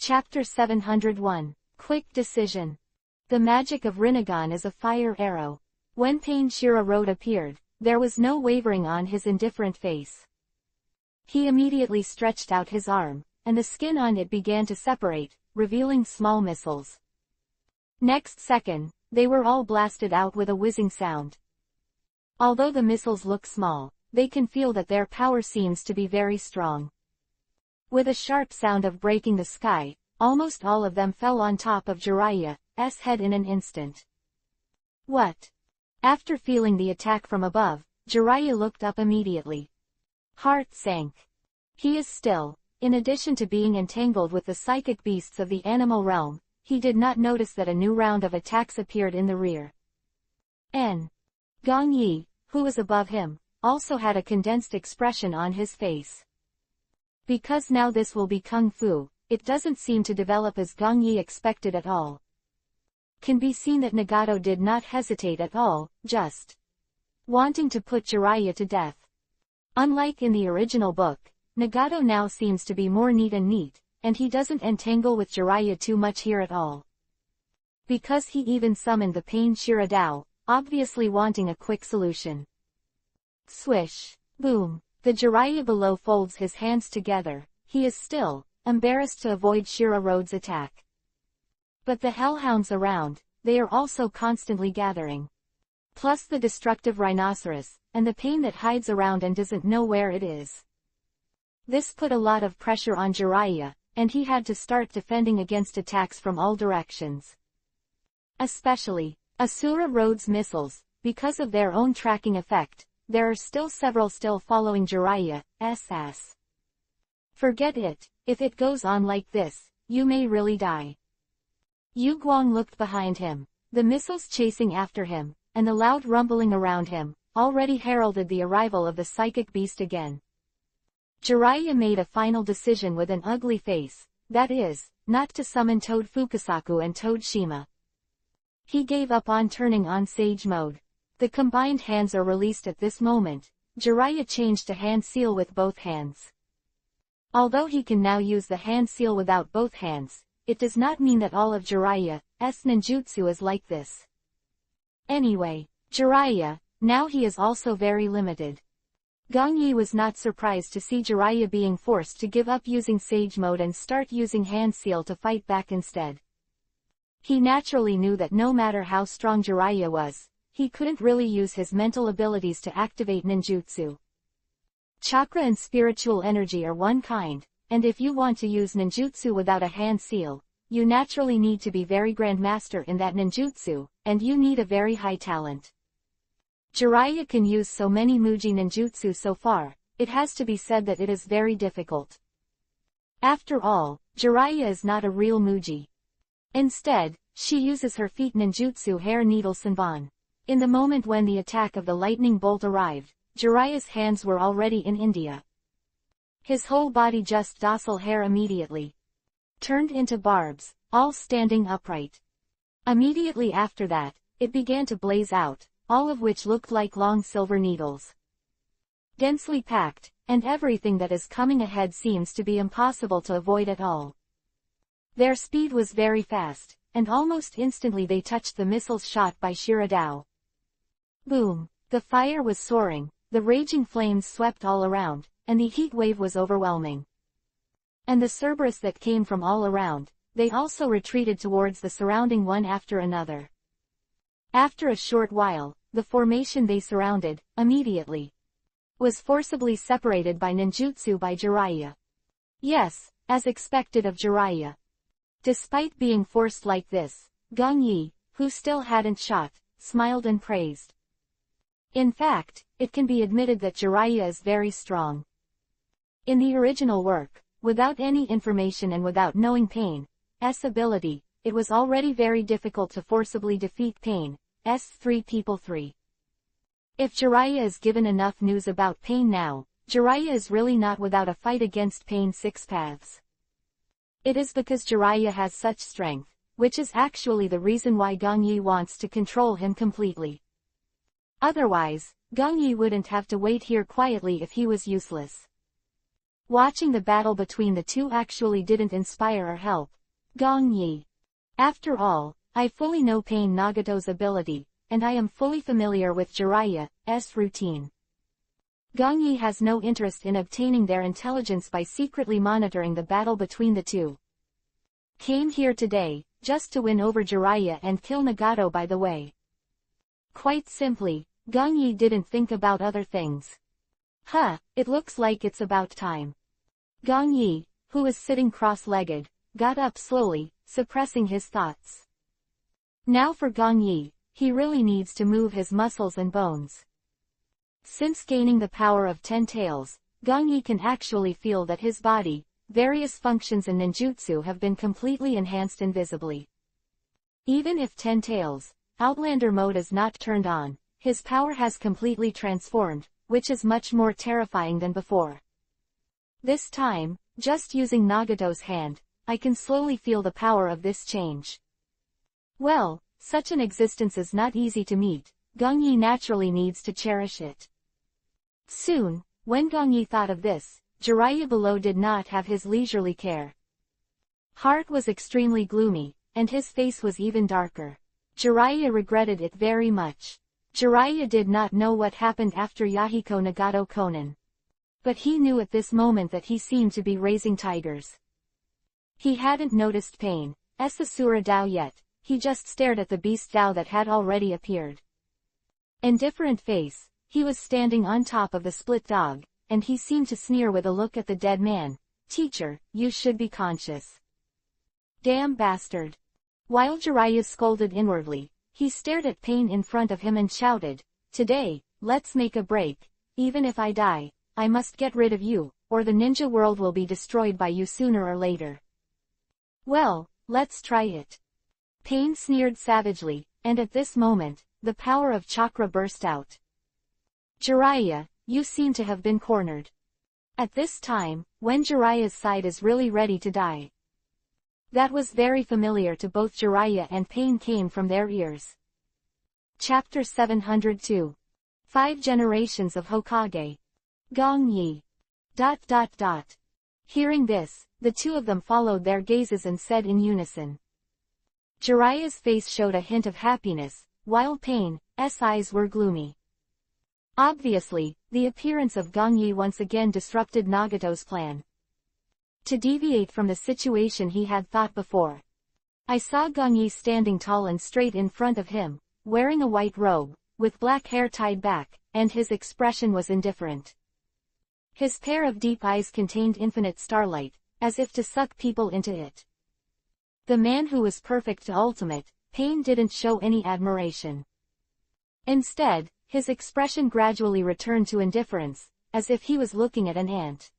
Chapter 701. Quick Decision. The magic of Rinnegan is a fire arrow. When Pain Shira Road appeared, there was no wavering on his indifferent face. He immediately stretched out his arm, and the skin on it began to separate, revealing small missiles. Next second, they were all blasted out with a whizzing sound. Although the missiles look small, they can feel that their power seems to be very strong. With a sharp sound of breaking the sky, almost all of them fell on top of Jiraiya's head in an instant. What? After feeling the attack from above, Jiraiya looked up immediately. Heart sank. He is still, in addition to being entangled with the psychic beasts of the animal realm, he did not notice that a new round of attacks appeared in the rear. Gong Yi, who was above him, also had a condensed expression on his face. Because now this will be Kung Fu, it doesn't seem to develop as Gong Yi expected at all. Can be seen that Nagato did not hesitate at all, just wanting to put Jiraiya to death. Unlike in the original book, Nagato now seems to be more neat, and he doesn't entangle with Jiraiya too much here at all. Because he even summoned the Pain Shira Dao, obviously wanting a quick solution. Swish. Boom. The Jiraiya below folds his hands together. He is still embarrassed to avoid Shira Road's attack. But the hellhounds around, they are also constantly gathering. Plus the destructive rhinoceros, and the pain that hides around and doesn't know where it is. This put a lot of pressure on Jiraiya, and he had to start defending against attacks from all directions. Especially Asura Road's missiles, because of their own tracking effect. There are still several following Jiraiya's ass. Forget it, if it goes on like this, you may really die. Yu Guang looked behind him, the missiles chasing after him, and the loud rumbling around him, already heralded the arrival of the psychic beast again. Jiraiya made a final decision with an ugly face, that is, not to summon Toad Fukasaku and Toad Shima. He gave up on turning on Sage Mode. The combined hands are released at this moment. Jiraiya changed to hand seal with both hands. Although he can now use the hand seal without both hands, it does not mean that all of Jiraiya's ninjutsu is like this. Anyway, Jiraiya, now he is also very limited. Gong Yi was not surprised to see Jiraiya being forced to give up using Sage Mode and start using hand seal to fight back instead. He naturally knew that no matter how strong Jiraiya was, he couldn't really use his mental abilities to activate ninjutsu. Chakra and spiritual energy are one kind, and if you want to use ninjutsu without a hand seal, you naturally need to be very grandmaster in that ninjutsu, and you need a very high talent. Jiraiya can use so many Muji ninjutsu so far, it has to be said that it is very difficult. After all, Jiraiya is not a real Muji. Instead, she uses her feet ninjutsu hair needle Sanban. In the moment when the attack of the lightning bolt arrived, Jiraiya's hands were already in India. His whole body just docile hair immediately turned into barbs, all standing upright. Immediately after that, it began to blaze out, all of which looked like long silver needles. Densely packed, and everything that is coming ahead seems to be impossible to avoid at all. Their speed was very fast, and almost instantly they touched the missiles shot by Shira Dao. Boom! The fire was soaring, the raging flames swept all around, and the heat wave was overwhelming. And the Cerberus that came from all around, they also retreated towards the surrounding one after another. After a short while, the formation they surrounded, immediately, was forcibly separated by ninjutsu by Jiraiya. Yes, as expected of Jiraiya. Despite being forced like this, Gong Yi, who still hadn't shot, smiled and praised. In fact, it can be admitted that Jiraiya is very strong. In the original work, without any information and without knowing Pain's ability, it was already very difficult to forcibly defeat Pain's 3 people 3. If Jiraiya is given enough news about Pain now, Jiraiya is really not without a fight against Pain's 6 paths. It is because Jiraiya has such strength, which is actually the reason why Gong Yi wants to control him completely. Otherwise, Gong Yi wouldn't have to wait here quietly if he was useless. Watching the battle between the two actually didn't inspire or help, Gongyi. After all, I fully know Pain Nagato's ability, and I am fully familiar with Jiraiya's routine. Gongyi has no interest in obtaining their intelligence by secretly monitoring the battle between the two. Came here today, just to win over Jiraiya and kill Nagato by the way. Quite simply, Gongyi didn't think about other things. It looks like it's about time. Gongyi, who was sitting cross-legged, got up slowly, suppressing his thoughts. Now for Gongyi, he really needs to move his muscles and bones. Since gaining the power of 10 tails, Gongyi can actually feel that his body, various functions and ninjutsu have been completely enhanced invisibly. Even if 10 tails, Outlander mode is not turned on, his power has completely transformed, which is much more terrifying than before. This time, just using Nagato's hand, I can slowly feel the power of this change. Well, such an existence is not easy to meet, Gongyi naturally needs to cherish it. Soon, when Gongyi thought of this, Jiraiya below did not have his leisurely care. Heart was extremely gloomy, and his face was even darker. Jiraiya regretted it very much. Jiraiya did not know what happened after Yahiko Nagato Konan. But he knew at this moment that he seemed to be raising tigers. He hadn't noticed Pain Asura Dao yet, he just stared at the beast Dao that had already appeared. Indifferent face, he was standing on top of the split dog, and he seemed to sneer with a look at the dead man. Teacher, you should be conscious. Damn bastard. While Jiraiya scolded inwardly, he stared at Pain in front of him and shouted, Today, let's make a break. Even if I die, I must get rid of you, or the ninja world will be destroyed by you sooner or later. Well, let's try it. Pain sneered savagely, and at this moment, the power of chakra burst out. Jiraiya, you seem to have been cornered. At this time, when Jiraiya's side is really ready to die. That was very familiar to both Jiraiya and Pain came from their ears. Chapter 702. 5 Generations of Hokage. Gongyi. ... Hearing this, the two of them followed their gazes and said in unison. Jiraiya's face showed a hint of happiness, while Pain's eyes were gloomy. Obviously, the appearance of Gongyi once again disrupted Nagato's plan. To deviate from the situation he had thought before. I saw Gongyi standing tall and straight in front of him, wearing a white robe, with black hair tied back, and his expression was indifferent. His pair of deep eyes contained infinite starlight, as if to suck people into it. The man who was perfect to ultimate, Pain didn't show any admiration. Instead, his expression gradually returned to indifference, as if he was looking at an ant.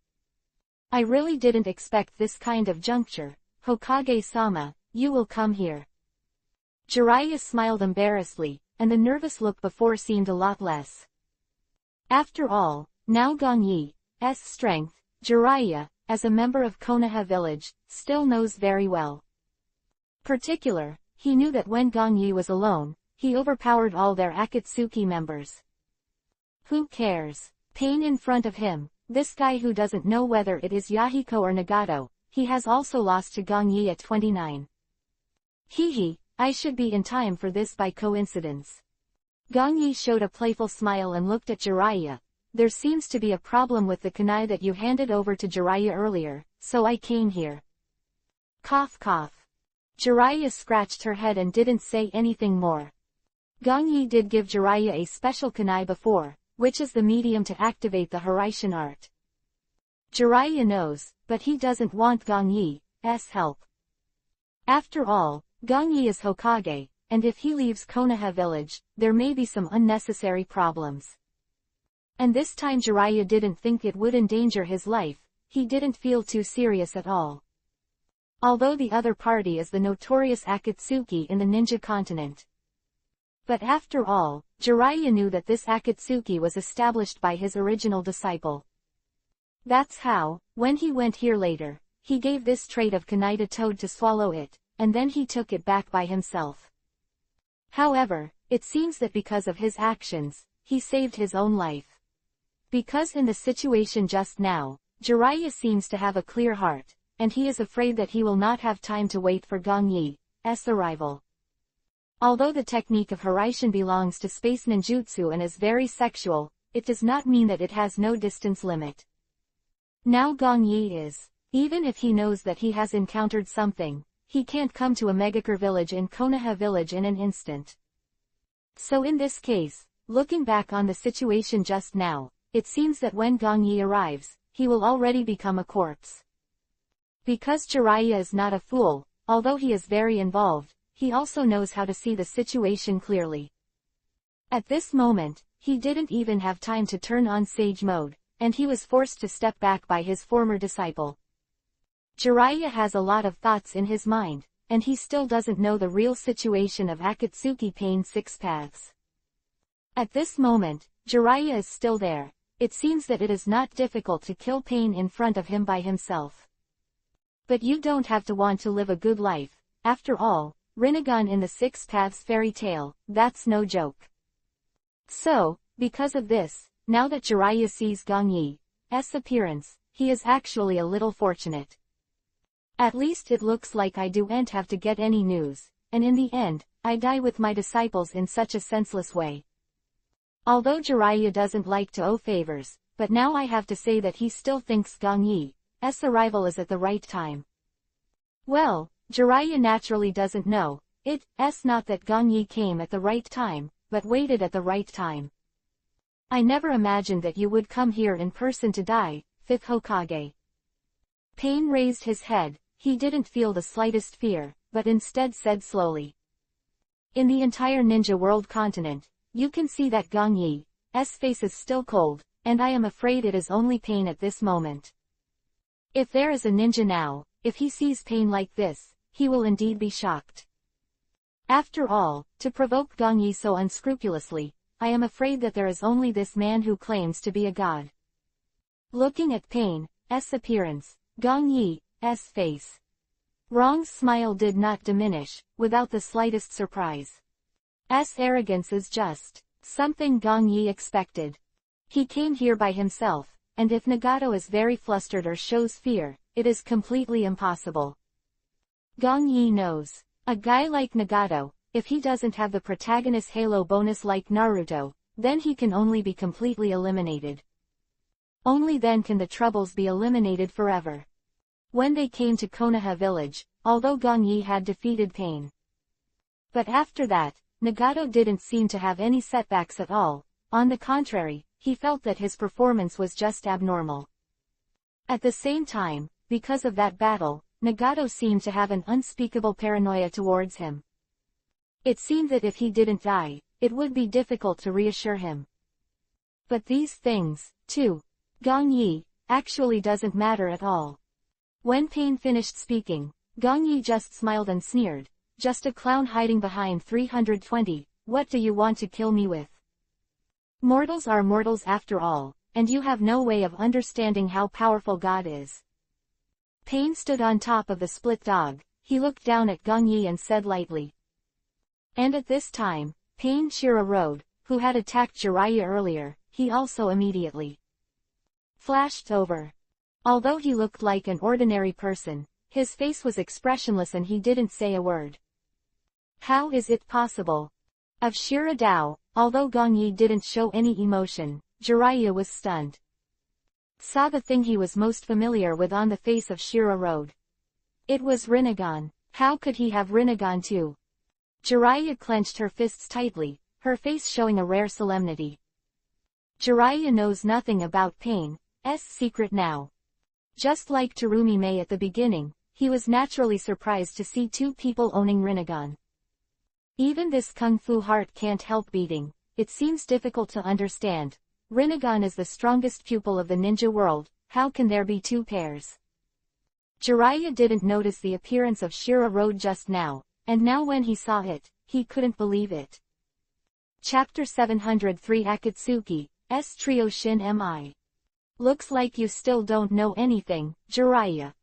I really didn't expect this kind of juncture. Hokage-sama, you will come here. Jiraiya smiled embarrassedly, and the nervous look before seemed a lot less. After all, now Gongyi's strength, Jiraiya, as a member of Konoha village, still knows very well. Particular, he knew that when Gongyi was alone, he overpowered all their Akatsuki members. Who cares? Pain in front of him, this guy who doesn't know whether it is Yahiko or Nagato, he has also lost to Gongyi at 29. I should be in time for this by coincidence. Gongyi showed a playful smile and looked at Jiraiya. There seems to be a problem with the kunai that you handed over to Jiraiya earlier, so I came here. Cough cough. Jiraiya scratched her head and didn't say anything more. Gongyi did give Jiraiya a special kunai before, which is the medium to activate the Hiraishin art. Jiraiya knows, but he doesn't want Gongyi's help. After all, Gongyi is Hokage, and if he leaves Konoha village, there may be some unnecessary problems. And this time Jiraiya didn't think it would endanger his life, he didn't feel too serious at all. Although the other party is the notorious Akatsuki in the ninja continent. But after all, Jiraiya knew that this Akatsuki was established by his original disciple. That's how, when he went here later, he gave this trait of kunai to Toad to swallow it, and then he took it back by himself. However, it seems that because of his actions, he saved his own life. Because in the situation just now, Jiraiya seems to have a clear heart, and he is afraid that he will not have time to wait for Gong Yi's arrival. Although the technique of Hiraishin belongs to space ninjutsu and is very sexual, it does not mean that it has no distance limit. Now Gong Yi is, even if he knows that he has encountered something, he can't come to a Megakure village in Konoha village in an instant. So in this case, looking back on the situation just now, it seems that when Gong Yi arrives, he will already become a corpse. Because Jiraiya is not a fool, although he is very involved, he also knows how to see the situation clearly. At this moment, he didn't even have time to turn on sage mode, and he was forced to step back by his former disciple. Jiraiya has a lot of thoughts in his mind, and he still doesn't know the real situation of Akatsuki Pain 6 Paths. At this moment, Jiraiya is still there. It seems that it is not difficult to kill Pain in front of him by himself. But you don't have to want to live a good life. After all, Rinnegan in the 6 Paths fairy tale, that's no joke. So, because of this, now that Jiraiya sees Gong Yi's appearance, he is actually a little fortunate. At least it looks like I don't have to get any news, and in the end, I die with my disciples in such a senseless way. Although Jiraiya doesn't like to owe favors, but now I have to say that he still thinks Gong Yi's arrival is at the right time. Well, Jiraiya naturally doesn't know, it's not that Gong Yi came at the right time, but waited at the right time. I never imagined that you would come here in person to die, 5th Hokage. Pain raised his head. He didn't feel the slightest fear, but instead said slowly. In the entire ninja world continent, you can see that Gong Yi's face is still cold, and I am afraid it is only Pain at this moment. If there is a ninja now, if he sees Pain like this, he will indeed be shocked. After all, to provoke Gong Yi so unscrupulously, I am afraid that there is only this man who claims to be a god. Looking at Pain's appearance, Gong Yi's face. Wrong's smile did not diminish, without the slightest surprise. Arrogance is just something Gong Yi expected. He came here by himself, and if Nagato is very flustered or shows fear, it is completely impossible. Gong Yi knows. A guy like Nagato, if he doesn't have the protagonist halo bonus like Naruto, then he can only be completely eliminated. Only then can the troubles be eliminated forever. When they came to Konoha village, although Gong Yi had defeated Pain. But after that, Nagato didn't seem to have any setbacks at all. On the contrary, he felt that his performance was just abnormal. At the same time, because of that battle, Nagato seemed to have an unspeakable paranoia towards him. It seemed that if he didn't die, it would be difficult to reassure him. But these things, too, Gong Yi, actually doesn't matter at all. When Pain finished speaking, Gong Yi just smiled and sneered, just a clown hiding behind 320, what do you want to kill me with? Mortals are mortals after all, and you have no way of understanding how powerful God is. Pain stood on top of the split dog, he looked down at Gong Yi and said lightly. And at this time, Pain Shira Road, who had attacked Jiraiya earlier, he also immediately flashed over. Although he looked like an ordinary person, his face was expressionless and he didn't say a word. How is it possible? Of Shira Dao, although Gong Yi didn't show any emotion, Jiraiya was stunned. Saw the thing he was most familiar with on the face of Shira Road. It was Rinnegan. How could he have Rinnegan too? Jiraiya clenched her fists tightly, her face showing a rare solemnity. Jiraiya knows nothing about Pain's secret now. Just like Terumi Mei at the beginning, he was naturally surprised to see two people owning Rinnegan. Even this kung fu heart can't help beating. It seems difficult to understand. Rinnegan is the strongest pupil of the ninja world, how can there be two pairs? Jiraiya didn't notice the appearance of Shira Road just now, and now when he saw it, he couldn't believe it. Chapter 703 Akatsuki's Trio Shin Mi. Looks like you still don't know anything, Jiraiya.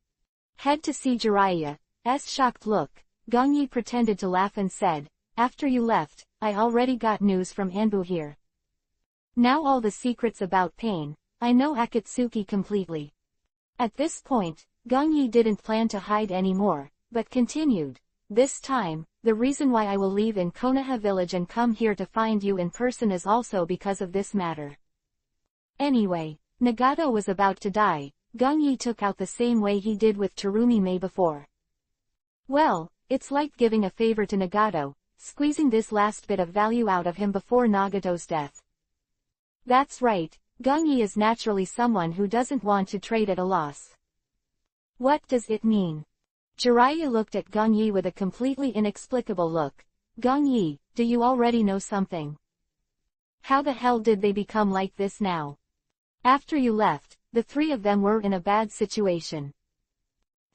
Head to see Jiraiya's shocked look, Gong Yi pretended to laugh and said, after you left, I already got news from Anbu here. Now all the secrets about Pain, I know Akatsuki completely. At this point, Gang Yi didn't plan to hide anymore, but continued. This time, the reason why I will leave in Konoha village and come here to find you in person is also because of this matter. Anyway, Nagato was about to die. Gang Yi took out the same way he did with Terumi Mei before. Well, it's like giving a favor to Nagato, squeezing this last bit of value out of him before Nagato's death. That's right, Gang Yi is naturally someone who doesn't want to trade at a loss. What does it mean? Jiraiya looked at Gang Yi with a completely inexplicable look. Gang Yi, do you already know something? How the hell did they become like this now? After you left, the three of them were in a bad situation.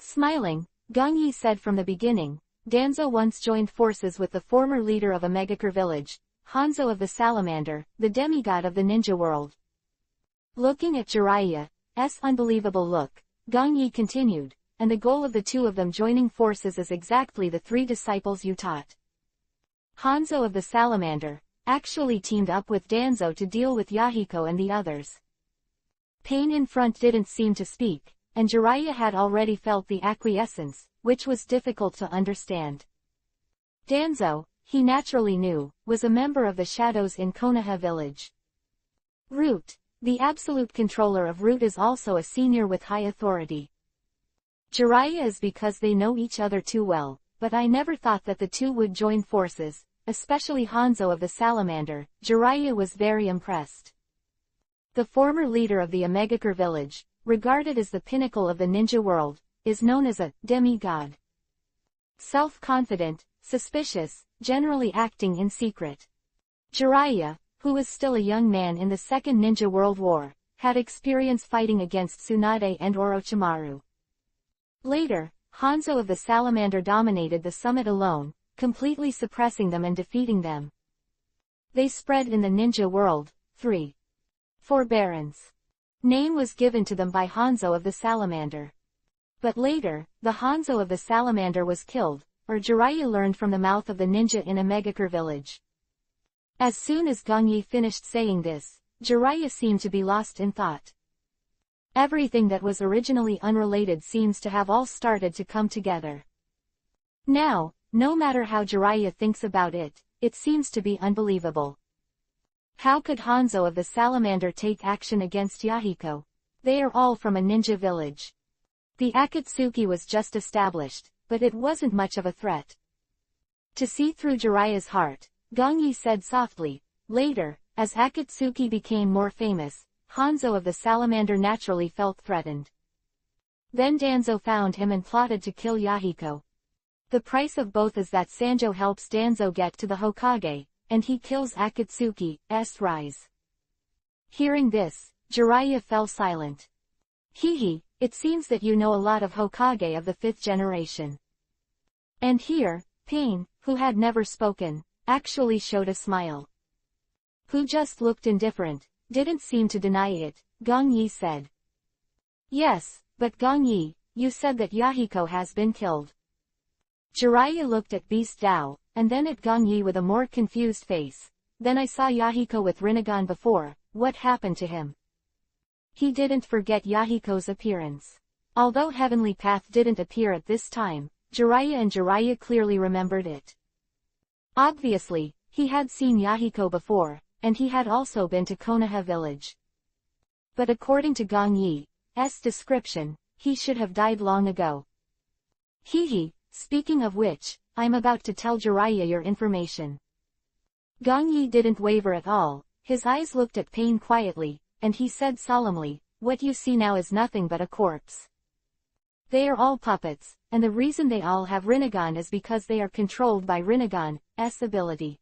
Smiling, Gang Yi said from the beginning, Danzo once joined forces with the former leader of a Megakure village, Hanzo of the Salamander, the demigod of the ninja world. Looking at Jiraiya's unbelievable look, Gang Yi continued, and the goal of the two of them joining forces is exactly the three disciples you taught. Hanzo of the Salamander actually teamed up with Danzo to deal with Yahiko and the others. Pain in front didn't seem to speak, and Jiraiya had already felt the acquiescence, which was difficult to understand. Danzo, he naturally knew, was a member of the Shadows in Konoha village. Root, the absolute controller of Root, is also a senior with high authority. Jiraiya is because they know each other too well, but I never thought that the two would join forces, especially Hanzo of the Salamander. Jiraiya was very impressed. The former leader of the Megakure village, regarded as the pinnacle of the ninja world, is known as a demigod. Self-confident, suspicious, generally acting in secret. Jiraiya, who was still a young man in the Second Ninja World War, had experience fighting against Tsunade and Orochimaru. Later, Hanzo of the Salamander dominated the summit alone, completely suppressing them and defeating them. They spread in the ninja world. 3. Forbearance. Name was given to them by Hanzo of the Salamander. But later, the Hanzo of the Salamander was killed, or Jiraiya learned from the mouth of the ninja in a Megakure village. As soon as Gang Yi finished saying this, Jiraiya seemed to be lost in thought. Everything that was originally unrelated seems to have all started to come together. Now, no matter how Jiraiya thinks about it, it seems to be unbelievable. How could Hanzo of the Salamander take action against Yahiko? They are all from a ninja village. The Akatsuki was just established, but it wasn't much of a threat. To see through Jiraiya's heart, Gang Yi said softly. Later, as Akatsuki became more famous, Hanzo of the Salamander naturally felt threatened. Then Danzo found him and plotted to kill Yahiko. The price of both is that Sanjo helps Danzo get to the Hokage, and he kills Akatsuki's rise. Hearing this, Jiraiya fell silent. Hehe, it seems that you know a lot of Hokage of the 5th generation. And here, Pain, who had never spoken, actually showed a smile. Who just looked indifferent, didn't seem to deny it, Gang Yi said. Yes, but Gang Yi, you said that Yahiko has been killed. Jiraiya looked at Beast Dao, and then at Gang Yi with a more confused face. Then I saw Yahiko with Rinnegan before. What happened to him? He didn't forget Yahiko's appearance. Although Heavenly Path didn't appear at this time, Jiraiya clearly remembered it. Obviously, he had seen Yahiko before, and he had also been to Konoha village. But according to Gang Yi's description, he should have died long ago. Hehe, speaking of which, I'm about to tell Jiraiya your information. Gang Yi didn't waver at all, his eyes looked at Pain quietly, and he said solemnly, what you see now is nothing but a corpse. They are all puppets, and the reason they all have Rinnegan is because they are controlled by Rinnegan's ability.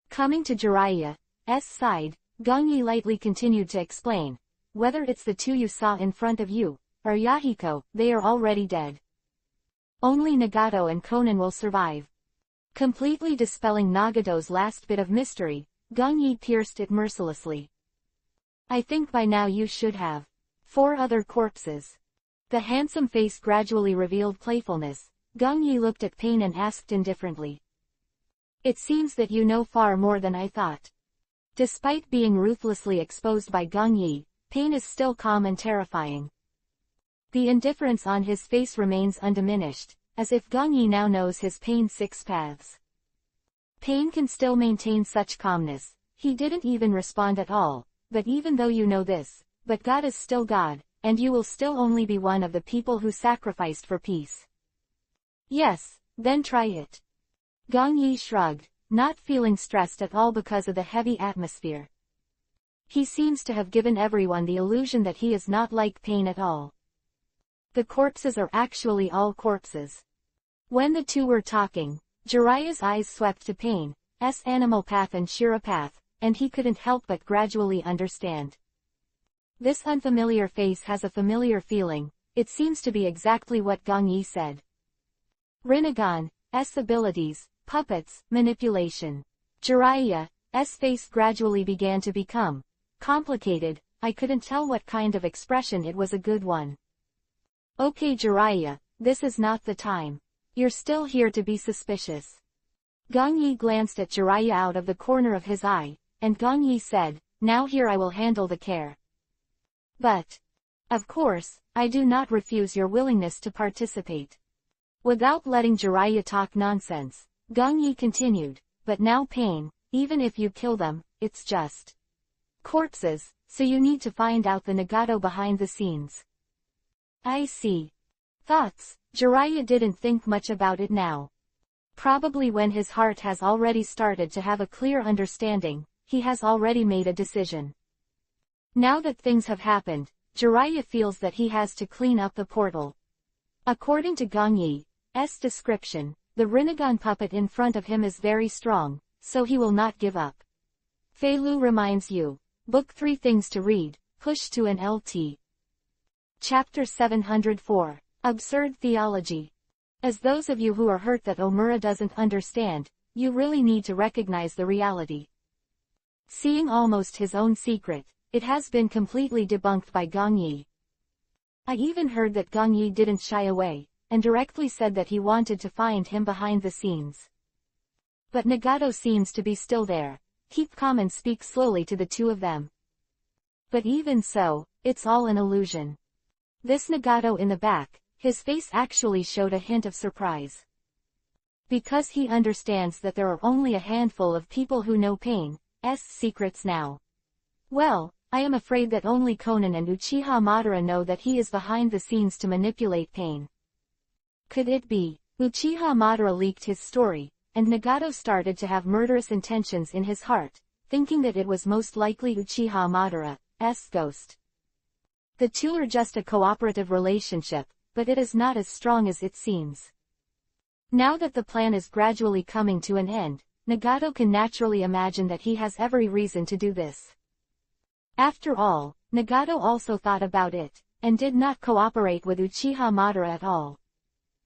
Coming to Jiraiya's side, Gang Yi lightly continued to explain. Whether it's the two you saw in front of you, or Yahiko, they are already dead. Only Nagato and Konan will survive. Completely dispelling Nagato's last bit of mystery, Gang Yi pierced it mercilessly. I think by now you should have 4 other corpses. The handsome face gradually revealed playfulness. Gang Yi looked at Pain and asked indifferently. It seems that you know far more than I thought. Despite being ruthlessly exposed by Gang Yi, Pain is still calm and terrifying. The indifference on his face remains undiminished, as if Gongyi now knows his pain's 6 paths. Pain can still maintain such calmness. He didn't even respond at all. But even though you know this, but God is still God, and you will still only be one of the people who sacrificed for peace. Yes, then try it. Gongyi shrugged, not feeling stressed at all because of the heavy atmosphere. He seems to have given everyone the illusion that he is not like pain at all. The corpses are actually all corpses. When the two were talking, Jiraiya's eyes swept to Pain's animal path and Shira path, and he couldn't help but gradually understand. This unfamiliar face has a familiar feeling. It seems to be exactly what Gongyi said. Rinnegan's abilities, puppets, manipulation. Jiraiya's face gradually began to become complicated. I couldn't tell what kind of expression it was. A good one. Okay Jiraiya, this is not the time. You're still here to be suspicious. Gongyi glanced at Jiraiya out of the corner of his eye, and Gongyi said, now here I will handle the care. But, of course, I do not refuse your willingness to participate. Without letting Jiraiya talk nonsense, Gongyi continued, but now Pain, even if you kill them, it's just corpses, so you need to find out the Nagato behind the scenes. I see. Thoughts. Jiraiya didn't think much about it now. Probably when his heart has already started to have a clear understanding, he has already made a decision. Now that things have happened, Jiraiya feels that he has to clean up the portal. According to Gongyi's description, the Rinnegan puppet in front of him is very strong, so he will not give up. Fei Lu reminds you. Book 3 Things to Read, Push to an LT. Chapter 704. Absurd Theology. As those of you who are hurt that Omura doesn't understand, you really need to recognize the reality. Seeing almost his own secret, it has been completely debunked by Gongyi. I even heard that Gongyi didn't shy away, and directly said that he wanted to find him behind the scenes. But Nagato seems to be still there. Keep calm and speak slowly to the two of them. But even so, it's all an illusion. This Nagato in the back, his face actually showed a hint of surprise. Because he understands that there are only a handful of people who know Pain's secrets now. Well, I am afraid that only Conan and Uchiha Madara know that he is behind the scenes to manipulate Pain. Could it be, Uchiha Madara leaked his story, and Nagato started to have murderous intentions in his heart, thinking that it was most likely Uchiha Madara's ghost. The two are just a cooperative relationship, but it is not as strong as it seems. Now that the plan is gradually coming to an end, Nagato can naturally imagine that he has every reason to do this. After all, Nagato also thought about it, and did not cooperate with Uchiha Madara at all.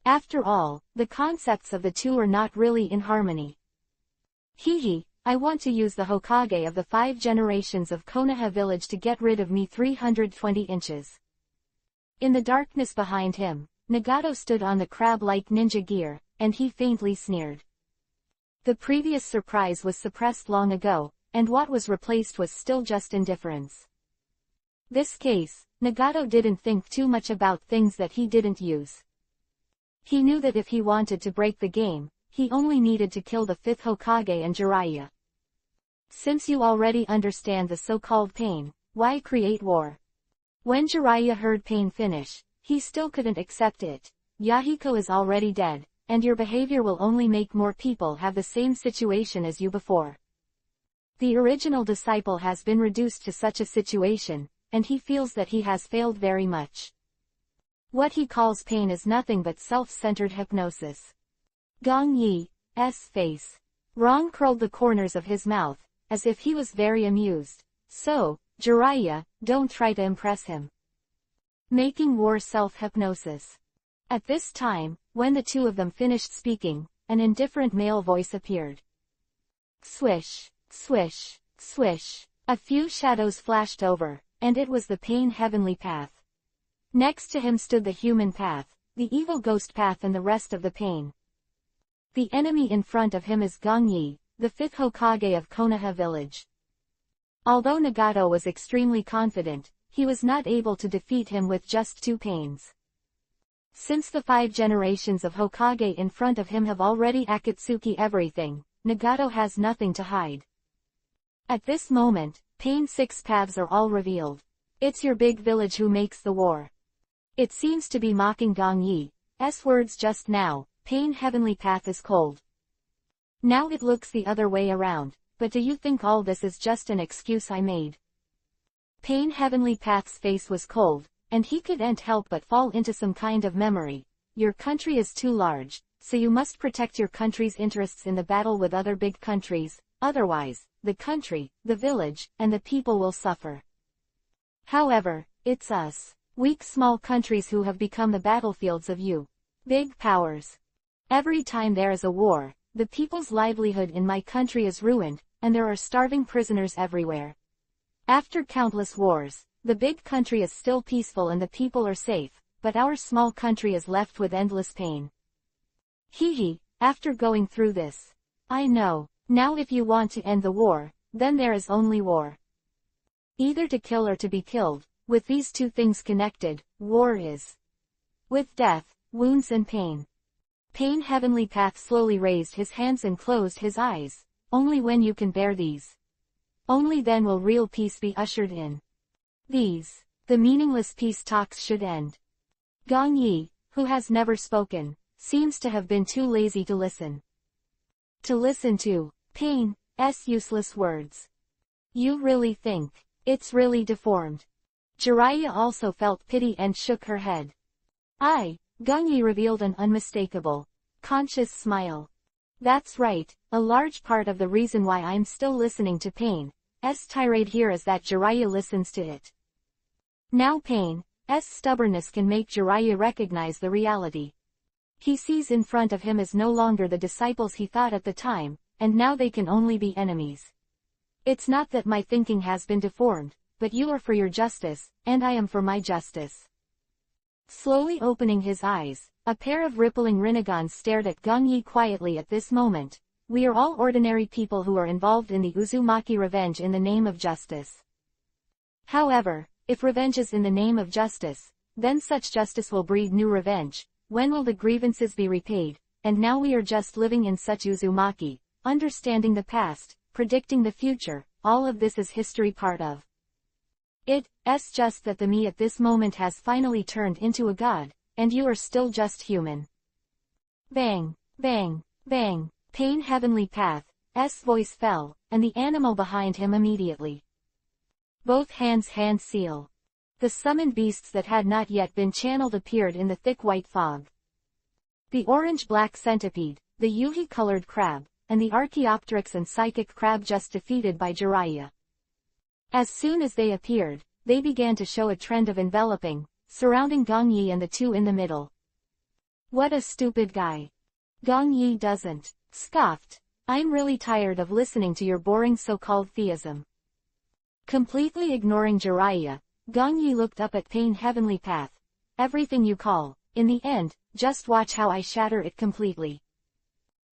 After all, the concepts of the two are not really in harmony. I want to use the Hokage of the 5 generations of Konoha village to get rid of me 320 inches. In the darkness behind him, Nagato stood on the crab-like ninja gear, and he faintly sneered. The previous surprise was suppressed long ago, and what was replaced was still just indifference. This case, Nagato didn't think too much about things that he didn't use. He knew that if he wanted to break the game, he only needed to kill the 5th Hokage and Jiraiya. Since you already understand the so-called Pain, why create war? When Jiraiya heard Pain finish, he still couldn't accept it. Yahiko is already dead, and your behavior will only make more people have the same situation as you before. The original disciple has been reduced to such a situation, and he feels that he has failed very much. What he calls pain is nothing but self-centered hypnosis. Gongyi's face wrong curled the corners of his mouth, as if he was very amused. So, Jiraiya, don't try to impress him. Making war self-hypnosis. At this time, when the two of them finished speaking, an indifferent male voice appeared. Swish, swish, swish. A few shadows flashed over, and it was the Pain heavenly path. Next to him stood the human path, the evil ghost path and the rest of the Pain. The enemy in front of him is Gongyi, the 5th Hokage of Konoha village. Although Nagato was extremely confident, he was not able to defeat him with just 2 pains. Since the 5 generations of Hokage in front of him have already Akatsuki everything, Nagato has nothing to hide. At this moment, Pain's 6 paths are all revealed. It's your big village who makes the war. It seems to be mocking Gong Yi's words just now. Pain Heavenly Path is cold. Now it looks the other way around, but do you think all this is just an excuse I made? Pain Heavenly Path's face was cold, and he couldn't help but fall into some kind of memory. Your country is too large, so you must protect your country's interests in the battle with other big countries, otherwise, the country, the village, and the people will suffer. However, it's us, weak small countries who have become the battlefields of you big powers. Every time there is a war, the people's livelihood in my country is ruined, and there are starving prisoners everywhere. After countless wars, the big country is still peaceful and the people are safe, but our small country is left with endless pain. Hee, after going through this. I know, now if you want to end the war, then there is only war. Either to kill or to be killed, with these 2 things connected, war is. With death, wounds and pain. Pain Heavenly Path slowly raised his hands and closed his eyes. Only when you can bear these. Only then will real peace be ushered in. These, the meaningless peace talks should end. Gong Yi, who has never spoken, seems to have been too lazy to listen. To listen to Pain's useless words. You really think it's really deformed? Jiraiya also felt pity and shook her head. Gong Yi revealed an unmistakable, conscious smile. That's right, a large part of the reason why I'm still listening to Pain's tirade here is that Jiraiya listens to it. Now Pain's stubbornness can make Jiraiya recognize the reality. He sees in front of him as no longer the disciples he thought at the time, and now they can only be enemies. It's not that my thinking has been deformed, but you are for your justice, and I am for my justice. Slowly opening his eyes, a pair of rippling Rinnegan stared at Gong Yi quietly at this moment. We are all ordinary people who are involved in the Uzumaki revenge in the name of justice. However, if revenge is in the name of justice, then such justice will breed new revenge. When will the grievances be repaid? And now we are just living in such Uzumaki, understanding the past, predicting the future. All of this is history part of. It's just that the me at this moment has finally turned into a god, and you are still just human. Bang, bang, bang, Pain Heavenly Path's voice fell, and the animal behind him immediately. Both hands hand seal. The summoned beasts that had not yet been channeled appeared in the thick white fog. The orange-black centipede, the Yuhi-colored crab, and the Archaeopteryx and psychic crab just defeated by Jiraiya. As soon as they appeared, they began to show a trend of enveloping, surrounding Gong Yi and the 2 in the middle. What a stupid guy. Gong Yi doesn't, scoffed. I'm really tired of listening to your boring so-called theism. Completely ignoring Jiraiya, Gong Yi looked up at Pain Heavenly Path. Everything you call, in the end, just watch how I shatter it completely.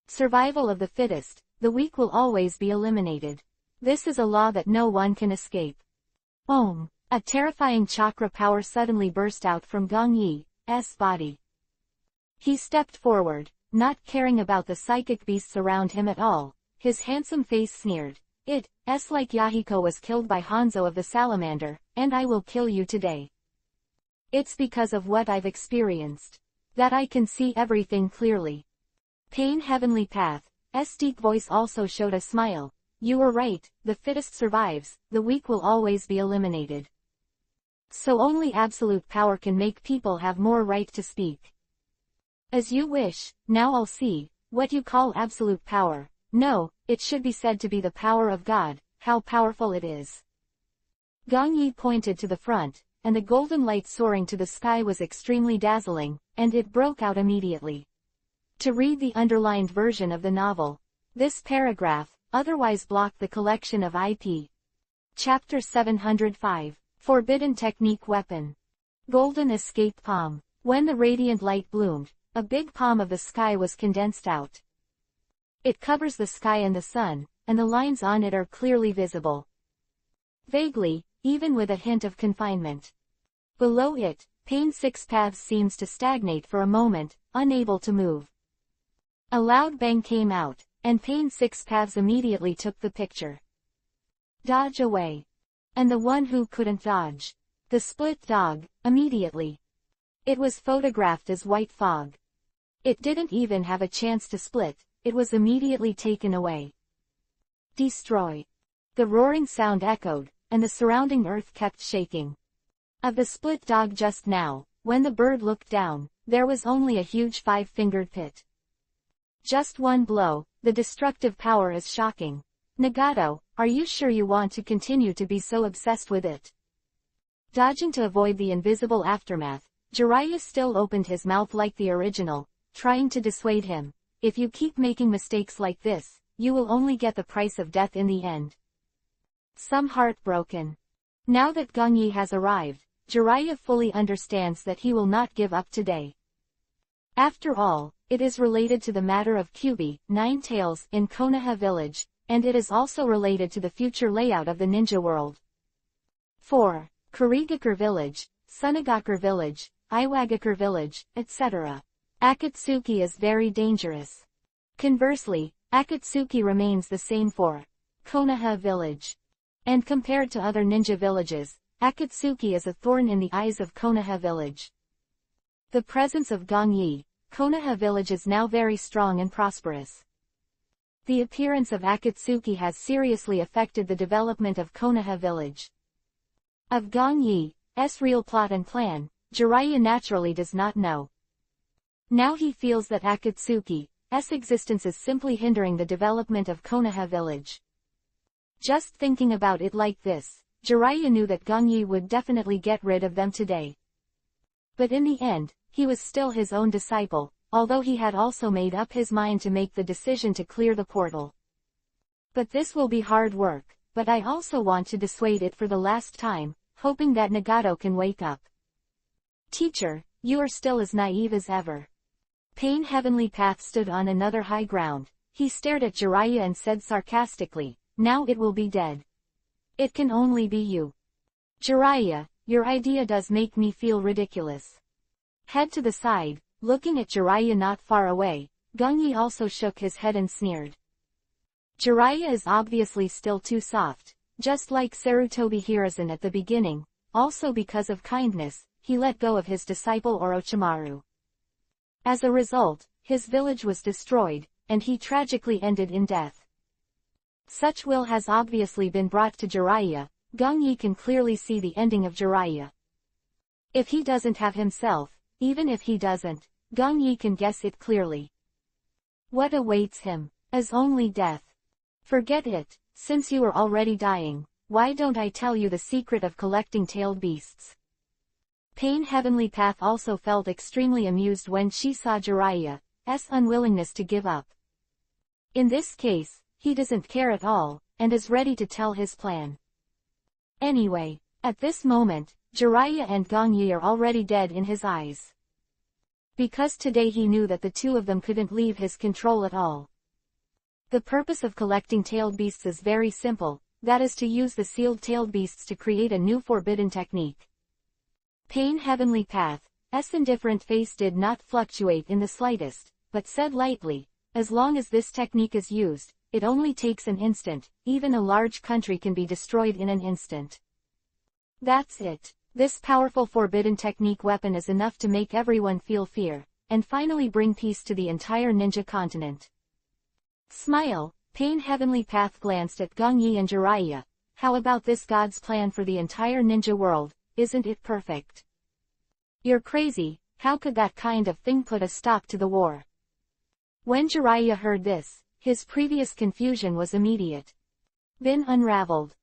Survival of the fittest, the weak will always be eliminated. This is a law that no one can escape. Om. A terrifying chakra power suddenly burst out from Gong Yi's body. He stepped forward, not caring about the psychic beasts around him at all. His handsome face sneered. It's like Yahiko was killed by Hanzo of the Salamander, and I will kill you today. It's because of what I've experienced that I can see everything clearly. Pain Heavenly Path's deep voice also showed a smile. You were right, the fittest survives, the weak will always be eliminated. So only absolute power can make people have more right to speak. As you wish. Now I'll see what you call absolute power. No, it should be said to be the power of God, how powerful it is. Gong Yi pointed to the front, and the golden light soaring to the sky was extremely dazzling, and it broke out immediately. To read the underlined version of the novel. This paragraph, otherwise blocked the collection of IP. Chapter 705. Forbidden Technique Weapon. Golden Escape Palm. When the radiant light bloomed, a big palm of the sky was condensed out. It covers the sky and the sun, and the lines on it are clearly visible. Vaguely, even with a hint of confinement. Below it, Pain 6 Paths seems to stagnate for a moment, unable to move. A loud bang came out, and Pain 6 Paths immediately took the picture. Dodge away. And the one who couldn't dodge. The split dog, immediately. It was photographed as white fog. It didn't even have a chance to split, it was immediately taken away. Destroy. The roaring sound echoed, and the surrounding earth kept shaking. Of the split dog just now, when the bird looked down, there was only a huge 5-fingered pit. Just one blow, the destructive power is shocking. Nagato, are you sure you want to continue to be so obsessed with it? Dodging to avoid the invisible aftermath, Jiraiya still opened his mouth like the original, trying to dissuade him. If you keep making mistakes like this, you will only get the price of death in the end. Some heartbroken. Now that Gongyi has arrived, Jiraiya fully understands that he will not give up today. After all, it is related to the matter of Kyubi, 9 Tails, in Konoha village, and it is also related to the future layout of the ninja world. 4. Kurigakure village, Sunagakure village, Iwagakure village, etc. Akatsuki is very dangerous. Conversely, Akatsuki remains the same for Konoha village. And compared to other ninja villages, Akatsuki is a thorn in the eyes of Konoha village. The presence of Gongyi, Konoha village is now very strong and prosperous. The appearance of Akatsuki has seriously affected the development of Konoha village. Of Gongyi's real plot and plan, Jiraiya naturally does not know. Now he feels that Akatsuki's existence is simply hindering the development of Konoha village. Just thinking about it like this, Jiraiya knew that Gongyi would definitely get rid of them today. But in the end, he was still his own disciple, although he had also made up his mind to make the decision to clear the portal. But this will be hard work, but I also want to dissuade it for the last time, hoping that Nagato can wake up. Teacher, you are still as naive as ever. Pain Heavenly Path stood on another high ground. He stared at Jiraiya and said sarcastically, now it will be dead. It can only be you. Jiraiya, your idea does make me feel ridiculous. Head to the side, looking at Jiraiya not far away, Gongyi also shook his head and sneered. Jiraiya is obviously still too soft, just like Sarutobi Hiruzen at the beginning, also because of kindness, he let go of his disciple Orochimaru. As a result, his village was destroyed, and he tragically ended in death. Such will has obviously been brought to Jiraiya. Gongyi can clearly see the ending of Jiraiya. If he doesn't have himself, even if he doesn't, Gongyi can guess it clearly. What awaits him is only death. Forget it, since you are already dying, why don't I tell you the secret of collecting tailed beasts? Pain Heavenly Path also felt extremely amused when she saw Jiraiya's unwillingness to give up. In this case, he doesn't care at all, and is ready to tell his plan. Anyway, at this moment, Jiraiya and Gongyi are already dead in his eyes. Because today he knew that the two of them couldn't leave his control at all. The purpose of collecting tailed beasts is very simple, that is to use the sealed tailed beasts to create a new forbidden technique. Pain Heavenly Path's indifferent face did not fluctuate in the slightest, but said lightly, as long as this technique is used, it only takes an instant, even a large country can be destroyed in an instant. That's it. This powerful forbidden technique weapon is enough to make everyone feel fear, and finally bring peace to the entire ninja continent. Smile, Pain Heavenly Path glanced at Gongyi and Jiraiya. How about this God's plan for the entire ninja world, isn't it perfect? You're crazy, how could that kind of thing put a stop to the war? When Jiraiya heard this, his previous confusion was immediate. Then unraveled.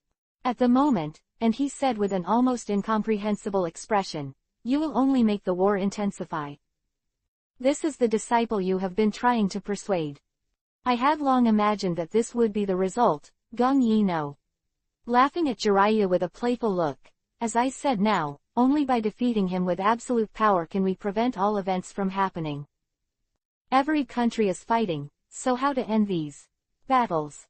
At the moment, and he said with an almost incomprehensible expression, you will only make the war intensify. This is the disciple you have been trying to persuade. I had long imagined that this would be the result, Gongyi no. Laughing at Jiraiya with a playful look, as I said now, only by defeating him with absolute power can we prevent all events from happening. Every country is fighting, so how to end these battles?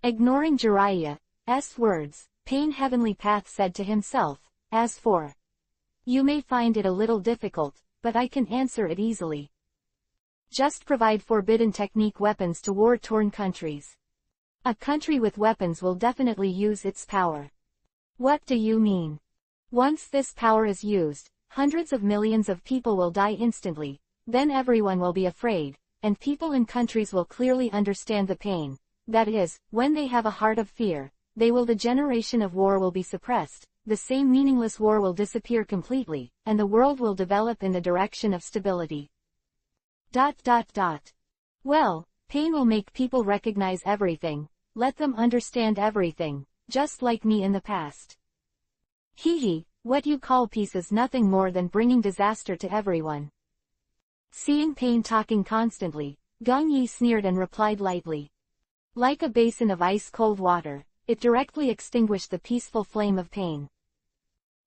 Ignoring Jiraiya's words, Pain Heavenly Path said to himself. As for you may find it a little difficult, but I can answer it easily. Just provide forbidden technique weapons to war-torn countries. A country with weapons will definitely use its power. What do you mean? Once this power is used, hundreds of millions of people will die instantly, then everyone will be afraid, and people in countries will clearly understand the pain. That is, when they have a heart of fear, the generation of war will be suppressed, the same meaningless war will disappear completely, and the world will develop in the direction of stability. Well, pain will make people recognize everything, let them understand everything, just like me in the past. Hee, what you call peace is nothing more than bringing disaster to everyone. Seeing Pain talking constantly, Gong Yi sneered and replied lightly. Like a basin of ice-cold water, it directly extinguished the peaceful flame of Pain.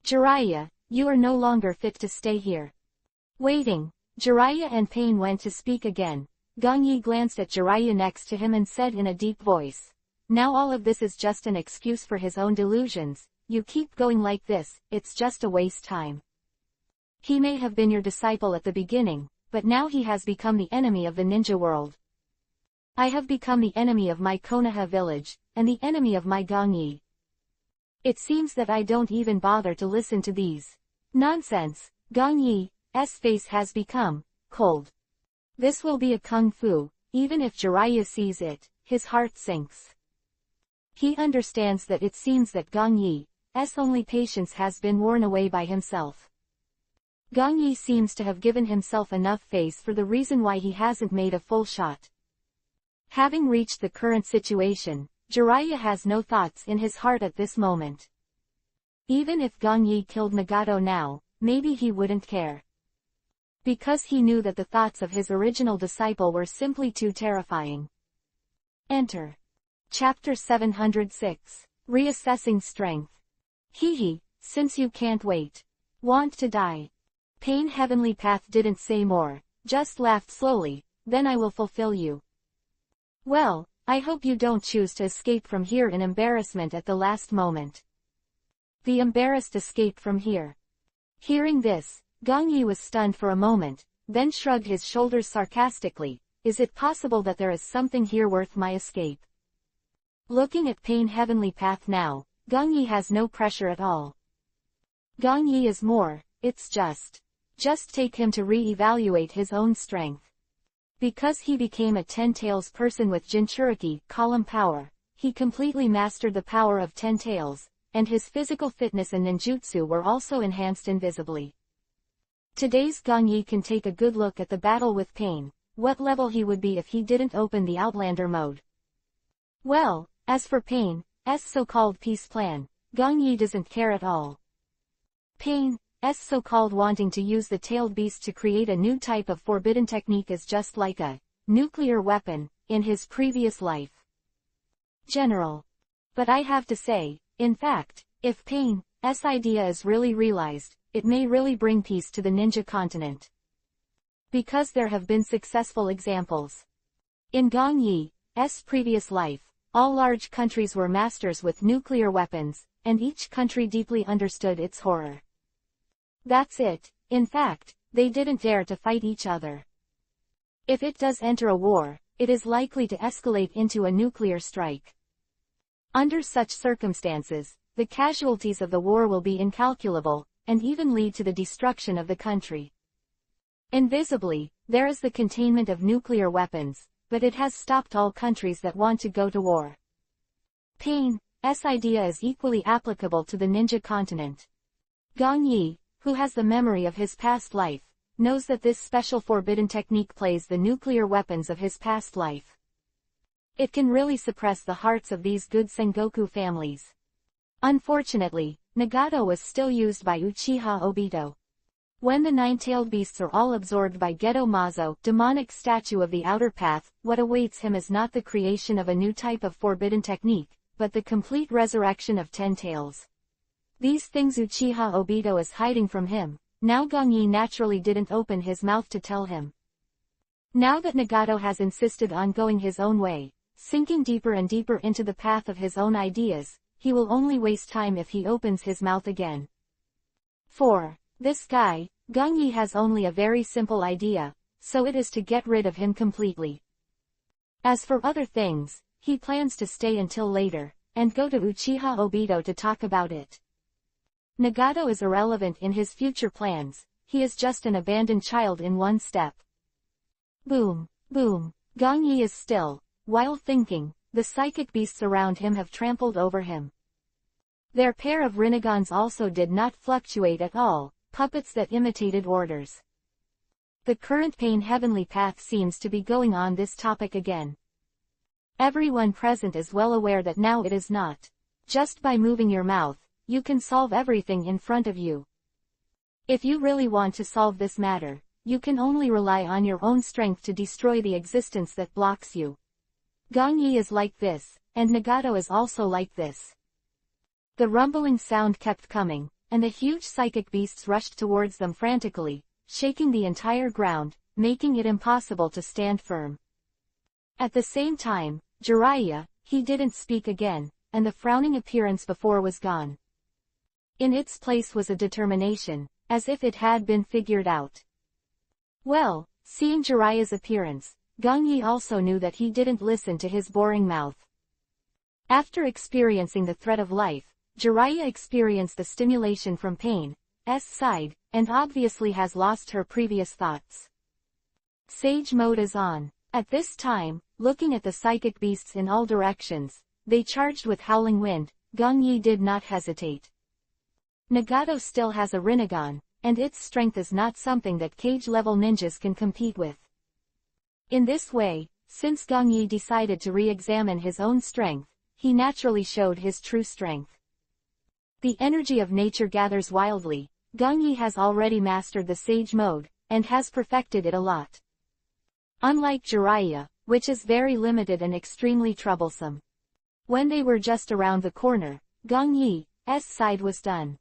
Jiraiya, you are no longer fit to stay here. Waiting, Jiraiya and Pain went to speak again. Gong Yi glanced at Jiraiya next to him and said in a deep voice. Now all of this is just an excuse for his own delusions. You keep going like this, it's just a waste time. He may have been your disciple at the beginning, but now he has become the enemy of the ninja world. I have become the enemy of my Konoha village, and the enemy of my Gong Yi. It seems that I don't even bother to listen to these nonsense. Gong Yi's face has become cold. This will be a kung fu, even if Jiraiya sees it, his heart sinks. He understands that it seems that Gong Yi's only patience has been worn away by himself. Gong Yi seems to have given himself enough face for the reason why he hasn't made a full shot. Having reached the current situation, Jiraiya has no thoughts in his heart at this moment. Even if Gong Yi killed Nagato now, maybe he wouldn't care. Because he knew that the thoughts of his original disciple were simply too terrifying. Enter. Chapter 706. Reassessing Strength. Hee, since you can't wait. Want to die? Pain Heavenly Path didn't say more, just laughed slowly, then I will fulfill you. Well, I hope you don't choose to escape from here in embarrassment at the last moment. The embarrassed escape from here. Hearing this, Gong Yi was stunned for a moment, then shrugged his shoulders sarcastically. Is it possible that there is something here worth my escape? Looking at Pain Heavenly Path now, Gong Yi has no pressure at all. Gong Yi is more, it's just take him to re-evaluate his own strength. Because he became a 10 Tails person with Jinchuriki column power, he completely mastered the power of 10 Tails, and his physical fitness and ninjutsu were also enhanced invisibly. Today's Gong Yi can take a good look at the battle with Pain, what level he would be if he didn't open the Outlander mode. Well, as for Pain's so-called peace plan, Gong Yi doesn't care at all. Pain's so-called wanting to use the tailed beast to create a new type of forbidden technique is just like a nuclear weapon in his previous life. General. But I have to say, in fact, if Pain's idea is really realized, it may really bring peace to the ninja continent. Because there have been successful examples. In Gong Yi's previous life, all large countries were masters with nuclear weapons, and each country deeply understood its horror. That's it. In fact, they didn't dare to fight each other. If it does enter a war, it is likely to escalate into a nuclear strike. Under such circumstances, the casualties of the war will be incalculable, and even lead to the destruction of the country. Invisibly, there is the containment of nuclear weapons, but it has stopped all countries that want to go to war. Pain's idea is equally applicable to the ninja continent. Gong Yi, who has the memory of his past life, knows that this special forbidden technique plays the nuclear weapons of his past life. It can really suppress the hearts of these good Sengoku families. Unfortunately, Nagato was still used by Uchiha Obito. When the nine-tailed beasts are all absorbed by Geto Mazo, demonic statue of the outer path, what awaits him is not the creation of a new type of forbidden technique, but the complete resurrection of 10 tails. These things Uchiha Obito is hiding from him. Now Gong Yi naturally didn't open his mouth to tell him. Now that Nagato has insisted on going his own way, sinking deeper and deeper into the path of his own ideas, he will only waste time if he opens his mouth again. 4. This guy, Gongyi, has only a very simple idea, so it is to get rid of him completely. As for other things, he plans to stay until later, and go to Uchiha Obito to talk about it. Nagato is irrelevant in his future plans, he is just an abandoned child in one step. Boom, boom, Gongyi is still. While thinking, the psychic beasts around him have trampled over him. Their pair of Rinnegan's also did not fluctuate at all, puppets that imitated orders. The current pain heavenly path seems to be going on this topic again. Everyone present is well aware that now it is not. Just by moving your mouth, you can solve everything in front of you. If you really want to solve this matter, you can only rely on your own strength to destroy the existence that blocks you. Gongyi is like this, and Nagato is also like this. The rumbling sound kept coming, and the huge psychic beasts rushed towards them frantically, shaking the entire ground, making it impossible to stand firm. At the same time, Jiraiya, he didn't speak again, and the frowning appearance before was gone. In its place was a determination, as if it had been figured out. Well, seeing Jiraiya's appearance, Gongyi also knew that he didn't listen to his boring mouth. After experiencing the threat of life, Jiraiya experienced the stimulation from pain's side, and obviously has lost her previous thoughts. Sage mode is on. At this time, looking at the psychic beasts in all directions, they charged with howling wind. Gongyi did not hesitate. Nagato still has a Rinnegan, and its strength is not something that cage-level ninjas can compete with. In this way, since Gongyi decided to re-examine his own strength, he naturally showed his true strength. The energy of nature gathers wildly. Gongyi has already mastered the sage mode, and has perfected it a lot. Unlike Jiraiya, which is very limited and extremely troublesome. When they were just around the corner, Gongyi's side was done.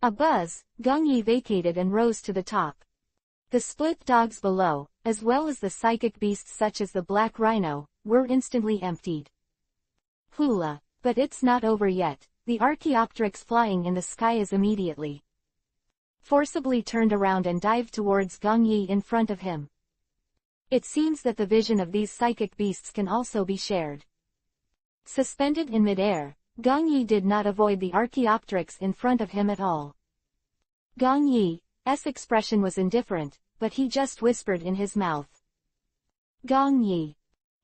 A buzz, Gongyi vacated and rose to the top. The split dogs below, as well as the psychic beasts such as the black rhino, were instantly emptied. Hula, but it's not over yet. The Archaeopteryx flying in the sky is immediately forcibly turned around and dived towards Gongyi in front of him. It seems that the vision of these psychic beasts can also be shared. Suspended in midair, Gongyi did not avoid the Archaeopteryx in front of him at all. Gongyi's expression was indifferent, but he just whispered in his mouth. Gongyi.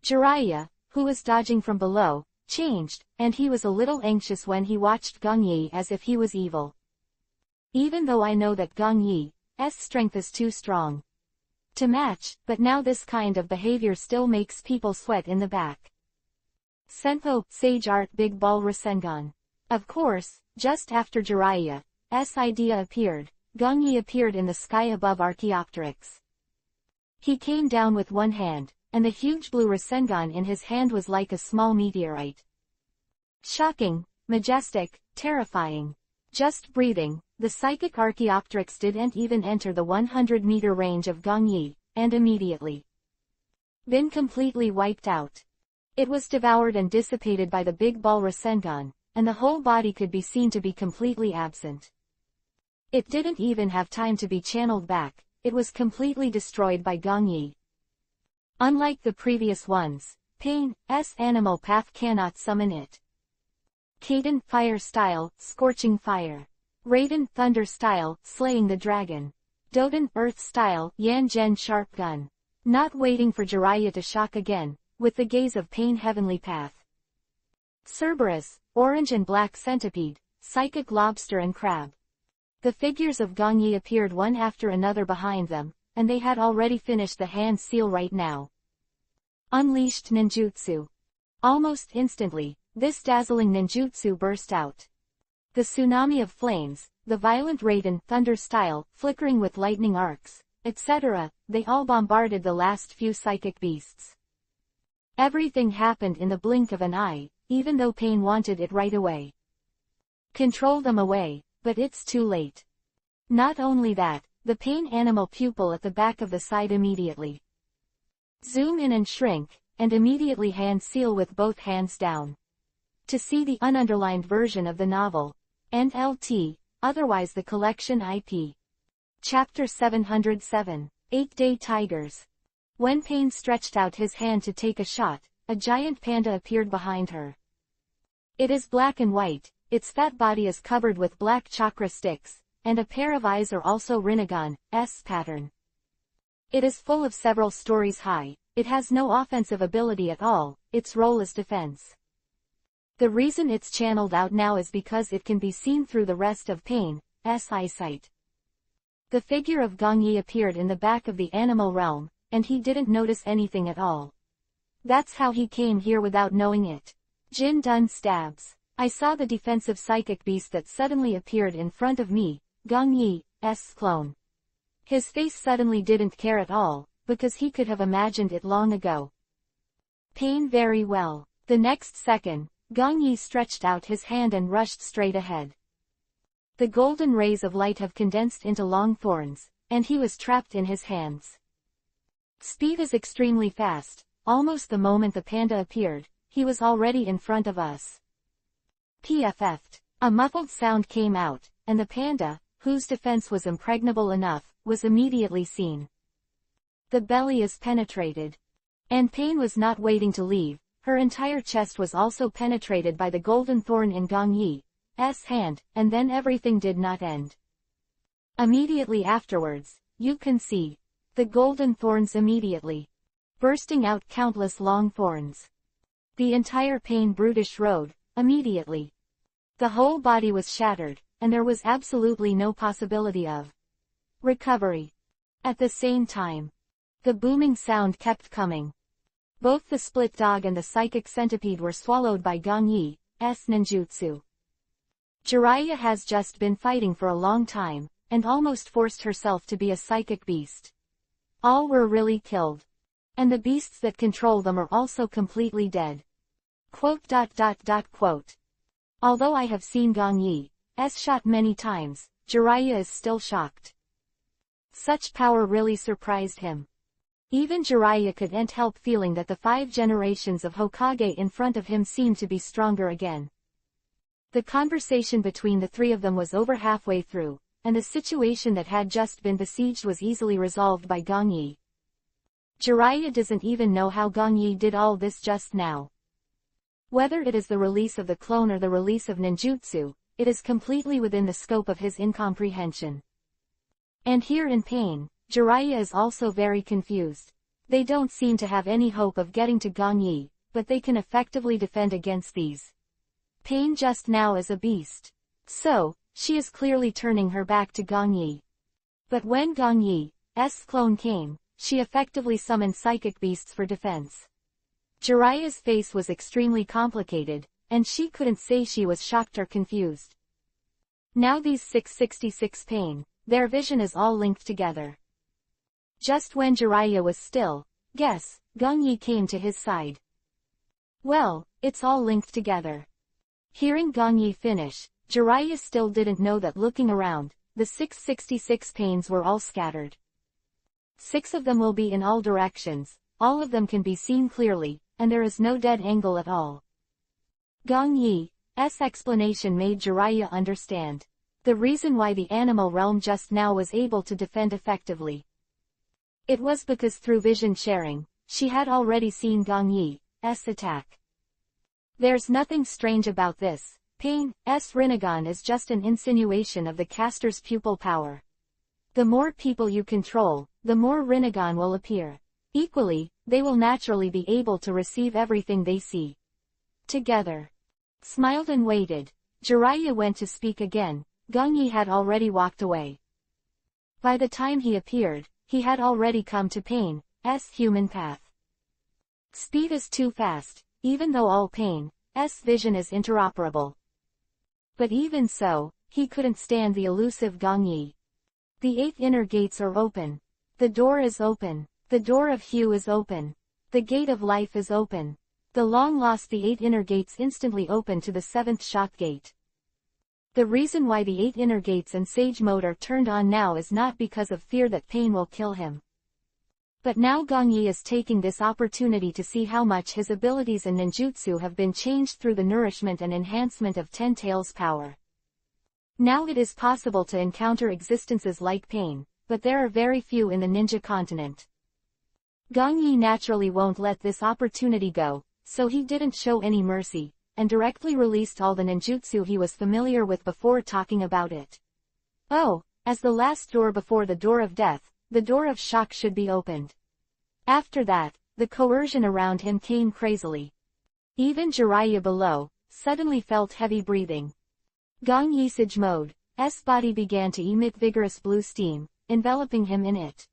Jiraiya, who was dodging from below, changed, and he was a little anxious when he watched Gongyi as if he was evil. Even though I know that Gongyi's strength is too strong to match, but now this kind of behavior still makes people sweat in the back. Senpo, Sage Art Big Ball Rasengan. Of course, just after Jiraiya's idea appeared, Gongyi appeared in the sky above Archaeopteryx. He came down with one hand, and the huge blue Rasengan in his hand was like a small meteorite. Shocking, majestic, terrifying. Just breathing, the psychic Archaeopteryx didn't even enter the 100-meter range of Gongyi, and immediately been completely wiped out. It was devoured and dissipated by the big ball Rasengan, and the whole body could be seen to be completely absent. It didn't even have time to be channeled back, it was completely destroyed by Gongyi. Unlike the previous ones, Pain's animal path cannot summon it. Kaden, Fire Style, Scorching Fire. Raiden, Thunder Style, Slaying the Dragon. Doden, Earth Style, Yangen Sharp Gun. Not waiting for Jiraiya to shock again, with the gaze of Pain Heavenly Path. Cerberus, Orange and Black Centipede, Psychic Lobster and Crab. The figures of Gongyi appeared one after another behind them, and they had already finished the hand seal right now. Unleashed Ninjutsu. Almost instantly, this dazzling ninjutsu burst out. The tsunami of flames, the violent Raiden Thunder Style, flickering with lightning arcs, etc., they all bombarded the last few psychic beasts. Everything happened in the blink of an eye, even though Pain wanted it right away. Control them away, but it's too late. Not only that, the Pain animal pupil at the back of the side immediately zoom in and shrink, and immediately hand seal with both hands down. To see the ununderlined version of the novel. NLT, otherwise the collection IP. Chapter 707, 8-Day Tigers. When Pain stretched out his hand to take a shot, a giant panda appeared behind her. It is black and white, its fat body is covered with black chakra sticks, and a pair of eyes are also Rinnegan's pattern. It is full of several stories high, it has no offensive ability at all, its role is defense. The reason it's channeled out now is because it can be seen through the rest of Pain's eyesight. The figure of Gongyi appeared in the back of the animal realm, and he didn't notice anything at all. That's how he came here without knowing it. Jin Dun stabs. I saw the defensive psychic beast that suddenly appeared in front of me, Gongyi's clone. His face suddenly didn't care at all, because he could have imagined it long ago. Pain very well. The next second, Gongyi stretched out his hand and rushed straight ahead. The golden rays of light have condensed into long thorns, and he was trapped in his hands. Speed is extremely fast, almost the moment the panda appeared, he was already in front of us. PFF'd. A muffled sound came out, and the panda, whose defense was impregnable enough, was immediately seen. The belly is penetrated. And Pain was not waiting to leave, her entire chest was also penetrated by the golden thorn in Gongyi's hand, and then everything did not end. Immediately afterwards, you can see the golden thorns immediately bursting out countless long thorns. The entire Pain brutish road, immediately. The whole body was shattered, and there was absolutely no possibility of recovery. At the same time, the booming sound kept coming. Both the split dog and the psychic centipede were swallowed by Gongyi's ninjutsu. Jiraiya has just been fighting for a long time, and almost forced herself to be a psychic beast. All were really killed. And the beasts that control them are also completely dead. Quote. Although I have seen Gongyi's shot many times, Jiraiya is still shocked. Such power really surprised him. Even Jiraiya couldn't help feeling that the 5 generations of Hokage in front of him seemed to be stronger again. The conversation between the 3 of them was over halfway through, and the situation that had just been besieged was easily resolved by Gongyi. Jiraiya doesn't even know how Gongyi did all this just now. Whether it is the release of the clone or the release of ninjutsu, it is completely within the scope of his incomprehension. And here in Pain, Jiraiya is also very confused. They don't seem to have any hope of getting to Gongyi, but they can effectively defend against these. Pain just now is a beast. So, she is clearly turning her back to Gongyi. But when Gongyi's clone came, she effectively summoned psychic beasts for defense. Jiraiya's face was extremely complicated, and she couldn't say she was shocked or confused. Now these 666 Pain, their vision is all linked together. Just when Jiraiya was still, Gongyi came to his side. Well, it's all linked together. Hearing Gongyi finish, Jiraiya still didn't know that looking around, the 666 Pains were all scattered. 6 of them will be in all directions, all of them can be seen clearly, and there is no dead angle at all. Gongyi's explanation made Jiraiya understand the reason why the animal realm just now was able to defend effectively. It was because through vision sharing, she had already seen Gongyi's attack. There's nothing strange about this. Pain's Rinnegan is just an insinuation of the caster's pupil power. The more people you control, the more Rinnegan will appear. Equally, they will naturally be able to receive everything they see. Together. Smiled and waited. Jiraiya went to speak again. Gongyi had already walked away. By the time he appeared, he had already come to Pain's human path. Speed is too fast, even though all Pain's vision is interoperable. But even so, he couldn't stand the elusive Gongyi. The 8 inner gates are open. The door is open. The door of Hue is open. The gate of life is open. The long-lost the 8 inner gates instantly open to the 7th shock gate. The reason why the 8 inner gates and Sage Mode are turned on now is not because of fear that Pain will kill him. But now Gong Yi is taking this opportunity to see how much his abilities and ninjutsu have been changed through the nourishment and enhancement of Ten Tails' power. Now it is possible to encounter existences like Pain, but there are very few in the ninja continent. Gong Yi naturally won't let this opportunity go, so he didn't show any mercy, and directly released all the ninjutsu he was familiar with before talking about it. Oh, as the last door before the door of death, the door of shock should be opened. After that, the coercion around him came crazily. Even Jiraiya below, suddenly felt heavy breathing. Gong Yi's body began to emit vigorous blue steam, enveloping him in it.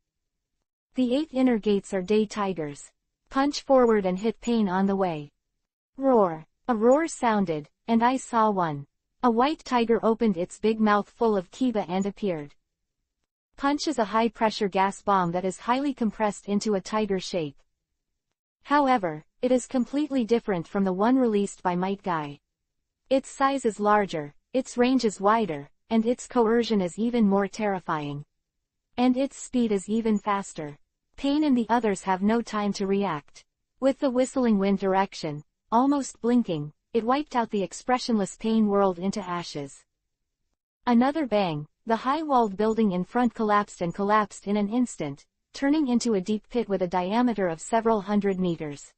The 8 inner gates are day tigers. Punch forward and hit Pain on the way. Roar. A roar sounded, and I saw one. A white tiger opened its big mouth full of kiba and appeared. Punch is a high-pressure gas bomb that is highly compressed into a tiger shape. However, it is completely different from the one released by Might Guy. Its size is larger, its range is wider, and its coercion is even more terrifying. And its speed is even faster. Pain and the others have no time to react. With the whistling wind direction, almost blinking, it wiped out the expressionless Pain world into ashes. Another bang, the high-walled building in front collapsed in an instant, turning into a deep pit with a diameter of several hundred meters.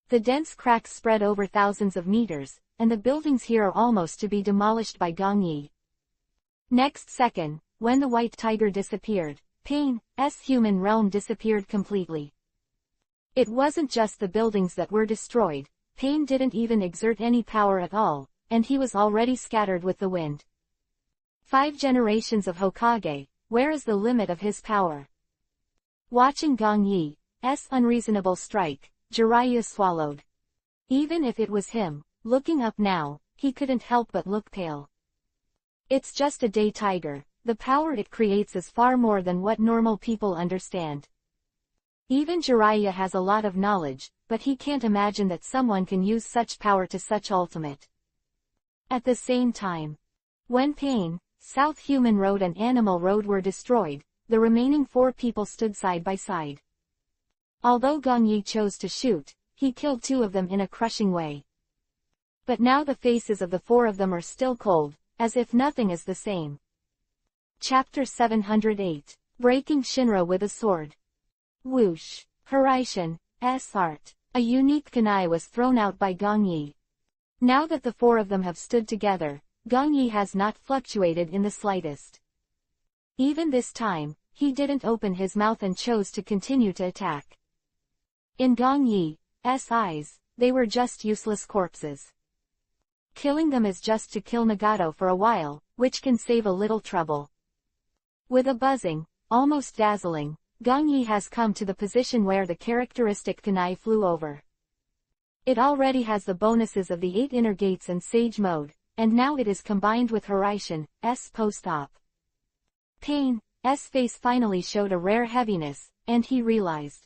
The dense cracks spread over thousands of meters, and the buildings here are almost to be demolished by Gong Yi. Next second, when the white tiger disappeared, Pain's human realm disappeared completely. It wasn't just the buildings that were destroyed, Pain didn't even exert any power at all, and he was already scattered with the wind. 5 generations of Hokage, where is the limit of his power? Watching Gong Yi's unreasonable strike, Jiraiya swallowed. Even if it was him, looking up now, he couldn't help but look pale. It's just a day tiger, the power it creates is far more than what normal people understand. Even Jiraiya has a lot of knowledge, but he can't imagine that someone can use such power to such ultimate. At the same time, when Pain, South Human Road and Animal Road were destroyed, the remaining 4 people stood side by side. Although Gong Yi chose to shoot, he killed 2 of them in a crushing way. But now the faces of the 4 of them are still cold, as if nothing is the same. Chapter 708. Breaking Shinra with a Sword. Whoosh. Hiraishin's art. A unique kunai was thrown out by Gong Yi. Now that the 4 of them have stood together, Gong Yi has not fluctuated in the slightest. Even this time, he didn't open his mouth and chose to continue to attack. In Gong Yi's eyes, they were just useless corpses. Killing them is just to kill Nagato for a while, which can save a little trouble. With a buzzing, almost dazzling, Gong Yi has come to the position where the characteristic kunai flew over. It already has the bonuses of the 8 inner gates and Sage mode, and now it is combined with Hiraishin's post-op. Pain's face finally showed a rare heaviness, and he realized.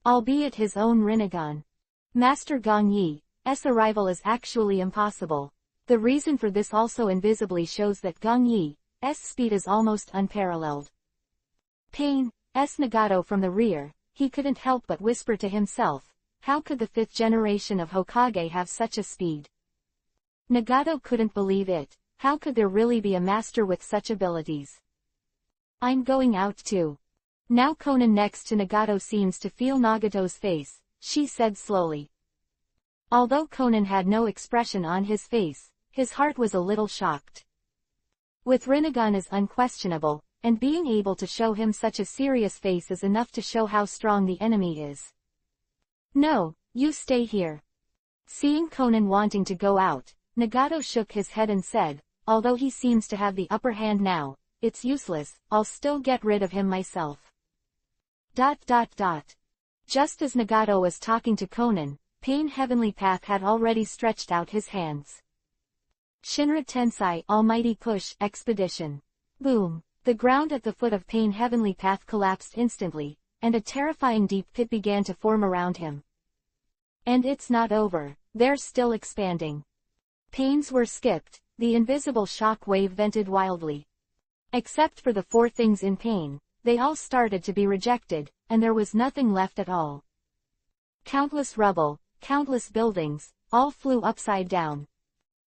Albeit his own Rinnegan. Master Gong Yi's arrival is actually impossible. The reason for this also invisibly shows that Gong Yi's speed is almost unparalleled. Pain's Nagato from the rear, he couldn't help but whisper to himself, how could the 5th generation of Hokage have such a speed? Nagato couldn't believe it, how could there really be a master with such abilities? I'm going out too. Now Konan next to Nagato seems to feel Nagato's face, she said slowly. Although Konan had no expression on his face, his heart was a little shocked. With Rinnegan is unquestionable, and being able to show him such a serious face is enough to show how strong the enemy is. No, you stay here. Seeing Konan wanting to go out, Nagato shook his head and said, although he seems to have the upper hand now, it's useless, I'll still get rid of him myself. ... Just as Nagato was talking to Konan, Pain Heavenly Path had already stretched out his hands. Shinra Tensei Almighty Push Expedition. Boom. The ground at the foot of Pain Heavenly Path collapsed instantly, and a terrifying deep pit began to form around him. And it's not over, they're still expanding. Pains were skipped, the invisible shock wave vented wildly. Except for the 4 things in Pain, they all started to be rejected, and there was nothing left at all. Countless rubble, countless buildings, all flew upside down.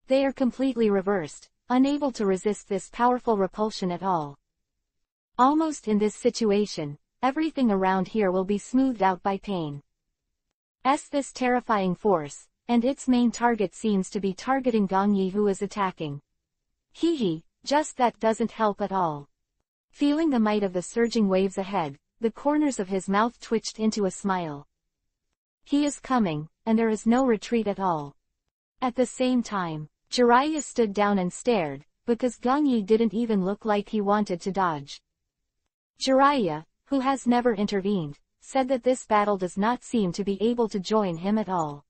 They are completely reversed, unable to resist this powerful repulsion at all. Almost in this situation, everything around here will be smoothed out by pain. This terrifying force, and its main target seems to be targeting Gong Yi, who is attacking. Just that doesn't help at all. Feeling the might of the surging waves ahead, the corners of his mouth twitched into a smile. He is coming, and there is no retreat at all. At the same time, Jiraiya stood down and stared, because Gong Yi didn't even look like he wanted to dodge. Jiraiya, who has never intervened, said that this battle does not seem to be able to join him at all.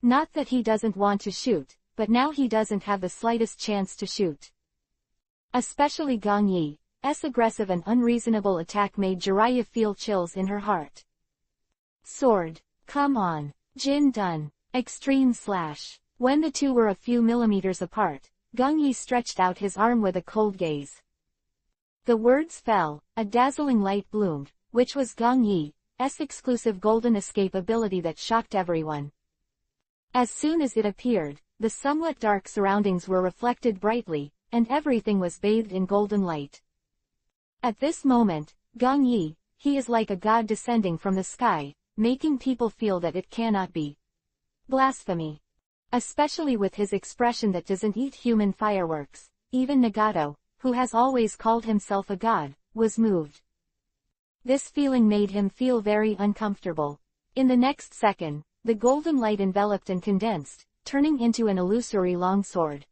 Not that he doesn't want to shoot, but now he doesn't have the slightest chance to shoot. Especially Gong Yi's aggressive and unreasonable attack made Jiraiya feel chills in her heart. Sword. Come on. Jin done. Extreme slash. When the two were a few millimeters apart, Gong Yi stretched out his arm with a cold gaze. The words fell, a dazzling light bloomed, which was Gong Yi's exclusive golden escape ability that shocked everyone. As soon as it appeared, the somewhat dark surroundings were reflected brightly, and everything was bathed in golden light. At this moment, Gong Yi, he is like a god descending from the sky, making people feel that it cannot be blasphemy. Especially with his expression that doesn't eat human fireworks, even Nagato, who has always called himself a god, was moved. This feeling made him feel very uncomfortable. In the next second, the golden light enveloped and condensed, turning into an illusory longsword.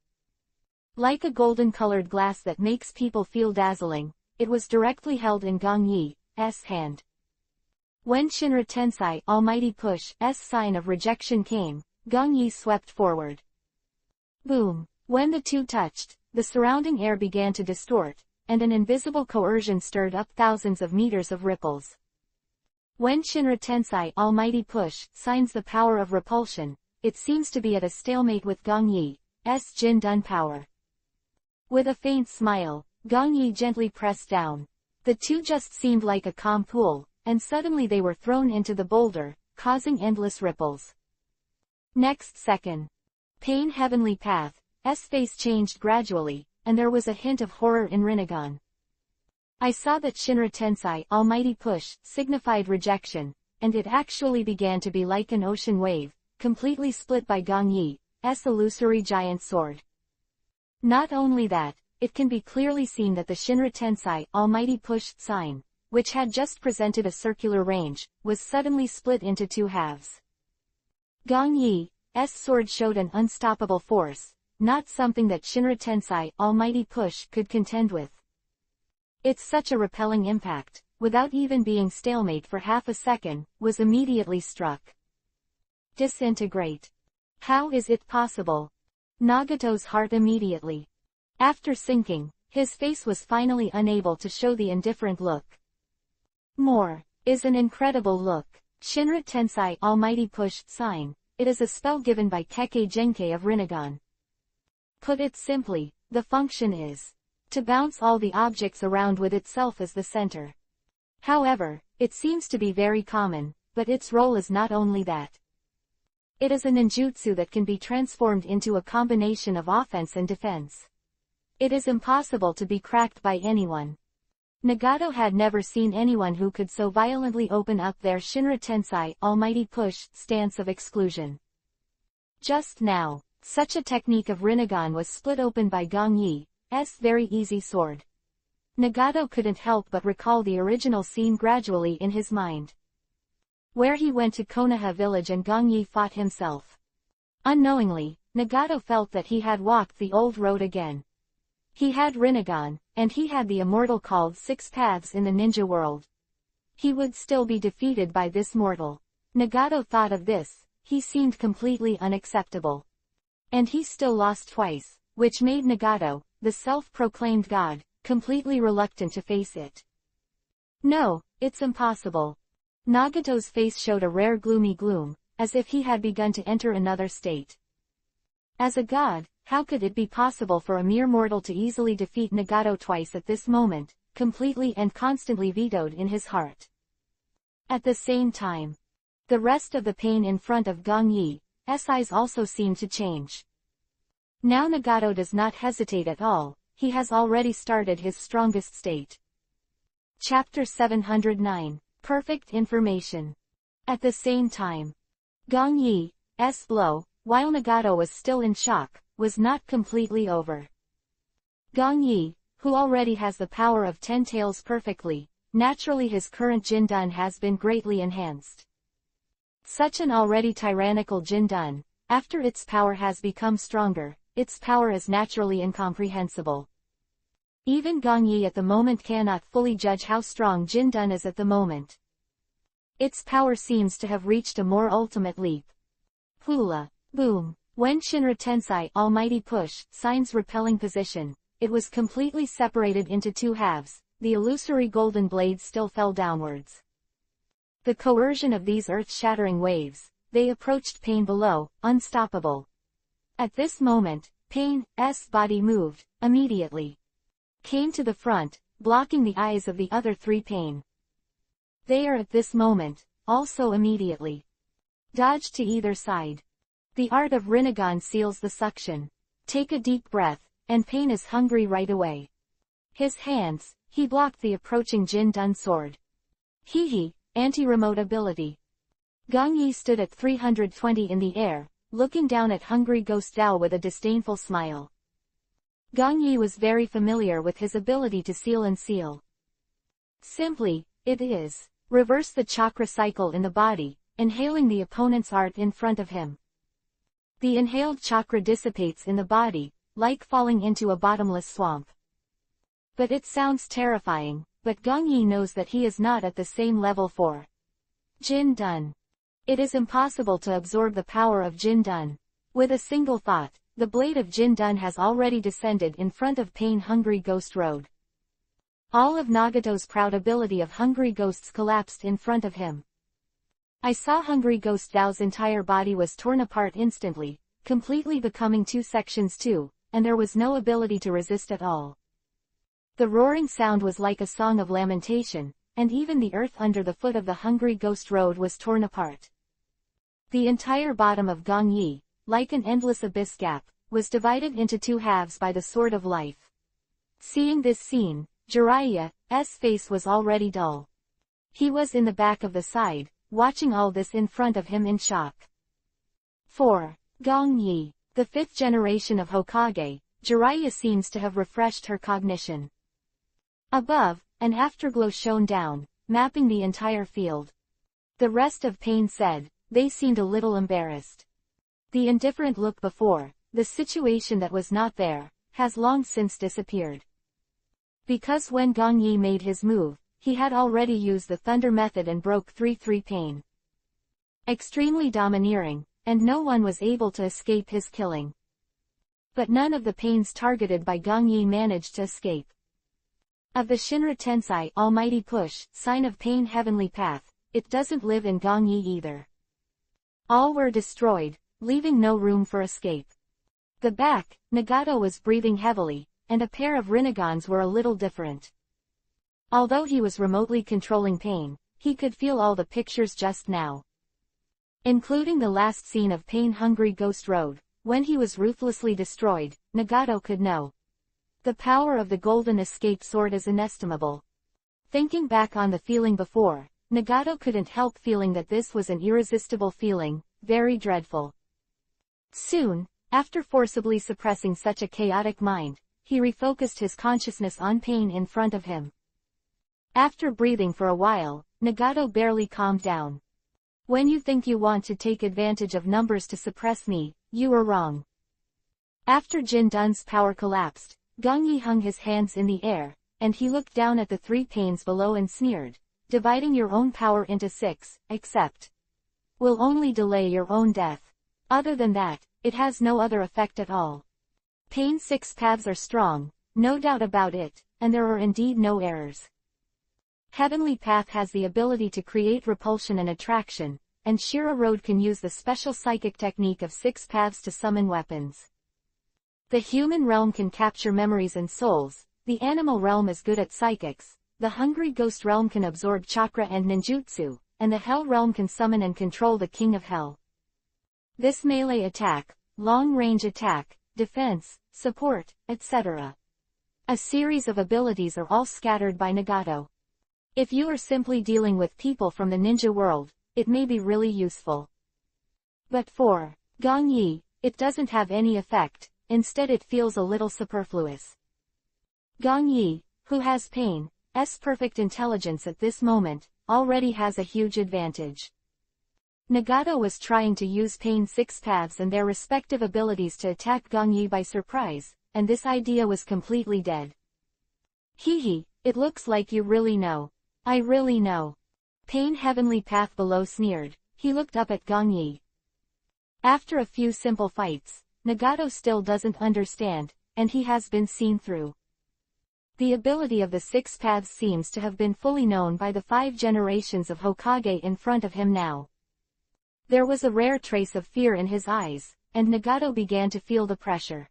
Like a golden-colored glass that makes people feel dazzling, it was directly held in Gong Yi's hand. When Shinra Tensei Almighty Push's sign of rejection came, Gong Yi swept forward. Boom! When the two touched, the surrounding air began to distort, and an invisible coercion stirred up thousands of meters of ripples. When Shinra Tensei Almighty Push signs the power of repulsion, it seems to be at a stalemate with Gong Yi's Jin Dun power. With a faint smile, Gong Yi gently pressed down. The two just seemed like a calm pool, and suddenly they were thrown into the boulder, causing endless ripples. Next second, Pain Heavenly Path's face changed gradually, and there was a hint of horror in Rinnegan. I saw that Shinra Tensei Almighty Push signified rejection, and it actually began to be like an ocean wave, completely split by Gong Yi's illusory giant sword. Not only that, it can be clearly seen that the Shinra Tensei Almighty Push sign, which had just presented a circular range, was suddenly split into two halves. Gong Yi's sword showed an unstoppable force, not something that Shinra Tensei Almighty Push could contend with. It's such a repelling impact, without even being stalemate for half a second, was immediately struck. Disintegrate. How is it possible? Nagato's heart immediately. After sinking, his face was finally unable to show the indifferent look. More is an incredible look. Shinra Tensei Almighty Push sign. It is a spell given by Kekkei Genkei of Rinnegan. Put it simply, the function is to bounce all the objects around with itself as the center. However, it seems to be very common, but its role is not only that. It is a ninjutsu that can be transformed into a combination of offense and defense. It is impossible to be cracked by anyone. Nagato had never seen anyone who could so violently open up their Shinra Tensei Almighty Push stance of exclusion. Just now, such a technique of Rinnegan was split open by Gong Yi's very easy sword. Nagato couldn't help but recall the original scene gradually in his mind, where he went to Konoha village and Gong Yi fought himself. Unknowingly, Nagato felt that he had walked the old road again. He had Rinnegan, and he had the immortal called Six Paths in the ninja world. He would still be defeated by this mortal. Nagato thought of this, he seemed completely unacceptable. And he still lost twice, which made Nagato, the self-proclaimed god, completely reluctant to face it. No, it's impossible. Nagato's face showed a rare gloomy gloom, as if he had begun to enter another state. As a god, how could it be possible for a mere mortal to easily defeat Nagato twice at this moment, completely and constantly vetoed in his heart? At the same time, the rest of the pain in front of Gong Yi's eyes also seemed to change. Now Nagato does not hesitate at all, he has already started his strongest state. Chapter 709, Perfect Information. At the same time, Gong Yi's blow, while Nagato was still in shock, was not completely over. Gong Yi, who already has the power of 10 tails perfectly, naturally his current Jindan has been greatly enhanced. Such an already tyrannical Jindan, after its power has become stronger, its power is naturally incomprehensible. Even Gong Yi at the moment cannot fully judge how strong Jindan is at the moment. Its power seems to have reached a more ultimate leap. Hula, boom. When Shinra Tensei Almighty Push signs repelling position, it was completely separated into two halves, the illusory golden blades still fell downwards. The coercion of these earth-shattering waves, they approached Pain below, unstoppable. At this moment, Pain's body moved, immediately. Came to the front, blocking the eyes of the other three Pain. They are at this moment, also immediately. Dodge to either side. The art of Rinnegan seals the suction. Take a deep breath, and Pain is hungry right away. His hands, he blocked the approaching Jindan sword. Hee, anti-remote ability. Gong Yi stood at 320 in the air, looking down at Hungry Ghost Dao with a disdainful smile. Gong Yi was very familiar with his ability to seal and seal. Simply, it is, reverse the chakra cycle in the body, inhaling the opponent's art in front of him. The inhaled chakra dissipates in the body, like falling into a bottomless swamp. But it sounds terrifying, but Gong Yi knows that he is not at the same level for Jindan. It is impossible to absorb the power of Jindan. With a single thought, the blade of Jindan has already descended in front of Pain Hungry Ghost Road. All of Nagato's proud ability of Hungry Ghosts collapsed in front of him. I saw Hungry Ghost Dao's entire body was torn apart instantly, completely becoming two sections too, and there was no ability to resist at all. The roaring sound was like a song of lamentation, and even the earth under the foot of the Hungry Ghost Road was torn apart. The entire bottom of Gong Yi, like an endless abyss gap, was divided into two halves by the Sword of Life. Seeing this scene, Jiraiya's face was already dull. He was in the back of the side, watching all this in front of him in shock. 4. Gong Yi, the fifth generation of Hokage, Jiraiya seems to have refreshed her cognition. Above, an afterglow shone down, mapping the entire field. The rest of Pain said, they seemed a little embarrassed. The indifferent look before, the situation that was not there, has long since disappeared. Because when Gong Yi made his move, he had already used the thunder method and broke 3-3 Pain. Extremely domineering, and no one was able to escape his killing. But none of the Pains targeted by Gong Yi managed to escape. Of the Shinra Tensei Almighty Push sign of Pain Heavenly Path, it doesn't live in Gong Yi either. All were destroyed, leaving no room for escape. The back, Nagato was breathing heavily, and a pair of Rinnegans were a little different. Although he was remotely controlling Pain, he could feel all the pictures just now. Including the last scene of Pain Hungry Ghost Road, when he was ruthlessly destroyed, Nagato could know. The power of the Golden Escape Sword is inestimable. Thinking back on the feeling before, Nagato couldn't help feeling that this was an irresistible feeling, very dreadful. Soon, after forcibly suppressing such a chaotic mind, he refocused his consciousness on Pain in front of him. After breathing for a while, Nagato barely calmed down. When you think you want to take advantage of numbers to suppress me, you are wrong. After Jindan's power collapsed, Gong Yi hung his hands in the air, and he looked down at the three Pains below and sneered, dividing your own power into 6, except will only delay your own death. Other than that, it has no other effect at all. Pain's 6 paths are strong, no doubt about it, and there are indeed no errors. Heavenly Path has the ability to create repulsion and attraction, and Shira Road can use the special psychic technique of 6 paths to summon weapons. The human realm can capture memories and souls, the animal realm is good at psychics, the Hungry Ghost realm can absorb chakra and ninjutsu, and the Hell Realm can summon and control the King of Hell. This melee attack, long-range attack, defense, support, etc. A series of abilities are all scattered by Nagato. If you are simply dealing with people from the ninja world, it may be really useful. But for Gong Yi, it doesn't have any effect, instead it feels a little superfluous. Gong Yi, who has Pain's perfect intelligence at this moment, already has a huge advantage. Nagato was trying to use Pain's 6 paths and their respective abilities to attack Gong Yi by surprise, and this idea was completely dead. Hehe, it looks like you really know. I really know. Pain Heavenly Path below sneered. He looked up at Gong Yi. After a few simple fights, Nagato still doesn't understand, and he has been seen through. The ability of the 6 paths seems to have been fully known by the 5 generations of Hokage in front of him now. There was a rare trace of fear in his eyes, and Nagato began to feel the pressure.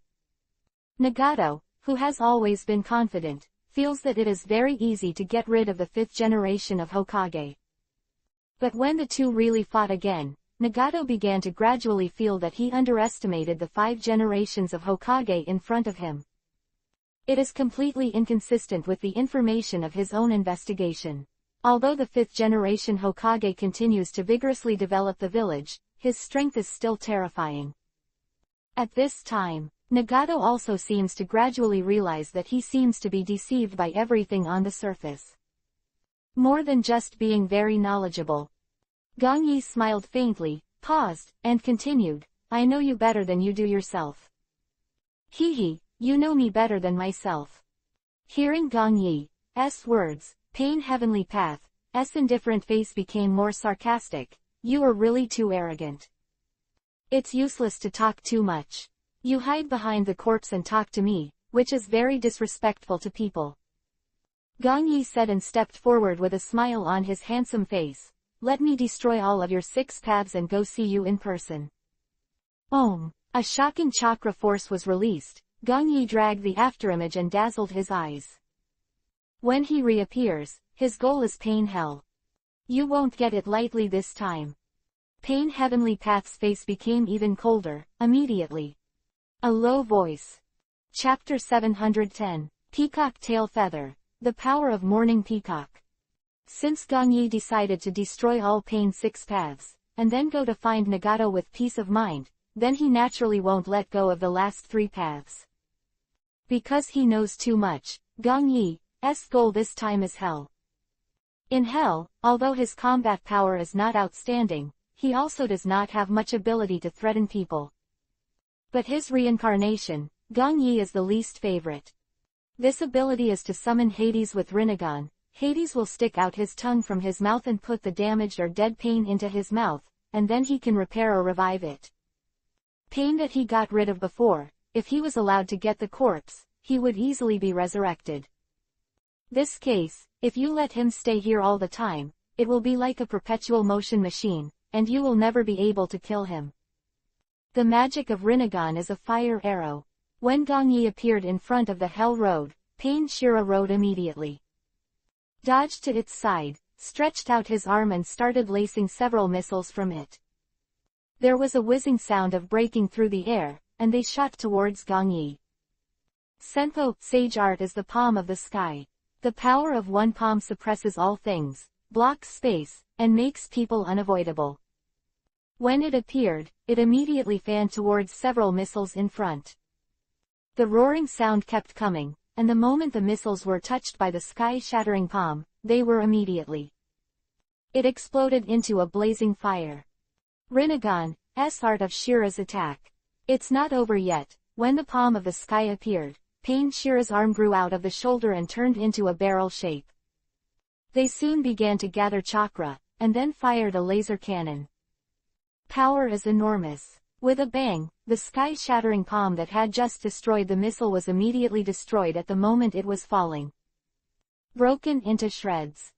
Nagato, who has always been confident, feels that it is very easy to get rid of the 5th generation of Hokage. But when the two really fought again, Nagato began to gradually feel that he underestimated the 5 generations of Hokage in front of him. It is completely inconsistent with the information of his own investigation. Although the 5th generation Hokage continues to vigorously develop the village, his strength is still terrifying. At this time, Nagato also seems to gradually realize that he seems to be deceived by everything on the surface. More than just being very knowledgeable. Gong Yi smiled faintly, paused, and continued, I know you better than you do yourself. Hehe, you know me better than myself. Hearing Gong Yi's words, Pain Heavenly Path's indifferent face became more sarcastic. You are really too arrogant. It's useless to talk too much. You hide behind the corpse and talk to me, which is very disrespectful to people. Gong Yi said and stepped forward with a smile on his handsome face. Let me destroy all of your 6 paths and go see you in person. A shocking chakra force was released. Gong Yi dragged the afterimage and dazzled his eyes. When he reappears, his goal is Pain Hell. You won't get it lightly this time. Pain Heavenly Path's face became even colder, immediately. A low voice. Chapter 710. Peacock Tail Feather. The Power of Morning Peacock. Since Gong Yi decided to destroy all Pain's 6 paths, and then go to find Nagato with peace of mind, then he naturally won't let go of the last 3 paths. Because he knows too much, Gong Yi's goal this time is Hell. In Hell, although his combat power is not outstanding, he also does not have much ability to threaten people. But his reincarnation, Gong Yi, is the least favorite. This ability is to summon Hades with Rinnegan. Hades will stick out his tongue from his mouth and put the damaged or dead Pain into his mouth, and then he can repair or revive it. Pain that he got rid of before, if he was allowed to get the corpse, he would easily be resurrected. This case, if you let him stay here all the time, it will be like a perpetual motion machine, and you will never be able to kill him. The magic of Rinnegan is a fire arrow. When Gong Yi appeared in front of the Hell Road, Pain Shira rode immediately. Dodged to its side, stretched out his arm and started lacing several missiles from it. There was a whizzing sound of breaking through the air, and they shot towards Gong Yi. Senpo, Sage Art is the palm of the sky. The power of one palm suppresses all things, blocks space, and makes people unavoidable. When it appeared, it immediately fanned towards several missiles in front. The roaring sound kept coming, and the moment the missiles were touched by the sky-shattering palm, they were immediately. It exploded into a blazing fire. Rinnegan's art of Shira's attack. It's not over yet. When the palm of the sky appeared, Pain Shira's arm grew out of the shoulder and turned into a barrel shape. They soon began to gather chakra, and then fired a laser cannon. Power is enormous. With a bang, the sky-shattering palm that had just destroyed the missile was immediately destroyed at the moment it was falling. Broken into shreds.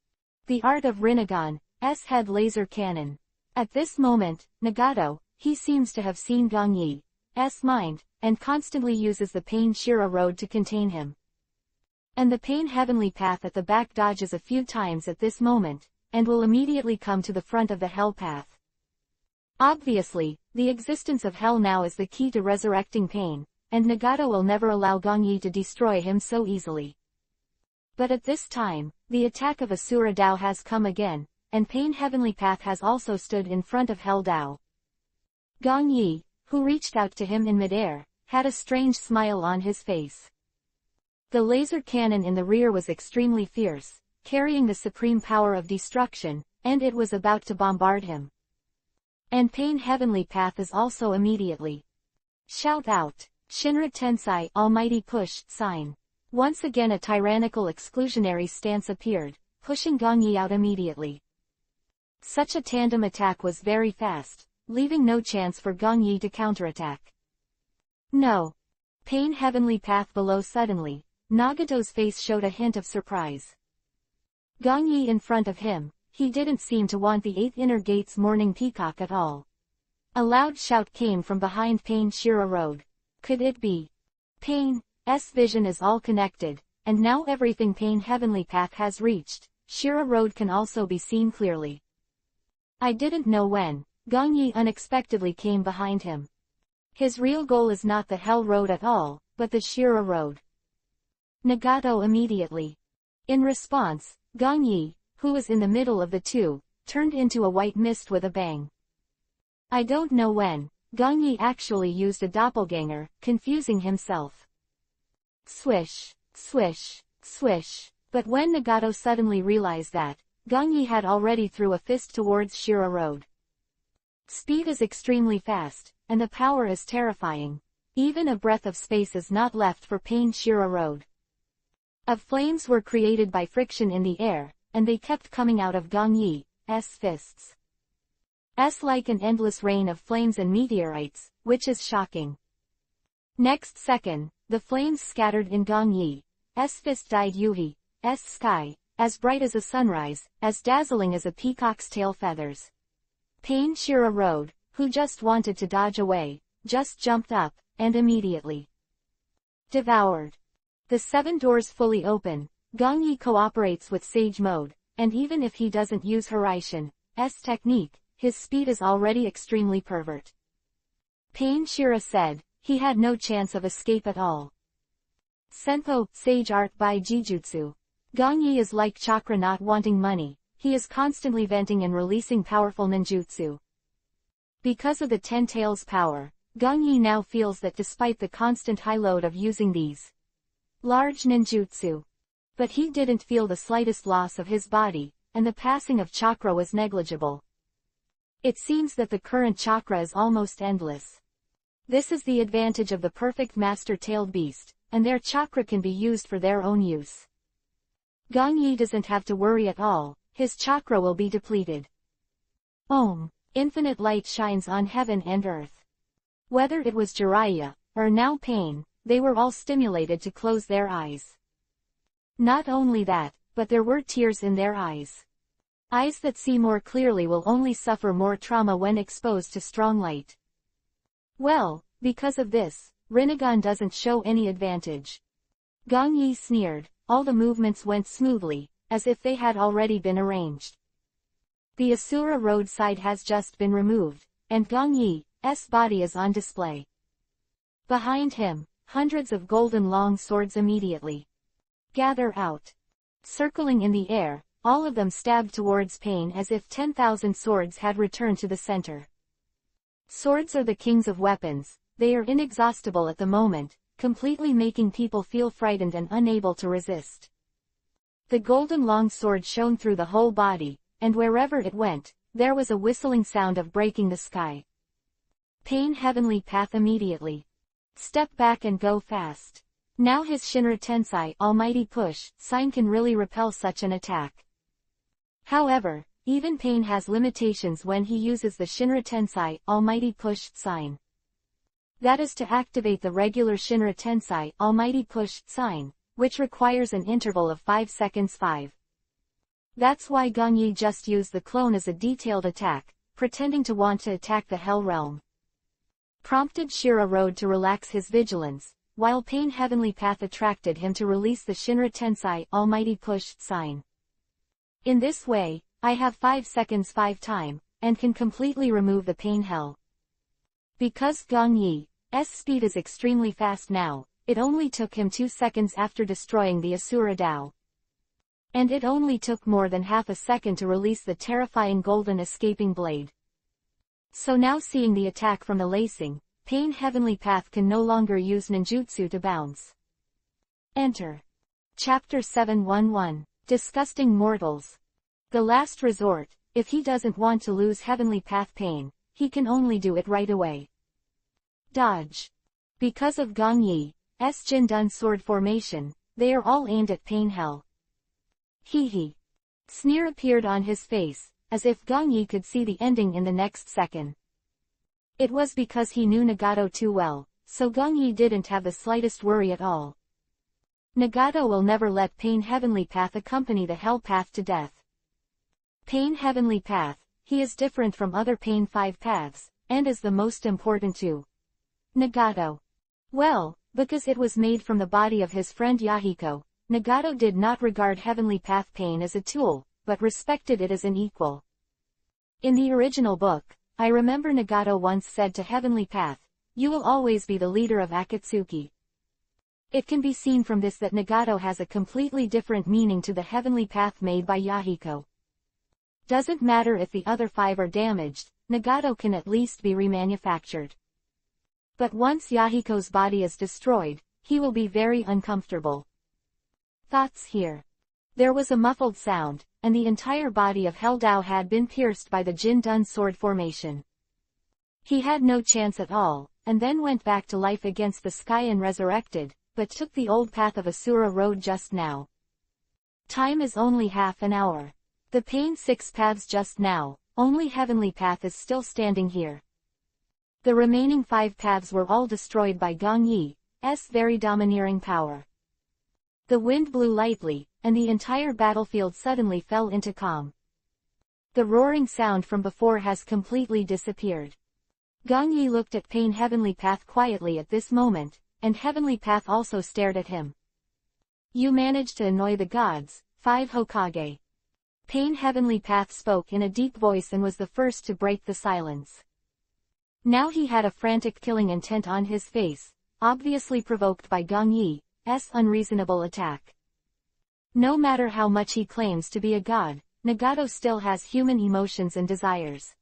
The art of Rinnegan's head laser cannon. At this moment, Nagato, he seems to have seen Gong Yi's mind, and constantly uses the Pain Shira road to contain him. And the Pain Heavenly Path at the back dodges a few times at this moment, and will immediately come to the front of the hell path. Obviously, the existence of hell now is the key to resurrecting Pain, and Nagato will never allow Gongyi to destroy him so easily. But at this time, the attack of Asura Dao has come again, and Pain Heavenly Path has also stood in front of Hell Dao. Gongyi, who reached out to him in midair, had a strange smile on his face. The laser cannon in the rear was extremely fierce, carrying the supreme power of destruction, and it was about to bombard him. And Pain Heavenly Path is also immediately shout out, Shinra Tensei Almighty Push sign. Once again a tyrannical exclusionary stance appeared, pushing Gongyi out immediately. Such a tandem attack was very fast, leaving no chance for Gongyi to counterattack. No. Pain Heavenly Path below suddenly, Nagato's face showed a hint of surprise. Gongyi in front of him, he didn't seem to want the 8th Inner Gate's Morning Peacock at all. A loud shout came from behind Pain Shira Road. Could it be? Pain's vision is all connected, and now everything Pain Heavenly Path has reached, Shira Road can also be seen clearly. I didn't know when, Gongyi unexpectedly came behind him. His real goal is not the Hell Road at all, but the Shira Road. Nagato immediately. In response, Gongyi, who was in the middle of the two, turned into a white mist with a bang. I don't know when, Gongyi actually used a doppelganger, confusing himself. Swish, swish, swish. But when Nagato suddenly realized that, Gongyi had already threw a fist towards Shira Road. Speed is extremely fast, and the power is terrifying. Even a breath of space is not left for Pain Shira Road. Of flames were created by friction in the air, and they kept coming out of Gongyi's fists. Like an endless rain of flames and meteorites, which is shocking. Next second, the flames scattered in Gongyi's fist dyed Yuhi's sky, as bright as a sunrise, as dazzling as a peacock's tail feathers. Pain Shira Road, who just wanted to dodge away, just jumped up, and immediately devoured. The 7 doors fully open, Gongyi cooperates with Sage Mode, and even if he doesn't use Hiraishin's technique, his speed is already extremely pervert. Pain Shira said, he had no chance of escape at all. Senpo, Sage Art by Jijutsu. Gongyi is like chakra not wanting money, he is constantly venting and releasing powerful ninjutsu. Because of the 10 Tails power, Gongyi now feels that despite the constant high load of using these large ninjutsu, but he didn't feel the slightest loss of his body, and the passing of chakra was negligible. It seems that the current chakra is almost endless. This is the advantage of the perfect master-tailed beast, and their chakra can be used for their own use. Gongyi doesn't have to worry at all, his chakra will be depleted. Om. Infinite light shines on heaven and earth. Whether it was Jiraiya, or now Pain, they were all stimulated to close their eyes. Not only that, but there were tears in their eyes. Eyes that see more clearly will only suffer more trauma when exposed to strong light. Well, because of this, Rinnegan doesn't show any advantage. Gongyi sneered, all the movements went smoothly, as if they had already been arranged. The Asura Road side has just been removed, and Gongyi's body is on display. Behind him, hundreds of golden long swords immediately gather out. Circling in the air, all of them stabbed towards Pain as if 10,000 swords had returned to the center. Swords are the kings of weapons, they are inexhaustible at the moment, completely making people feel frightened and unable to resist. The golden long sword shone through the whole body, and wherever it went, there was a whistling sound of breaking the sky. Pain Heavenly Path immediately step back and go fast. Now his Shinra Tensei Almighty Push sign can really repel such an attack. However, even Pain has limitations when he uses the Shinra Tensei Almighty Push sign. That is to activate the regular Shinra Tensei Almighty Push sign, which requires an interval of 5 seconds 5. That's why Gongyi just used the clone as a detailed attack, pretending to want to attack the Hell Realm. Prompted Shira Road to relax his vigilance, while Pain Heavenly Path attracted him to release the Shinra Tensei Almighty Push sign. In this way, I have 5 seconds 5 time, and can completely remove the pain hell. Because Gong Yi's speed is extremely fast now, it only took him 2 seconds after destroying the Asura Dao. And it only took more than half a second to release the terrifying golden escaping blade. So now seeing the attack from the lacing, Pain Heavenly Path can no longer use ninjutsu to bounce. Enter. Chapter 711, Disgusting Mortals. The last resort, if he doesn't want to lose Heavenly Path Pain, he can only do it right away. Dodge. Because of Gong Yi's Jin-dun sword formation, they are all aimed at Pain Hell. Hee hee. Sneer appeared on his face, as if Gong Yi could see the ending in the next second. It was because he knew Nagato too well, so Gong Yi didn't have the slightest worry at all. Nagato will never let Pain Heavenly Path accompany the Hell Path to death. Pain Heavenly Path, he is different from other Pain 5 paths, and is the most important to Nagato. Well, because it was made from the body of his friend Yahiko, Nagato did not regard Heavenly Path Pain as a tool, but respected it as an equal. In the original book, I remember Nagato once said to Heavenly Path, "You will always be the leader of Akatsuki." It can be seen from this that Nagato has a completely different meaning to the Heavenly Path made by Yahiko. Doesn't matter if the other 5 are damaged, Nagato can at least be remanufactured. But once Yahiko's body is destroyed, he will be very uncomfortable. Thoughts here. There was a muffled sound, and the entire body of Hell Dao had been pierced by the Jin-dun sword formation. He had no chance at all, and then went back to life against the sky and resurrected, but took the old path of Asura road just now. Time is only half an hour. The Pain 6 paths just now, only Heavenly Path is still standing here. The remaining 5 paths were all destroyed by Gong Yi's very domineering power. The wind blew lightly, and the entire battlefield suddenly fell into calm. The roaring sound from before has completely disappeared. Gong Yi looked at Pain Heavenly Path quietly at this moment, and Heavenly Path also stared at him. "You managed to annoy the gods, 5 Hokage." Pain Heavenly Path spoke in a deep voice and was the first to break the silence. Now he had a frantic killing intent on his face, obviously provoked by Gong Yi's unreasonable attack. No matter how much he claims to be a god, Nagato still has human emotions and desires.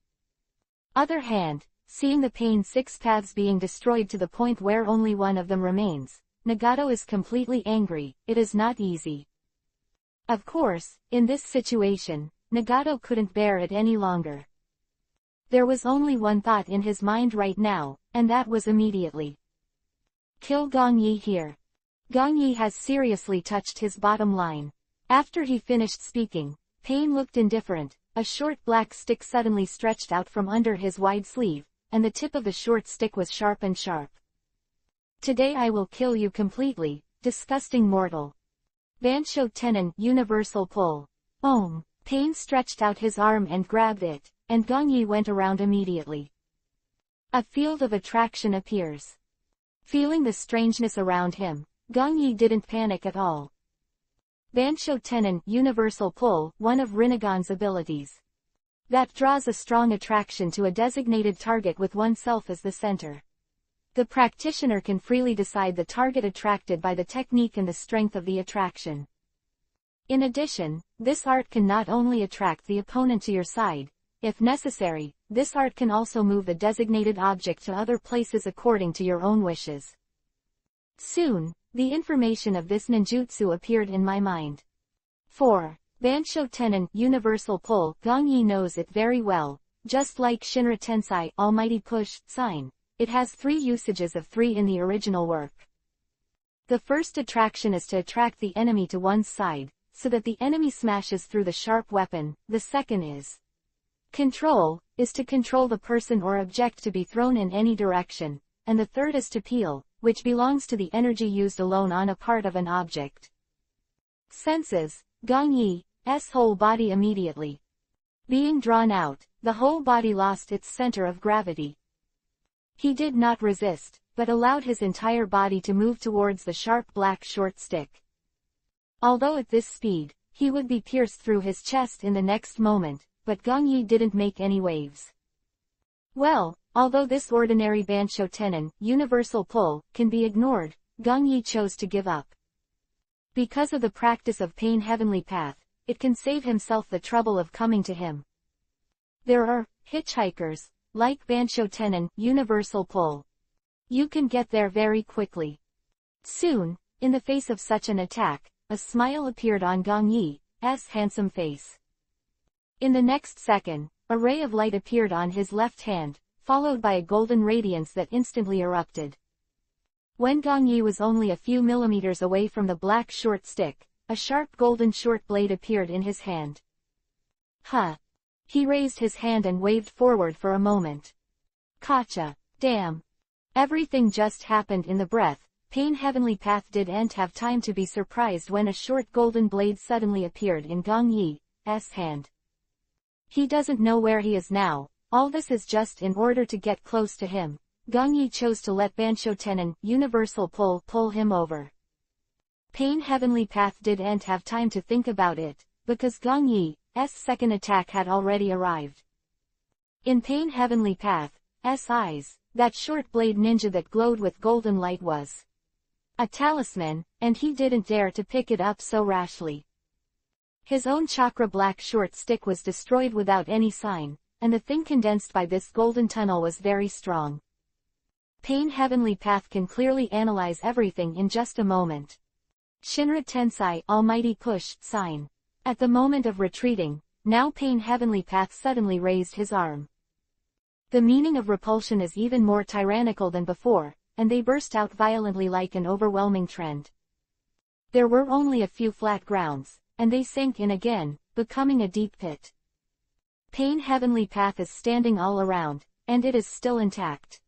Other hand, seeing the Pain 6 paths being destroyed to the point where only one of them remains, Nagato is completely angry. It is not easy. Of course, in this situation, Nagato couldn't bear it any longer. There was only one thought in his mind right now, and that was immediately. Kill Gong Yi here. Gong Yi has seriously touched his bottom line. After he finished speaking, Pain looked indifferent. A short black stick suddenly stretched out from under his wide sleeve, and the tip of the short stick was sharp and sharp. Today I will kill you completely, disgusting mortal. Bansho Tenon, Universal Pull. Om. Pain stretched out his arm and grabbed it, and Gong Yi went around immediately. A field of attraction appears. Feeling the strangeness around him, Gong Yi didn't panic at all. Bansho Tenon, Universal Pull, one of Rinnegan's abilities. That draws a strong attraction to a designated target with oneself as the center. The practitioner can freely decide the target attracted by the technique and the strength of the attraction. In addition, this art can not only attract the opponent to your side, if necessary, this art can also move the designated object to other places according to your own wishes. Soon, the information of this ninjutsu appeared in my mind. 4. Bansho Tenon, Universal Pull. Gong Yi knows it very well, just like Shinra Tensei, Almighty Push, Sign. It has 3 usages of 3 in the original work. The first attraction is to attract the enemy to one's side, so that the enemy smashes through the sharp weapon. The second is control, is to control the person or object to be thrown in any direction, and the third is to peel, which belongs to the energy used alone on a part of an object. Senses, Gong Yi's whole body immediately being drawn out, the whole body lost its center of gravity. He did not resist, but allowed his entire body to move towards the sharp black short stick. Although at this speed, he would be pierced through his chest in the next moment, but Gong Yi didn't make any waves. Well, although this ordinary Bansho Tenon, universal pull, can be ignored, Gong Yi chose to give up. Because of the practice of Pain Heavenly Path, it can save himself the trouble of coming to him. There are hitchhikers, like Bansho Tenon, universal pull. You can get there very quickly. Soon, in the face of such an attack, a smile appeared on Gong Yi's handsome face. In the next second, a ray of light appeared on his left hand, followed by a golden radiance that instantly erupted. When Gong Yi was only a few millimeters away from the black short stick, a sharp golden short blade appeared in his hand. Huh! He raised his hand and waved forward for a moment. Gotcha! Damn! Everything just happened in the breath. Pain Heavenly Path didn't have time to be surprised when a short golden blade suddenly appeared in Gong Yi's hand. He doesn't know where he is now. All this is just in order to get close to him. Gong Yi chose to let Bansho Tenon, universal pull him over. Pain Heavenly Path didn't have time to think about it, because Gong Yi's second attack had already arrived. In Pain Heavenly Path's eyes, that short blade ninja that glowed with golden light was a talisman, and he didn't dare to pick it up so rashly. His own chakra black short stick was destroyed without any sign, and the thing condensed by this golden tunnel was very strong. Pain Heavenly Path can clearly analyze everything in just a moment. Shinra Tensai, Almighty Push, sign. At the moment of retreating, now Pain Heavenly Path suddenly raised his arm. The meaning of repulsion is even more tyrannical than before, and they burst out violently like an overwhelming trend. There were only a few flat grounds, and they sank in again, becoming a deep pit. Pain Heavenly Path is standing all around, and it is still intact.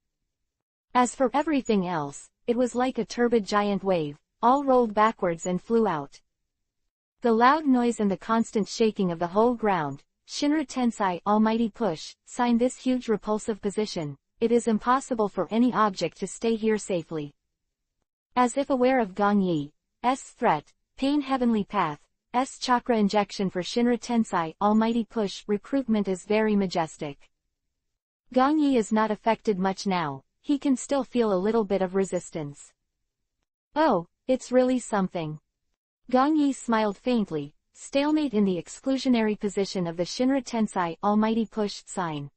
As for everything else, it was like a turbid giant wave, all rolled backwards and flew out. The loud noise and the constant shaking of the whole ground, Shinra Tensai, Almighty Push, sign this huge repulsive position. It is impossible for any object to stay here safely. As if aware of Gong Yi's threat, Pain Heavenly Path's chakra injection for Shinra Tensai, Almighty Push, recruitment is very majestic. Gong Yi is not affected much now. He can still feel a little bit of resistance. Oh, it's really something. Gong Yi smiled faintly, stalemate in the exclusionary position of the Shinra Tensai, Almighty Push, sign.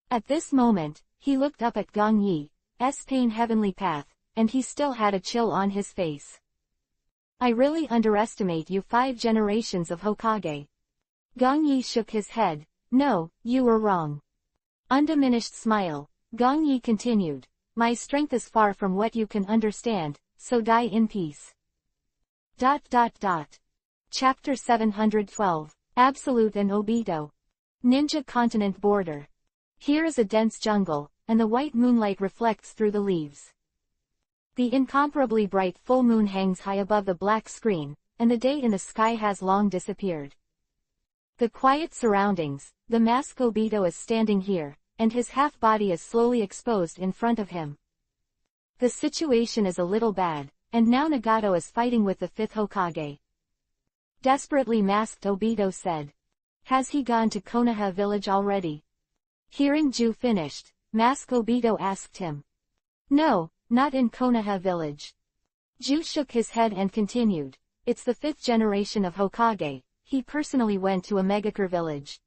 At this moment, he looked up at Gong Yi's Pain Heavenly Path, and he still had a chill on his face. I really underestimate you 5 generations of Hokage. Gong Yi shook his head. No, you were wrong. Undiminished smile, Gong Yi continued. My strength is far from what you can understand, so die in peace. Chapter 712, Absolute and Obito. Ninja Continent Border. Here is a dense jungle, and the white moonlight reflects through the leaves. The incomparably bright full moon hangs high above the black screen, and the day in the sky has long disappeared. The quiet surroundings, the mask Obito is standing here, and his half-body is slowly exposed in front of him. The situation is a little bad, and now Nagato is fighting with the 5th Hokage. Desperately masked Obito said. Has he gone to Konoha village already? Hearing Ju finished, Mask Obito asked him. No, not in Konoha village. Ju shook his head and continued. It's the 5th generation of Hokage. He personally went to a Megakure village.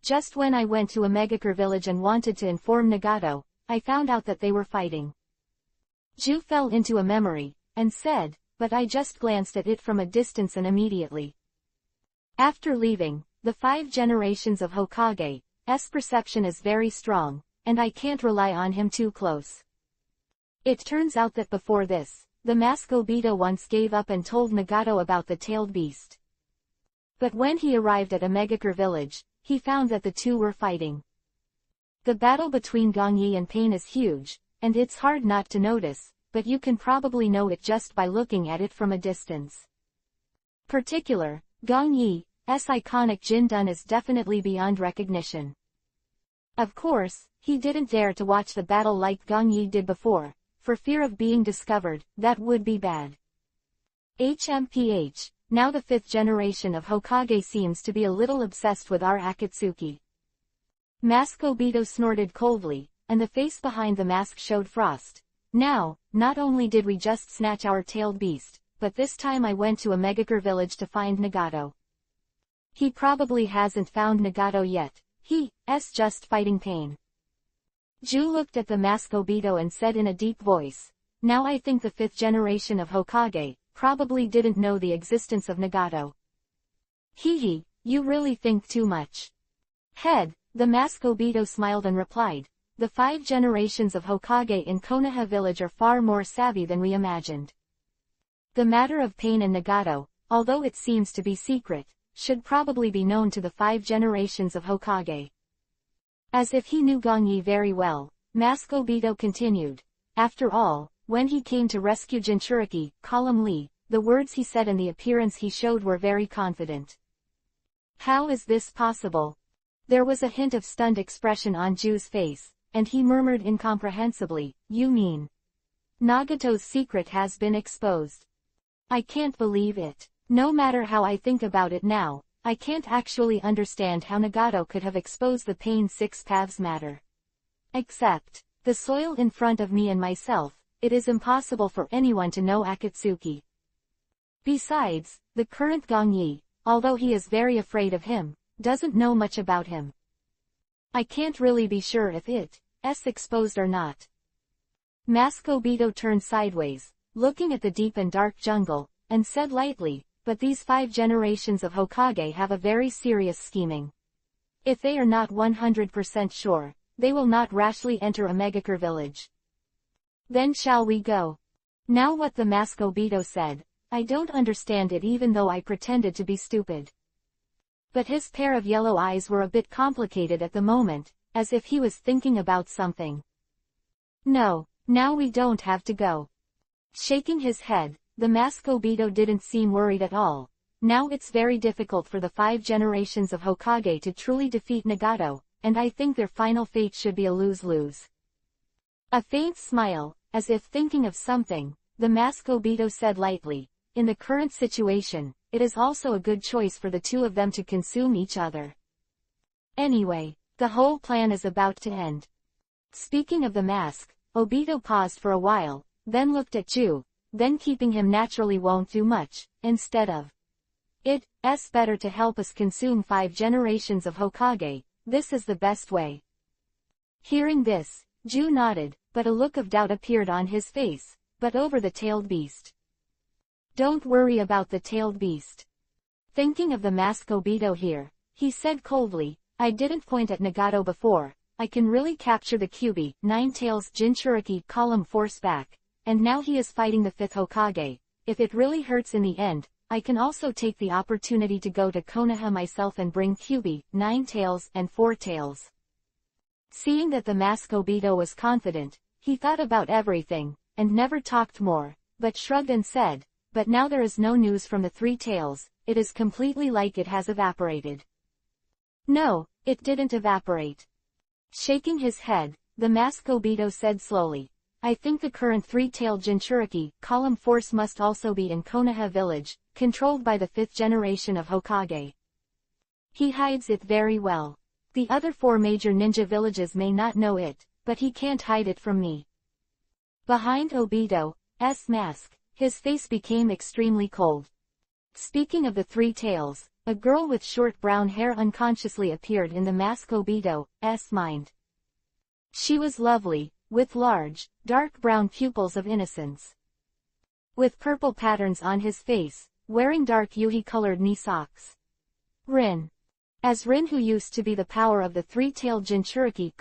Just when I went to a Megakure village and wanted to inform Nagato, I found out that they were fighting. Ju fell into a memory, and said, but I just glanced at it from a distance and immediately. After leaving, the 5 generations of Hokage's perception is very strong, and I can't rely on him too close. It turns out that before this, the mask Obito once gave up and told Nagato about the tailed beast. But when he arrived at a Megakure village, he found that the two were fighting. The battle between Gong Yi and Pain is huge, and it's hard not to notice, but you can probably know it just by looking at it from a distance. Particular, Gong Yi's iconic Jin-dun is definitely beyond recognition. Of course, he didn't dare to watch the battle like Gong Yi did before, for fear of being discovered. That would be bad. HMPH, now the 5th generation of Hokage seems to be a little obsessed with our Akatsuki. Mask Obito snorted coldly, and the face behind the mask showed frost. Now, not only did we just snatch our tailed beast, but this time I went to a Megakure village to find Nagato. He probably hasn't found Nagato yet, he's just fighting pain. Ju looked at the mask Obito and said in a deep voice, now I think the 5th generation of Hokage probably didn't know the existence of Nagato. Hee, you really think too much. Head, the mask Obito smiled and replied, the 5 generations of Hokage in Konoha village are far more savvy than we imagined. The matter of pain and Nagato, although it seems to be secret, should probably be known to the 5 generations of Hokage. As if he knew Gongyi very well, Mask Obito continued. After all, when he came to rescue Jinchuriki, Lee, the words he said and the appearance he showed were very confident. How is this possible? There was a hint of stunned expression on Ju's face, and he murmured incomprehensibly, you mean? Nagato's secret has been exposed. I can't believe it. No matter how I think about it now, I can't actually understand how Nagato could have exposed the pain 6 paths matter. Except, the soil in front of me and myself, it is impossible for anyone to know Akatsuki. Besides, the current Gongyi, although he is very afraid of him, doesn't know much about him. I can't really be sure if it's exposed or not. Mask Obito turned sideways, looking at the deep and dark jungle, and said lightly, but these 5 generations of Hokage have a very serious scheming. If they are not 100% sure, they will not rashly enter a Megakure village. Then shall we go? Now what the mask Obito said, I don't understand it even though I pretended to be stupid. But his pair of yellow eyes were a bit complicated at the moment, as if he was thinking about something. No, now we don't have to go. Shaking his head, the mask Obito didn't seem worried at all. Now it's very difficult for the 5 generations of Hokage to truly defeat Nagato, and I think their final fate should be a lose-lose. A faint smile, as if thinking of something, the mask Obito said lightly, in the current situation, it is also a good choice for the 2 of them to consume each other. Anyway, the whole plan is about to end. Speaking of the mask, Obito paused for a while, then looked at Ju, then keeping him naturally won't do much, instead of. It's better to help us consume 5 generations of Hokage, this is the best way. Hearing this, Ju nodded, but a look of doubt appeared on his face, but over the tailed beast. Don't worry about the tailed beast. Thinking of the mask Obito here, he said coldly, I didn't point at Nagato before, I can really capture the Kyuubi, 9 tails Jinchuriki force back, and now he is fighting the 5th Hokage. If it really hurts in the end, I can also take the opportunity to go to Konoha myself and bring Kyuubi, 9 tails and 4 tails. Seeing that the mask Obito was confident, he thought about everything, and never talked more, but shrugged and said, but now there is no news from the 3 tails, it is completely like it has evaporated. No, it didn't evaporate. Shaking his head, the mask Obito said slowly, I think the current 3-tailed Jinchuriki force must also be in Konoha village, controlled by the 5th generation of Hokage. He hides it very well. The other 4 major ninja villages may not know it, but he can't hide it from me. Behind Obito's mask, his face became extremely cold. Speaking of the 3 tails, a girl with short brown hair unconsciously appeared in the mask Obito's mind. She was lovely, with large, dark brown pupils of innocence. With purple patterns on his face, wearing dark Yuhi-colored knee socks. Rin. As Rin, who used to be the power of the 3-tailed Jinchuriki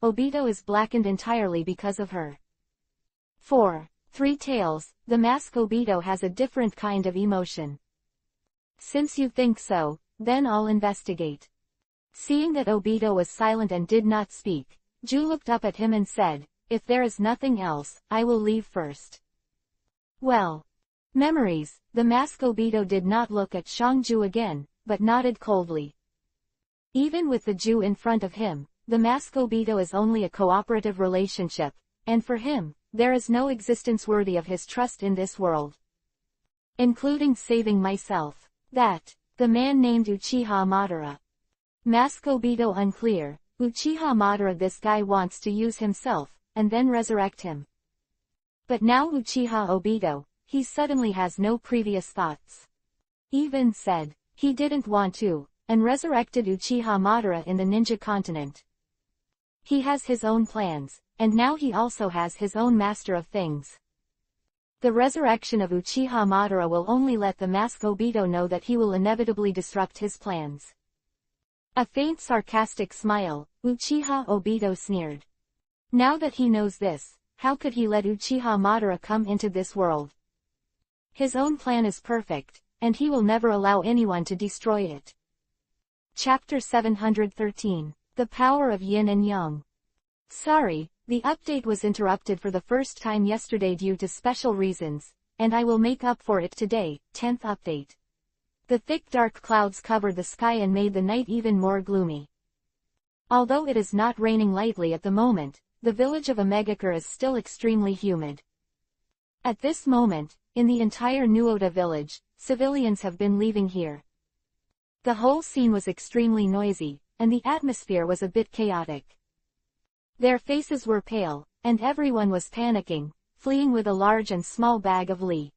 Obito is blackened entirely because of her. 4. 3 tails, the mask Obito has a different kind of emotion. Since you think so, then I'll investigate. Seeing that Obito was silent and did not speak, Ju looked up at him and said, if there is nothing else, I will leave first. Well. Memories, the mask Obito did not look at Shangju again, but nodded coldly. Even with the Ju in front of him, the mask Obito is only a cooperative relationship, and for him, there is no existence worthy of his trust in this world. including saving myself. That. The man named Uchiha Madara. Mask Obito unclear. Uchiha Madara, this guy wants to use himself, and then resurrect him. But now Uchiha Obito, he suddenly has no previous thoughts. Even said, he didn't want to, and resurrected Uchiha Madara in the ninja continent. He has his own plans, and now he also has his own master of things. The resurrection of Uchiha Madara will only let the Mask Obito know that he will inevitably disrupt his plans. A faint sarcastic smile, Uchiha Obito sneered. Now that he knows this, how could he let Uchiha Madara come into this world? His own plan is perfect, and he will never allow anyone to destroy it. Chapter 713. The Power of Yin and Yang. Sorry, the update was interrupted for the first time yesterday due to special reasons, and I will make up for it today. 10th update. The thick dark clouds covered the sky and made the night even more gloomy. Although it is not raining lightly at the moment, the village of Omegakure is still extremely humid. At this moment, in the entire Nuoda village, civilians have been leaving here. The whole scene was extremely noisy, and the atmosphere was a bit chaotic. Their faces were pale, and everyone was panicking, fleeing with a large and small bag of Lee.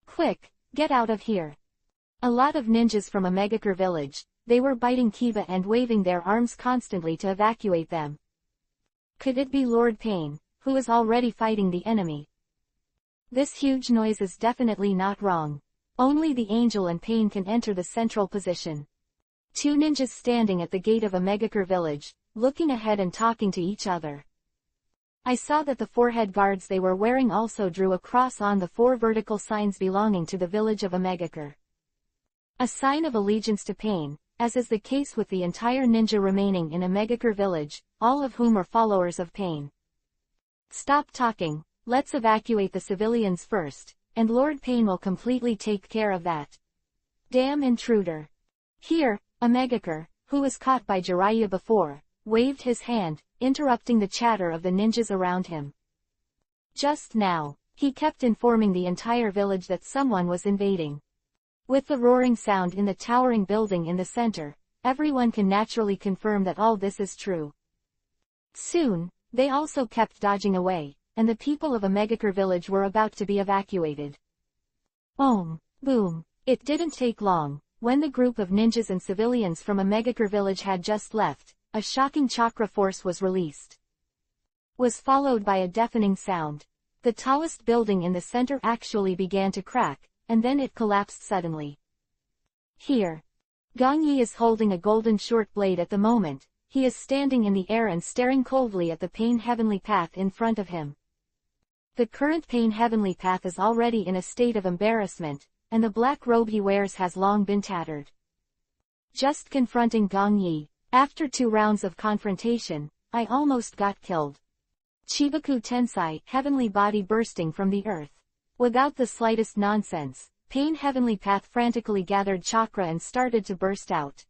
Quick, get out of here. A lot of ninjas from Omegakure village, they were biting Kiba and waving their arms constantly to evacuate them. Could it be Lord Pain, who is already fighting the enemy? This huge noise is definitely not wrong. Only the Angel and Pain can enter the central position. Two ninjas standing at the gate of Omegakure village, looking ahead and talking to each other. I saw that the forehead guards they were wearing also drew a cross on the 4 vertical signs belonging to the village of Omegakure. A sign of allegiance to Pain, as is the case with the entire ninja remaining in Omegakure village, all of whom are followers of Pain. Stop talking, let's evacuate the civilians first, and Lord Pain will completely take care of that. Damn intruder. Here, Omegakure, who was caught by Jiraiya before, waved his hand, interrupting the chatter of the ninjas around him. Just now, he kept informing the entire village that someone was invading. With the roaring sound in the towering building in the center, everyone can naturally confirm that all this is true. Soon, they also kept dodging away, and the people of Omegakure village were about to be evacuated. Boom. It didn't take long. When the group of ninjas and civilians from Omegakure village had just left, a shocking chakra force was released. Was followed by a deafening sound. The tallest building in the center actually began to crack, and then it collapsed suddenly. Here. Gong Yi is holding a golden short blade at the moment. He is standing in the air and staring coldly at the Pain Heavenly Path in front of him. The current Pain Heavenly Path is already in a state of embarrassment, and the black robe he wears has long been tattered. Just confronting Gong Yi, after 2 rounds of confrontation, I almost got killed. Chibaku Tensai, heavenly body bursting from the earth. Without the slightest nonsense, Pain Heavenly Path frantically gathered chakra and started to burst out.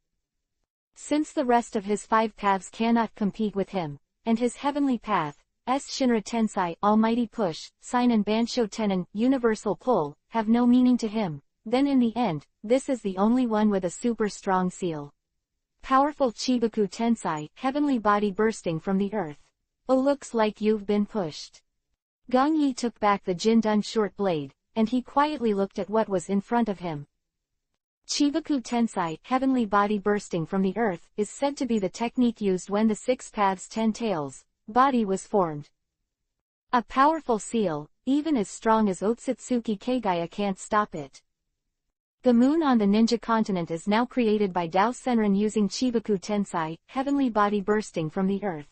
Since the rest of his 5 paths cannot compete with him, and his heavenly path, Shinra Tensai, Almighty Push, Seinen Bansho Tenon, Universal Pull, have no meaning to him, then in the end, this is the only one with a super strong seal. Powerful Chibaku Tensai, heavenly body bursting from the earth. Oh, looks like you've been pushed. Gong Yi took back the Jindun short blade, and he quietly looked at what was in front of him. Chibaku Tensai, heavenly body bursting from the earth, is said to be the technique used when the 6 paths 10 tails body was formed. A powerful seal, even as strong as Otsutsuki Kagaya can't stop it. The moon on the ninja continent is now created by Dao Senran using Chibaku Tensai, heavenly body bursting from the earth.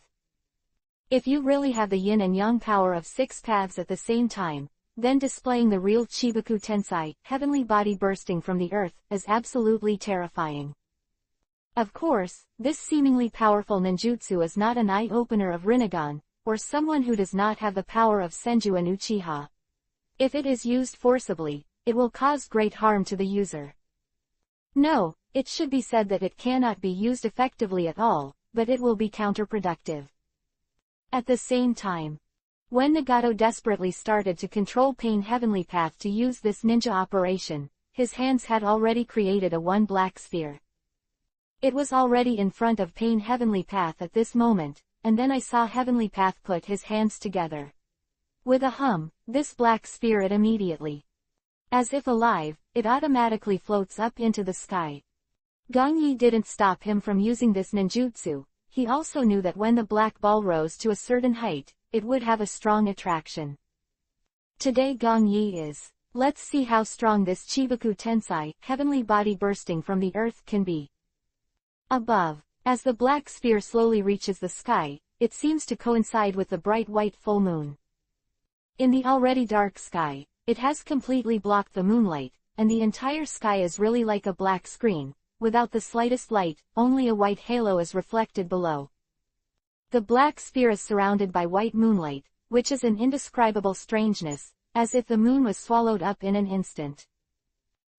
If you really have the yin and yang power of 6 paths at the same time, then displaying the real Chibaku Tensai, heavenly body bursting from the earth, is absolutely terrifying. Of course, this seemingly powerful ninjutsu is not an eye-opener of Rinnegan, or someone who does not have the power of Senju and Uchiha. If it is used forcibly, it will cause great harm to the user. No, it should be said that it cannot be used effectively at all, but it will be counterproductive. At the same time, When Nagato desperately started to control Pain Heavenly Path to use this ninja operation, his hands had already created a one black sphere. It was already in front of Pain Heavenly Path at this moment, and then I saw Heavenly Path put his hands together. With a hum, this black sphere it immediately, as if alive, it automatically floats up into the sky. Gong Yi didn't stop him from using this ninjutsu. He also knew that when the black ball rose to a certain height, it would have a strong attraction. Today Gong Yi is. Let's see how strong this Chibaku Tensai, heavenly body bursting from the earth, can be. Above, as the black sphere slowly reaches the sky, it seems to coincide with the bright white full moon. In the already dark sky, it has completely blocked the moonlight, and the entire sky is really like a black screen. Without the slightest light, only a white halo is reflected below. The black sphere is surrounded by white moonlight, which is an indescribable strangeness, as if the moon was swallowed up in an instant.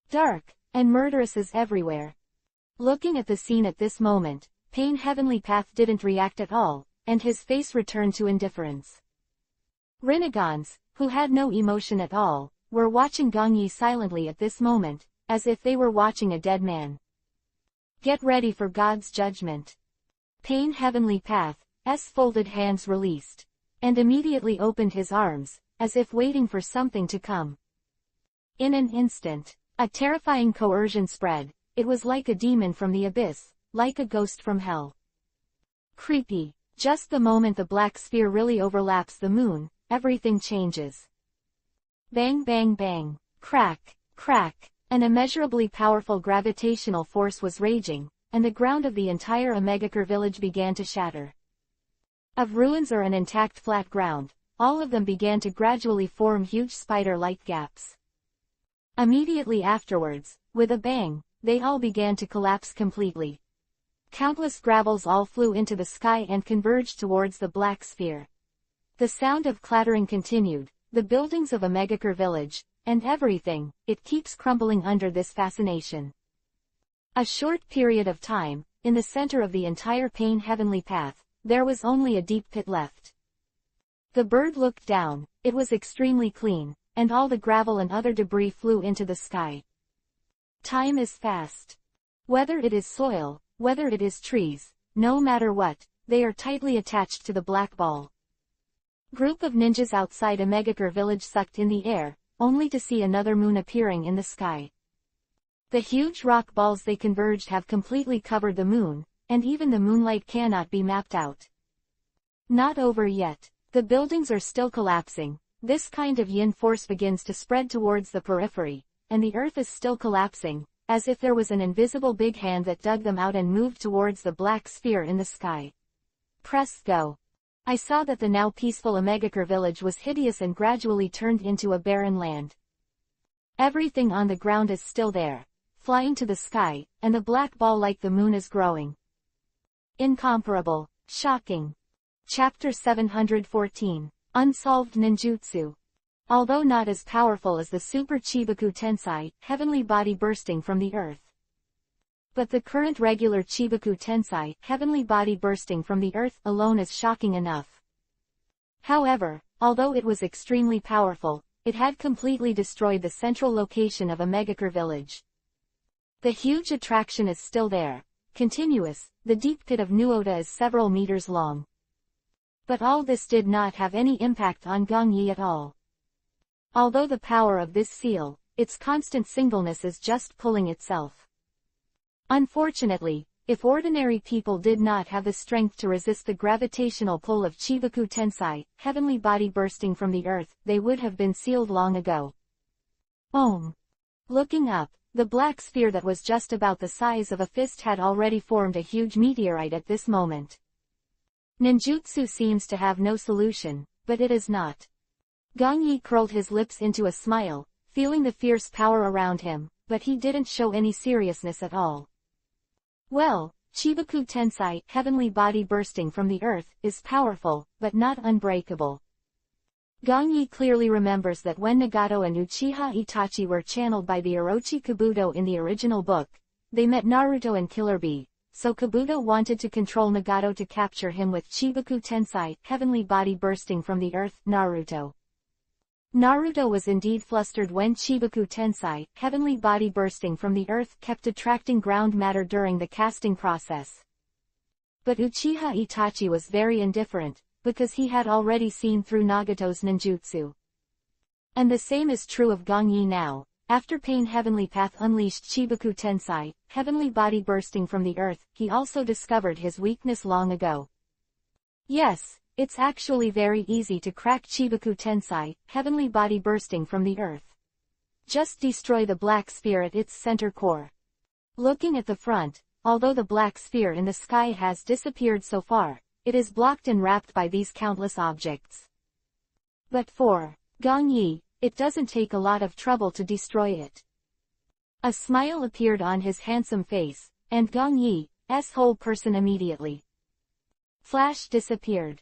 Dark and murderous is everywhere. Looking at the scene at this moment, Pain Heavenly Path didn't react at all, and his face returned to indifference. Renegades, who had no emotion at all, were watching Gong Yi silently at this moment, as if they were watching a dead man. Get ready for God's judgment. Pain Heavenly Path's folded hands released, and immediately opened his arms, as if waiting for something to come. In an instant, a terrifying coercion spread. It was like a demon from the abyss, like a ghost from hell. Creepy. Just the moment the black sphere really overlaps the moon, everything changes. Bang bang bang, crack, crack. An immeasurably powerful gravitational force was raging, and the ground of the entire Omegakure village began to shatter. Of ruins or an intact flat ground, all of them began to gradually form huge spider-like gaps. Immediately afterwards, with a bang, they all began to collapse completely. Countless gravels all flew into the sky and converged towards the black sphere. The sound of clattering continued, the buildings of Omegakure village, and everything, it keeps crumbling under this fascination. A short period of time, in the center of the entire Pain Heavenly Path, there was only a deep pit left. The bird looked down, it was extremely clean, and all the gravel and other debris flew into the sky. Time is fast. Whether it is soil, whether it is trees, no matter what, they are tightly attached to the black ball. Group of ninjas outside Omegakure village sucked in the air, only to see another moon appearing in the sky. The huge rock balls they converged have completely covered the moon, and even the moonlight cannot be mapped out. Not over yet. The buildings are still collapsing. This kind of yin force begins to spread towards the periphery, and the earth is still collapsing, as if there was an invisible big hand that dug them out and moved towards the black sphere in the sky. Press go. I saw that the now peaceful Omegakure village was hideous and gradually turned into a barren land. Everything on the ground is still there, flying to the sky, and the black ball like the moon is growing. Incomparable. Shocking. Chapter 714. Unsolved Ninjutsu. Although not as powerful as the Super Chibaku Tensai, heavenly body bursting from the earth. But the current regular Chibaku Tensai, heavenly body bursting from the earth, alone is shocking enough. However, although it was extremely powerful, it had completely destroyed the central location of Omegakure village. The huge attraction is still there, continuous, the deep pit of Nuoda is several meters long. But all this did not have any impact on Gong Yi at all. Although the power of this seal, its constant singleness is just pulling itself. Unfortunately, if ordinary people did not have the strength to resist the gravitational pull of Chibaku Tensai, heavenly body bursting from the earth, they would have been sealed long ago. Om. Looking up, the black sphere that was just about the size of a fist had already formed a huge meteorite at this moment. Ninjutsu seems to have no solution, but it is not. Gong Yi curled his lips into a smile, feeling the fierce power around him, but he didn't show any seriousness at all. Well, Chibaku Tensai, heavenly body bursting from the earth, is powerful, but not unbreakable. Gong Yi clearly remembers that when Nagato and Uchiha Itachi were channeled by the Orochi Kabuto in the original book, they met Naruto and Killer Bee, so Kabuto wanted to control Nagato to capture him with Chibaku Tensai, heavenly body bursting from the earth, Naruto. Naruto was indeed flustered when Chibaku Tensai, heavenly body bursting from the earth, kept attracting ground matter during the casting process. But Uchiha Itachi was very indifferent, because he had already seen through Nagato's ninjutsu. And the same is true of Gongyi now. After Pain Heavenly Path unleashed Chibaku Tensai, heavenly body bursting from the earth, he also discovered his weakness long ago. Yes, it's actually very easy to crack Chibaku Tensai, heavenly body bursting from the earth. Just destroy the black sphere at its center core. Looking at the front, although the black sphere in the sky has disappeared so far, it is blocked and wrapped by these countless objects. But for Gongyi, it doesn't take a lot of trouble to destroy it. A smile appeared on his handsome face, and Gongyi's whole person immediately flash disappeared.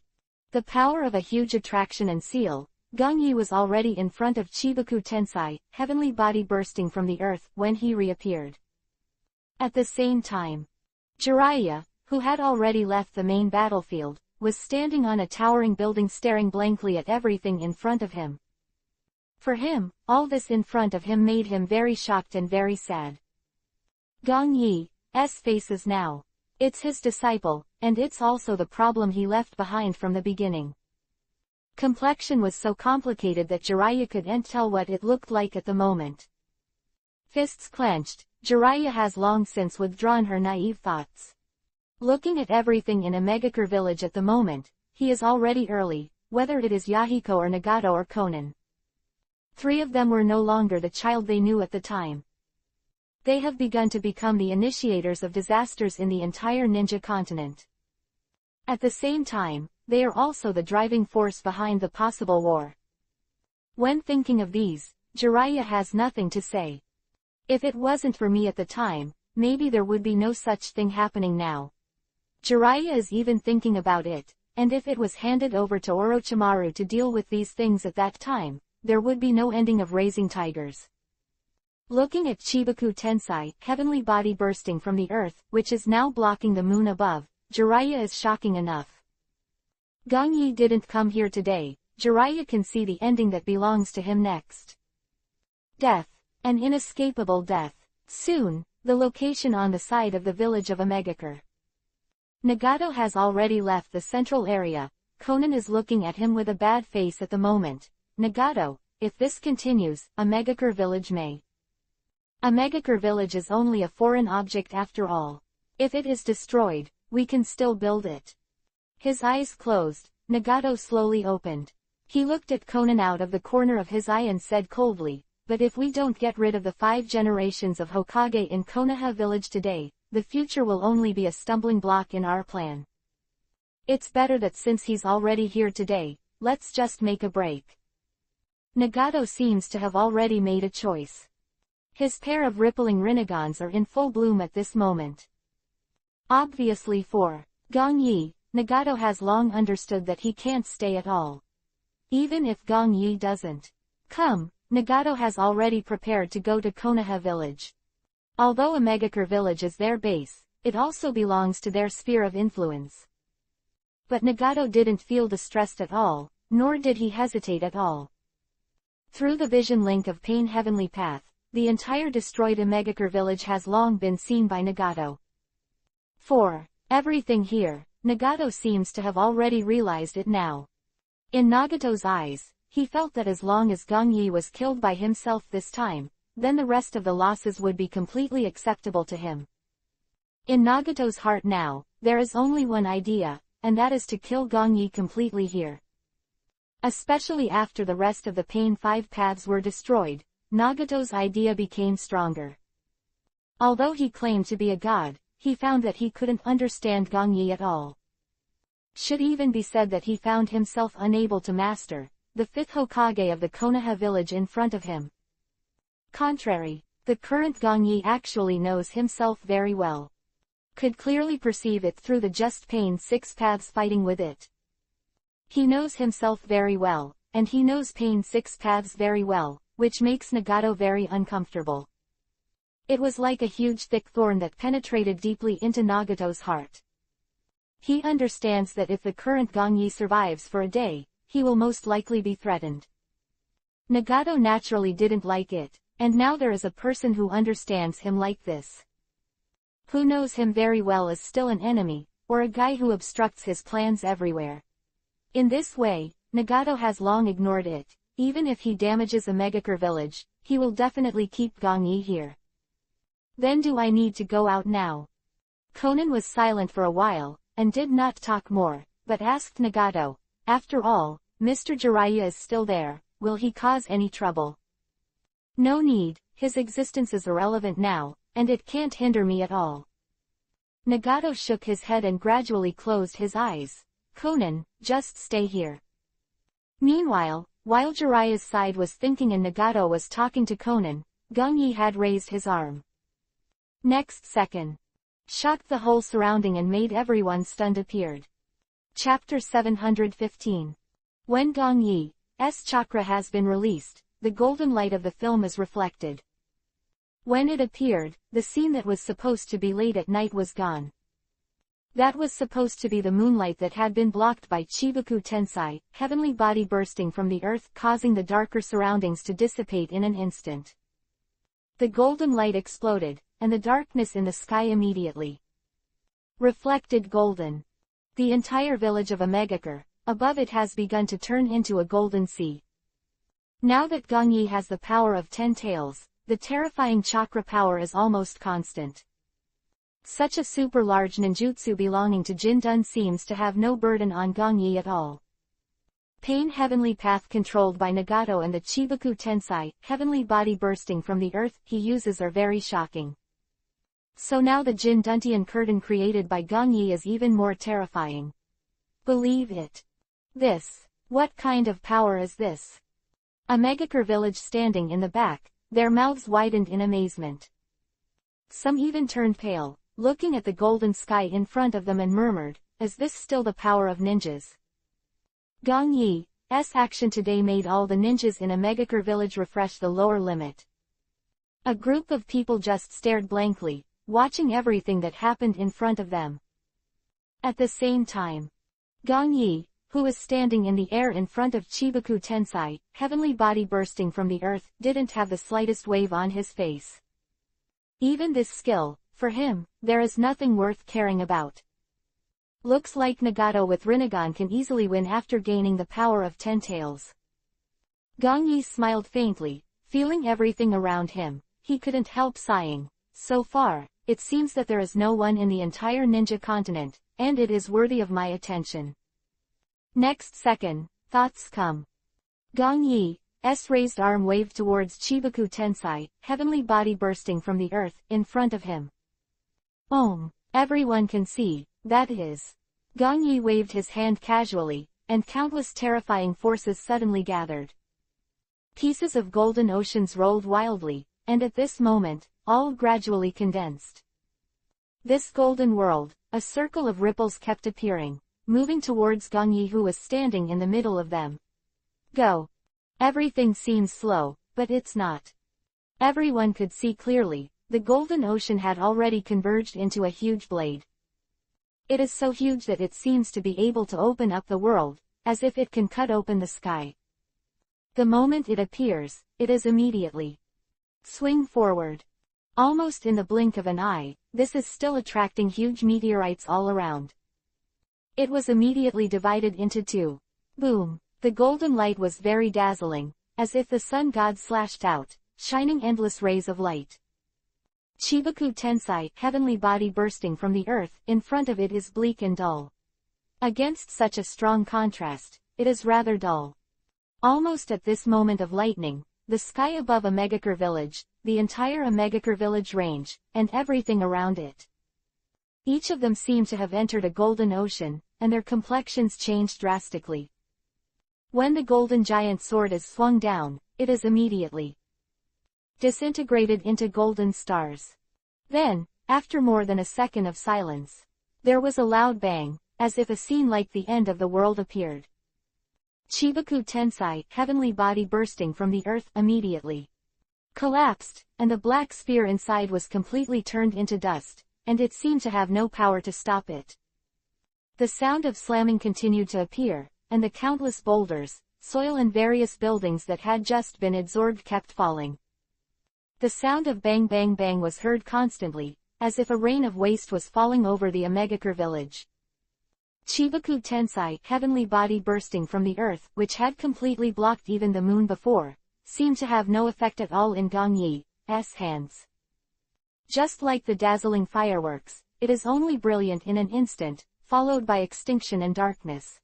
The power of a huge attraction and seal, Gongyi was already in front of Chibaku Tensai, heavenly body bursting from the earth, when he reappeared. At the same time, Jiraiya, who had already left the main battlefield, was standing on a towering building staring blankly at everything in front of him. For him, all this in front of him made him very shocked and very sad. Gongyi's face is now. It's his disciple, and it's also the problem he left behind from the beginning. Complexion was so complicated that Jiraiya couldn't tell what it looked like at the moment. Fists clenched, Jiraiya has long since withdrawn her naive thoughts. Looking at everything in a Megakure village at the moment, he is already early, whether it is Yahiko or Nagato or Konan. Three of them were no longer the child they knew at the time. They have begun to become the initiators of disasters in the entire ninja continent. At the same time, they are also the driving force behind the possible war. When thinking of these, Jiraiya has nothing to say. If it wasn't for me at the time, maybe there would be no such thing happening now. Jiraiya is even thinking about it, and if it was handed over to Orochimaru to deal with these things at that time, there would be no ending of raising tigers. Looking at Chibaku Tensai, heavenly body bursting from the earth, which is now blocking the moon above, Jiraiya is shocking enough. Gongyi didn't come here today, Jiraiya can see the ending that belongs to him next. Death. An inescapable death. Soon, the location on the side of the village of Megakure. Nagato has already left the central area. Konan is looking at him with a bad face at the moment. Nagato, if this continues, a Megakure village may. A Megakure village is only a foreign object after all. If it is destroyed, we can still build it. His eyes closed, Nagato slowly opened. He looked at Konan out of the corner of his eye and said coldly, but if we don't get rid of the 5 generations of Hokage in Konoha village today, the future will only be a stumbling block in our plan. It's better that since he's already here today, let's just make a break. Nagato seems to have already made a choice. His pair of rippling Rinegons are in full bloom at this moment. Obviously for Gongyi, Nagato has long understood that he can't stay at all. Even if Gongyi doesn't come, Nagato has already prepared to go to Konoha village. Although a Megakure village is their base, it also belongs to their sphere of influence. But Nagato didn't feel distressed at all, nor did he hesitate at all. Through the vision link of Pain Heavenly Path, the entire destroyed Megakure village has long been seen by Nagato. For everything here, Nagato seems to have already realized it now. In Nagato's eyes, he felt that as long as Gongyi was killed by himself this time, then the rest of the losses would be completely acceptable to him. In Nagato's heart now, there is only one idea, and that is to kill Gongyi completely here. Especially after the rest of the Pain 5 paths were destroyed, Nagato's idea became stronger. Although he claimed to be a god, he found that he couldn't understand Gongyi at all. Should even be said that he found himself unable to master the 5th Hokage of the Konoha village in front of him. Contrary, the current Gongyi actually knows himself very well. Could clearly perceive it through the just Pain 6 paths fighting with it. He knows himself very well, and he knows Pain 6 paths very well, which makes Nagato very uncomfortable. It was like a huge thick thorn that penetrated deeply into Nagato's heart. He understands that if the current Gongyi survives for a day, he will most likely be threatened. Nagato naturally didn't like it, and now there is a person who understands him like this. Who knows him very well is still an enemy, or a guy who obstructs his plans everywhere. In this way, Nagato has long ignored it. Even if he damages a megacure village, he will definitely keep Gongyi here. Then do I need to go out now? Conan was silent for a while, and did not talk more, but asked Nagato, after all, Mr. Jiraiya is still there, will he cause any trouble? No need, his existence is irrelevant now, and it can't hinder me at all. Nagato shook his head and gradually closed his eyes. Conan, just stay here. Meanwhile, while Jiraiya's side was thinking and Nagato was talking to Conan, Gongyi had raised his arm. Next second, shocked the whole surrounding and made everyone stunned appeared. Chapter 715. When Gongyi's chakra has been released, the golden light of the film is reflected. When it appeared, the scene that was supposed to be late at night was gone. That was supposed to be the moonlight that had been blocked by Chibuku Tensai, heavenly body bursting from the earth, causing the darker surroundings to dissipate in an instant. The golden light exploded, and the darkness in the sky immediately reflected golden. The entire village of Amegakure, above it has begun to turn into a golden sea. Now that Gongyi has the power of 10 tails, the terrifying chakra power is almost constant. Such a super large ninjutsu belonging to Jindun seems to have no burden on Gongyi at all. Pain heavenly path controlled by Nagato and the Chibuku Tensai, heavenly body bursting from the earth, he uses are very shocking. So now the Jinduntian curtain created by Gongyi is even more terrifying. Believe it. What kind of power is this? A Megakure village standing in the back, their mouths widened in amazement. Some even turned pale, looking at the golden sky in front of them and murmured, is this still the power of ninjas? Gongyi's action today made all the ninjas in a Megakure village refresh the lower limit. A group of people just stared blankly, watching everything that happened in front of them. At the same time, Gongyi, who was standing in the air in front of Chibuku Tensai, heavenly body bursting from the earth, didn't have the slightest wave on his face. Even this skill, for him, there is nothing worth caring about. Looks like Nagato with Rinnegan can easily win after gaining the power of 10 tails. Gongyi smiled faintly, feeling everything around him. He couldn't help sighing. So far, it seems that there is no one in the entire ninja continent, and it is worthy of my attention. Next second, thoughts come. Gongyi's raised arm waved towards Chibuku Tensai, heavenly body bursting from the earth, in front of him. Everyone can see, that is. Gongyi waved his hand casually, and countless terrifying forces suddenly gathered. Pieces of golden oceans rolled wildly, and at this moment, all gradually condensed. This golden world, a circle of ripples kept appearing, moving towards Gongyi who was standing in the middle of them. Go. Everything seems slow, but it's not. Everyone could see clearly, the golden ocean had already converged into a huge blade. It is so huge that it seems to be able to open up the world, as if it can cut open the sky. The moment it appears, it is immediately swing forward. Almost in the blink of an eye, this is still attracting huge meteorites all around. It was immediately divided into two. Boom! The golden light was very dazzling, as if the sun god slashed out, shining endless rays of light. Chibuku Tensai, heavenly body bursting from the earth, in front of it is bleak and dull. Against such a strong contrast, it is rather dull. Almost at this moment of lightning, the sky above Amegakure village, the entire Amegakure village range, and everything around it. Each of them seemed to have entered a golden ocean, and their complexions changed drastically. When the golden giant sword is swung down, it is immediately disintegrated into golden stars. Then, after more than a second of silence, there was a loud bang, as if a scene like the end of the world appeared. Chibuku Tensai, heavenly body bursting from the earth, immediately collapsed, and the black sphere inside was completely turned into dust, and it seemed to have no power to stop it. The sound of slamming continued to appear, and the countless boulders, soil and various buildings that had just been absorbed kept falling. The sound of bang bang bang was heard constantly, as if a rain of waste was falling over the Omegakure village. Chibaku Tensai, heavenly body bursting from the earth, which had completely blocked even the moon before, seemed to have no effect at all in Gong Yi's hands. Just like the dazzling fireworks, it is only brilliant in an instant, followed by extinction and darkness.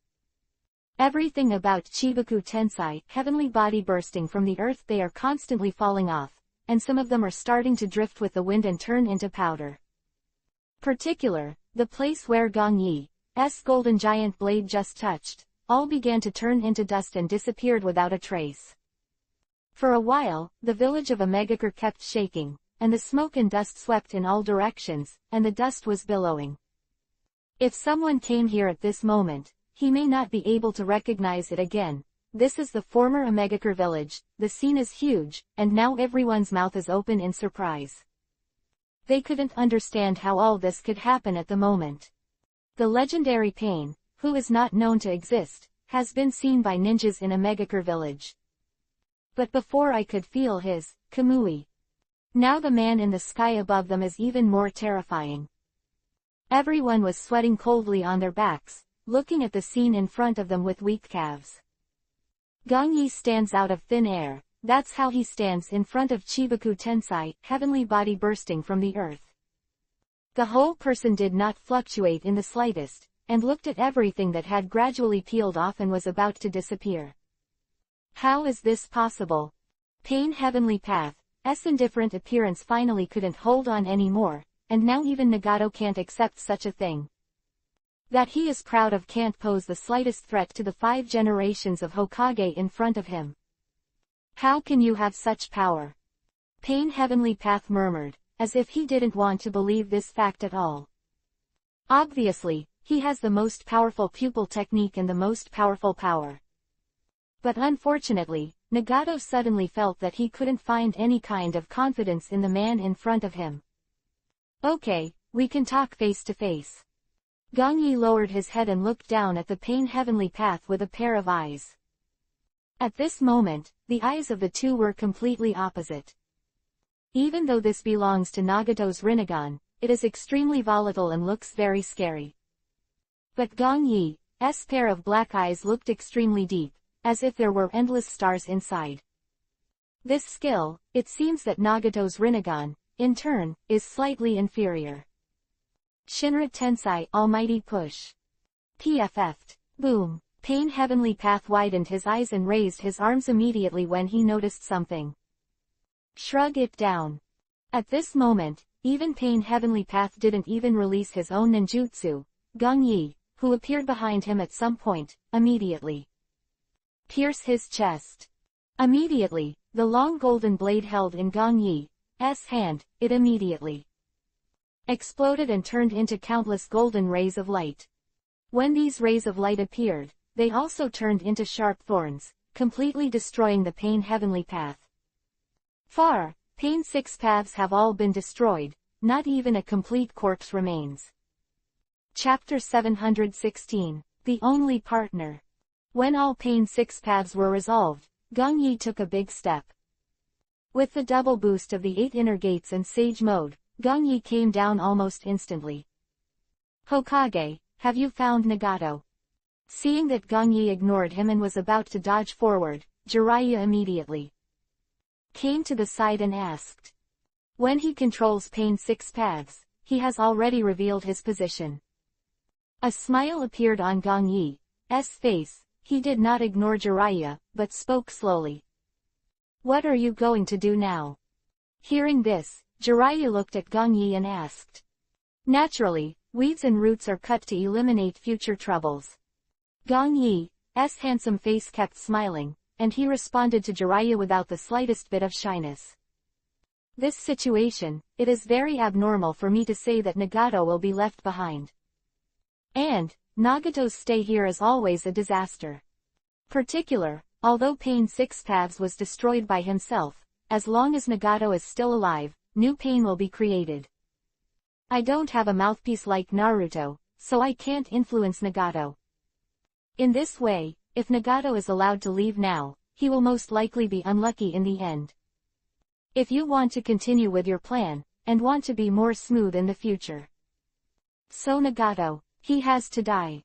Everything about Chibaku Tensai, heavenly body bursting from the earth, they are constantly falling off, and some of them are starting to drift with the wind and turn into powder. The place where Gong Yi's golden giant blade just touched, all began to turn into dust and disappeared without a trace. For a while, the village of Omegakure kept shaking, and the smoke and dust swept in all directions, and the dust was billowing. If someone came here at this moment, he may not be able to recognize it again. This is the former Omegakure village, the scene is huge, and now everyone's mouth is open in surprise. They couldn't understand how all this could happen at the moment. The legendary Pain, who is not known to exist, has been seen by ninjas in Omegakure village. But before I could feel his Kamui. Now the man in the sky above them is even more terrifying. Everyone was sweating coldly on their backs, looking at the scene in front of them with weak calves. Gong Yi stands out of thin air, that's how he stands in front of Chibaku Tensai, heavenly body bursting from the earth. The whole person did not fluctuate in the slightest, and looked at everything that had gradually peeled off and was about to disappear. How is this possible? Pain Heavenly Path's indifferent appearance finally couldn't hold on anymore, and now even Nagato can't accept such a thing. That he is proud of can't pose the slightest threat to the 5 generations of Hokage in front of him. How can you have such power? Pain Heavenly Path murmured, as if he didn't want to believe this fact at all. Obviously, he has the most powerful pupil technique and the most powerful power. But unfortunately, Nagato suddenly felt that he couldn't find any kind of confidence in the man in front of him. Okay, we can talk face to face. Gong Yi lowered his head and looked down at the Pain Heavenly Path with a pair of eyes. At this moment, the eyes of the two were completely opposite. Even though this belongs to Nagato's Rinnegan, it is extremely volatile and looks very scary. But Gong Yi's pair of black eyes looked extremely deep, as if there were endless stars inside. This skill, it seems that Nagato's Rinnegan, in turn, is slightly inferior. Shinra Tensai Almighty Push. PFF'd. Boom. Pain Heavenly Path widened his eyes and raised his arms immediately when he noticed something. Shrug it down. At this moment, even Pain Heavenly Path didn't even release his own ninjutsu. Gong Yi, who appeared behind him at some point, immediately pierce his chest. Immediately, the long golden blade held in Gong Yi's hand, it immediately exploded and turned into countless golden rays of light. When these rays of light appeared, they also turned into sharp thorns, completely destroying the Pain Heavenly Path. Pain 6 paths have all been destroyed, not even a complete corpse remains. Chapter 716, The Only Partner. When all Pain 6 paths were resolved, Gong Yi took a big step. With the double boost of the 8 inner gates and Sage Mode, Gong Yi came down almost instantly. Hokage, have you found Nagato? Seeing that Gong Yi ignored him and was about to dodge forward, Jiraiya immediately came to the side and asked. When he controls Pain 6 paths, he has already revealed his position. A smile appeared on Gong Yi's face. He did not ignore Jiraiya, but spoke slowly. What are you going to do now? Hearing this, Jiraiya looked at Gong Yi and asked. Naturally, weeds and roots are cut to eliminate future troubles. Gong Yi's handsome face kept smiling, and he responded to Jiraiya without the slightest bit of shyness. This situation, it is very abnormal for me to say that Nagato will be left behind. And, Nagato's stay here is always a disaster. Although Pain 6 paths was destroyed by himself, as long as Nagato is still alive, new pain will be created. I don't have a mouthpiece like Naruto, so I can't influence Nagato. In this way, if Nagato is allowed to leave now, he will most likely be unlucky in the end. If you want to continue with your plan, and want to be more smooth in the future. So Nagato, he has to die.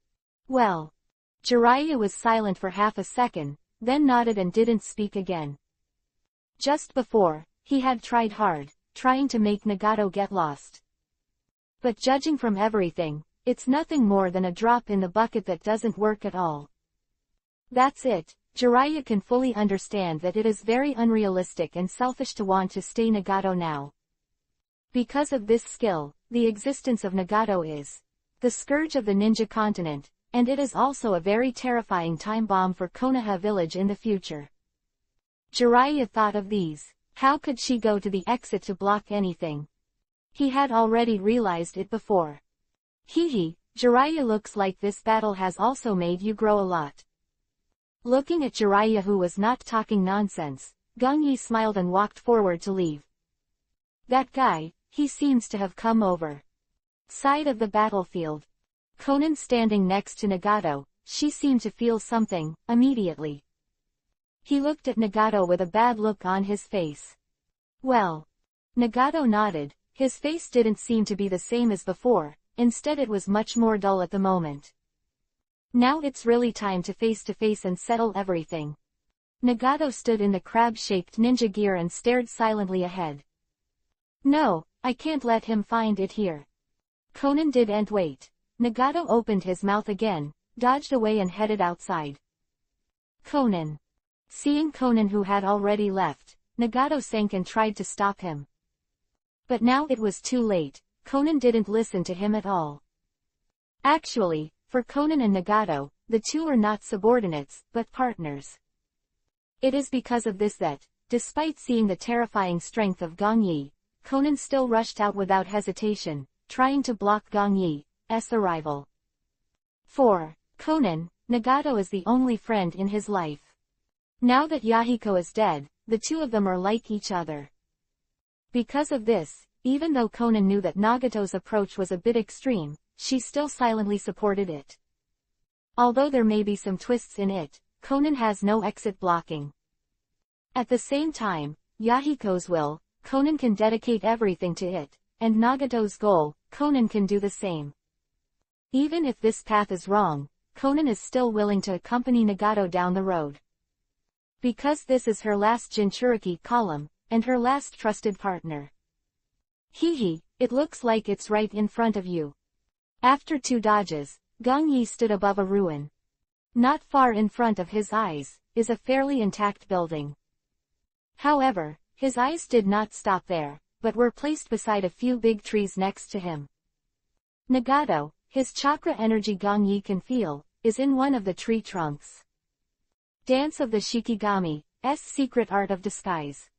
Well. Jiraiya was silent for half a second, then nodded and didn't speak again. Just before, he had tried hard, trying to make Nagato get lost. But judging from everything, it's nothing more than a drop in the bucket that doesn't work at all. That's it. Jiraiya can fully understand that it is very unrealistic and selfish to want to stay Nagato now. Because of this skill, the existence of Nagato is the scourge of the ninja continent, and it is also a very terrifying time bomb for Konoha village in the future. Jiraiya thought of these. How could she go to the exit to block anything? He had already realized it before. Hehe, Jiraiya, looks like this battle has also made you grow a lot. Looking at Jiraiya, who was not talking nonsense, Gongyi smiled and walked forward to leave. That guy, he seems to have come over. Side of the battlefield. Conan standing next to Nagato, she seemed to feel something, immediately. He looked at Nagato with a bad look on his face. Well. Nagato nodded, his face didn't seem to be the same as before, instead it was much more dull at the moment. Now it's really time to face and settle everything. Nagato stood in the crab-shaped ninja gear and stared silently ahead. No, I can't let him find it here. Conan didn't wait. Nagato opened his mouth again, dodged away and headed outside. Conan. Seeing Conan, who had already left, Nagato sank and tried to stop him. But now it was too late. Conan didn't listen to him at all. Actually, for Conan and Nagato, the two are not subordinates, but partners. It is because of this that, despite seeing the terrifying strength of Gongyi, Conan still rushed out without hesitation, trying to block Gongyi's arrival. For Conan, Nagato is the only friend in his life. Now that Yahiko is dead, the two of them are like each other. Because of this, even though Conan knew that Nagato's approach was a bit extreme, she still silently supported it. Although there may be some twists in it, Conan has no exit blocking. At the same time, Yahiko's will, Conan can dedicate everything to it, and Nagato's goal, Conan can do the same. Even if this path is wrong, Conan is still willing to accompany Nagato down the road. Because this is her last Jinchuriki column, and her last trusted partner. Hehe, it looks like it's right in front of you. After 2 dodges, Gongyi stood above a ruin. Not far in front of his eyes, is a fairly intact building. However, his eyes did not stop there, but were placed beside a few big trees next to him. Nagato, his chakra energy Gongyi can feel, is in one of the tree trunks. Dance of the Shikigami's secret art of disguise.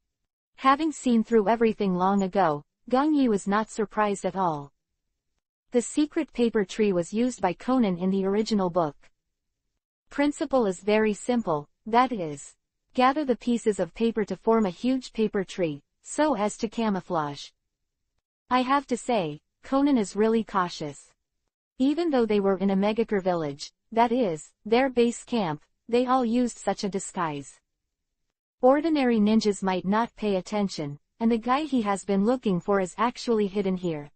Having seen through everything long ago, Gongyi was not surprised at all. The secret paper tree was used by Conan in the original book. Principle is very simple, that is, gather the pieces of paper to form a huge paper tree, so as to camouflage. I have to say, Conan is really cautious. Even though they were in a Megakure village, that is, their base camp, they all used such a disguise. Ordinary ninjas might not pay attention, and the guy he has been looking for is actually hidden here.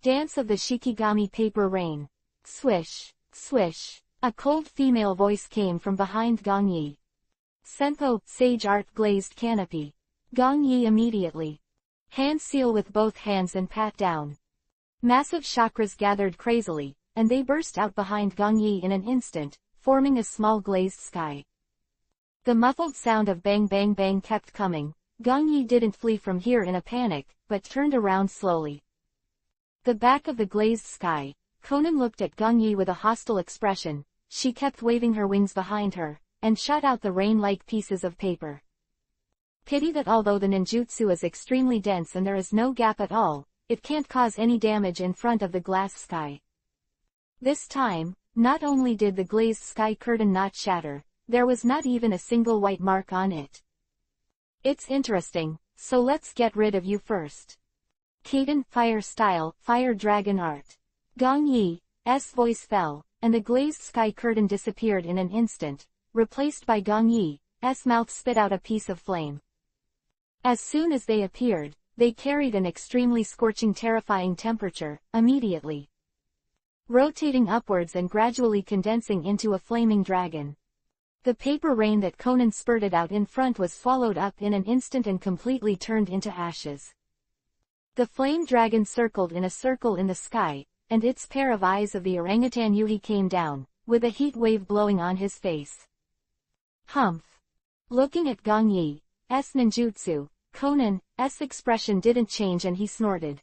Dance of the Shikigami paper rain. Swish, swish. A cold female voice came from behind Gongyi. Senpo, sage art glazed canopy. Gongyi immediately. Hand seal with both hands and pat down. Massive chakras gathered crazily, and they burst out behind Gongyi in an instant, forming a small glazed sky. The muffled sound of bang bang bang kept coming. Gongyi didn't flee from here in a panic, but turned around slowly. The back of the glazed sky. Conan looked at Gongyi with a hostile expression. She kept waving her wings behind her, and shot out the rain-like pieces of paper. Pity that although the ninjutsu is extremely dense and there is no gap at all, it can't cause any damage in front of the glass sky. This time, not only did the glazed sky curtain not shatter, there was not even a single white mark on it. It's interesting, so let's get rid of you first. Kaden, fire style, fire dragon art. Gong Yi's voice fell, and the glazed sky curtain disappeared in an instant, replaced by Gong Yi's mouth spit out a piece of flame. As soon as they appeared, they carried an extremely scorching, terrifying temperature, immediately rotating upwards and gradually condensing into a flaming dragon. The paper rain that Conan spurted out in front was swallowed up in an instant and completely turned into ashes. The flame dragon circled in a circle in the sky, and its pair of eyes of the orangutan Yuhi came down, with a heat wave blowing on his face. Humph! Looking at Gong Yi's ninjutsu, Conan's expression didn't change and he snorted.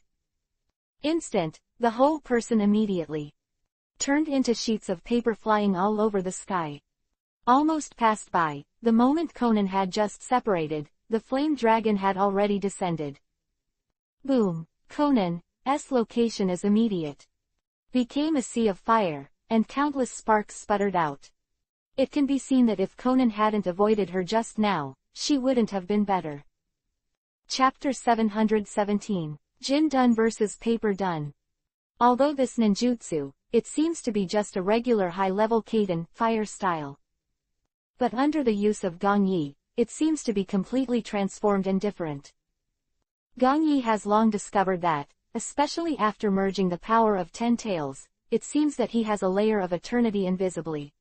The whole person immediately turned into sheets of paper flying all over the sky. Almost passed by, the moment Conan had just separated, the flame dragon had already descended. Boom! Conan's location is immediate. Became a sea of fire, and countless sparks sputtered out. It can be seen that if Conan hadn't avoided her just now, she wouldn't have been better. Chapter 717. Jin Dun vs Paper Dun. Although this ninjutsu, it seems to be just a regular high-level Kaden, fire style. But under the use of Gong Yi, it seems to be completely transformed and different. Gong Yi has long discovered that, especially after merging the power of 10 tails, it seems that he has a layer of eternity invisibly.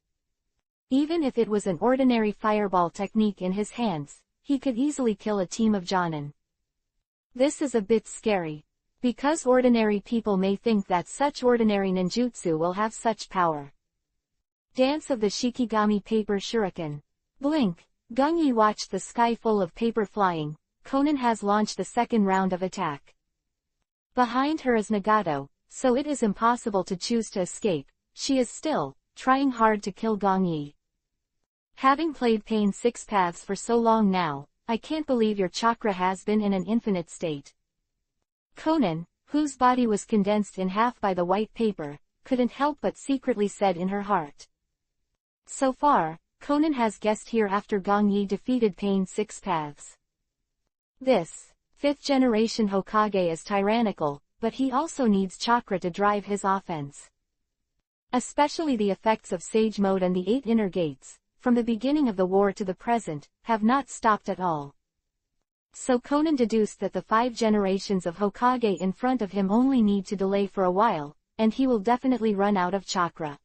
Even if it was an ordinary fireball technique in his hands, he could easily kill a team of Jonin. This is a bit scary, because ordinary people may think that such ordinary ninjutsu will have such power. Dance of the Shikigami Paper Shuriken. Blink! Gong Yi watched the sky full of paper flying. Conan has launched the second round of attack. Behind her is Nagato, so it is impossible to choose to escape. She is still trying hard to kill Gong Yi. Having played Pain 6 Paths for so long now, I can't believe your chakra has been in an infinite state. Conan, whose body was condensed in half by the white paper, couldn't help but secretly said in her heart. So far, Conan has guessed here after Gong Yi defeated Pain 6 Paths. This 5th generation Hokage is tyrannical, but he also needs chakra to drive his offense. Especially the effects of Sage Mode and the 8 inner gates, from the beginning of the war to the present, have not stopped at all. So Conan deduced that the 5 generations of Hokage in front of him only need to delay for a while, and he will definitely run out of chakra.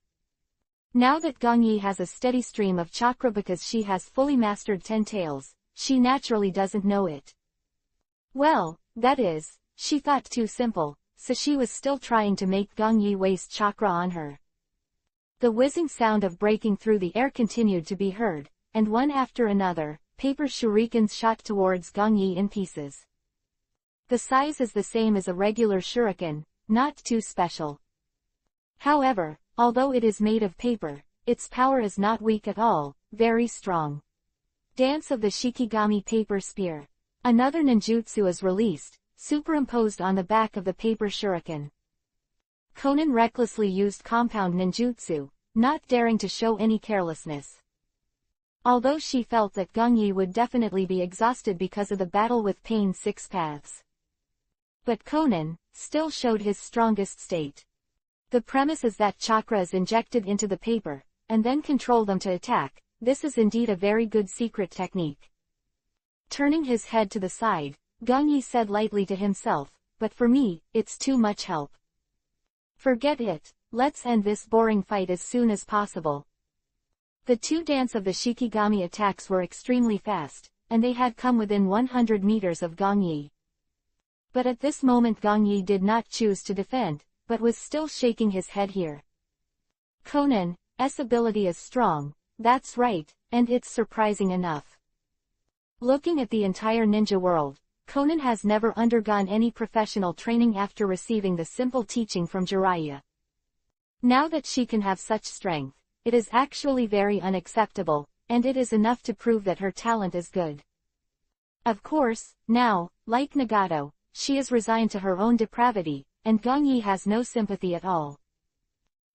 Now that Gong Yi has a steady stream of chakra because she has fully mastered 10 tails, she naturally doesn't know it. Well, that is, she thought too simple, so she was still trying to make Gong Yi waste chakra on her. The whizzing sound of breaking through the air continued to be heard, and one after another, paper shurikens shot towards Gong Yi in pieces. The size is the same as a regular shuriken, not too special. However, although it is made of paper, its power is not weak at all, very strong. Dance of the Shikigami Paper Spear. Another ninjutsu is released, superimposed on the back of the paper shuriken. Conan recklessly used compound ninjutsu, not daring to show any carelessness. Although she felt that Gong Yi would definitely be exhausted because of the battle with Pain 6 Paths. But Conan still showed his strongest state. The premise is that chakra is injected into the paper, and then control them to attack. This is indeed a very good secret technique. Turning his head to the side, Gong Yi said lightly to himself, but for me, it's too much help. Forget it, let's end this boring fight as soon as possible. The 2 dance of the Shikigami attacks were extremely fast, and they had come within 100 meters of Gong Yi. But at this moment Gong Yi did not choose to defend, but was still shaking his head here. Conan's ability is strong, that's right, and it's surprising enough. Looking at the entire ninja world, Conan has never undergone any professional training after receiving the simple teaching from Jiraiya. Now that she can have such strength, it is actually very unacceptable, and it is enough to prove that her talent is good. Of course, now, like Nagato, she is resigned to her own depravity, and Gong Yi has no sympathy at all.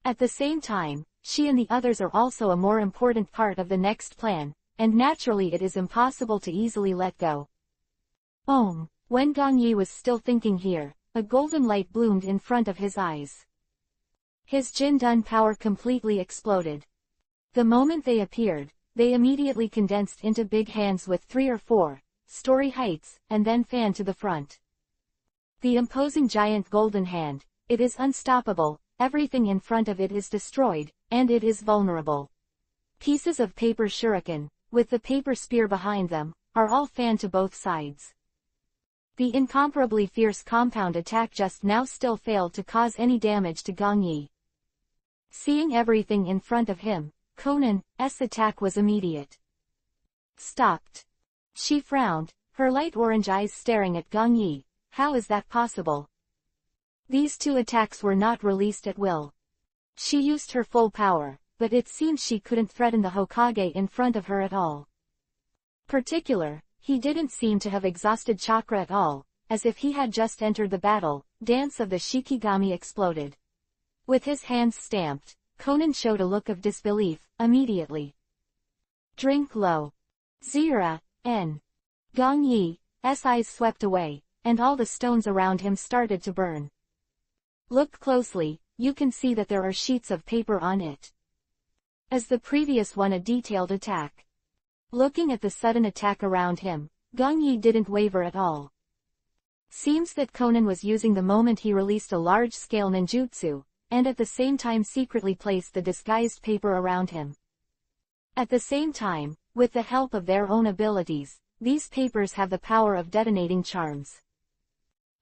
At the same time, she and the others are also a more important part of the next plan, and naturally it is impossible to easily let go. When Gong Yi was still thinking here, a golden light bloomed in front of his eyes. His Jin Dun power completely exploded. The moment they appeared, they immediately condensed into big hands with 3 or 4 story heights, and then fanned to the front. The imposing giant golden hand, it is unstoppable, everything in front of it is destroyed, and it is vulnerable. Pieces of paper shuriken, with the paper spear behind them, are all fanned to both sides. The incomparably fierce compound attack just now still failed to cause any damage to Gong Yi. Seeing everything in front of him, Conan's attack was immediate. Stopped. She frowned, her light orange eyes staring at Gong Yi. How is that possible? These 2 attacks were not released at will. She used her full power, but it seemed she couldn't threaten the Hokage in front of her at all. He didn't seem to have exhausted chakra at all, as if he had just entered the battle. Dance of the Shikigami exploded. With his hands stamped, Conan showed a look of disbelief, immediately. Drink low. Zira, N. Gong Yi's eyes swept away, and all the stones around him started to burn. Look closely, you can see that there are sheets of paper on it. As the previous one, a detailed attack. Looking at the sudden attack around him, Gong Yi didn't waver at all. Seems that Conan was using the moment he released a large-scale ninjutsu, and at the same time secretly placed the disguised paper around him. At the same time, with the help of their own abilities, these papers have the power of detonating charms.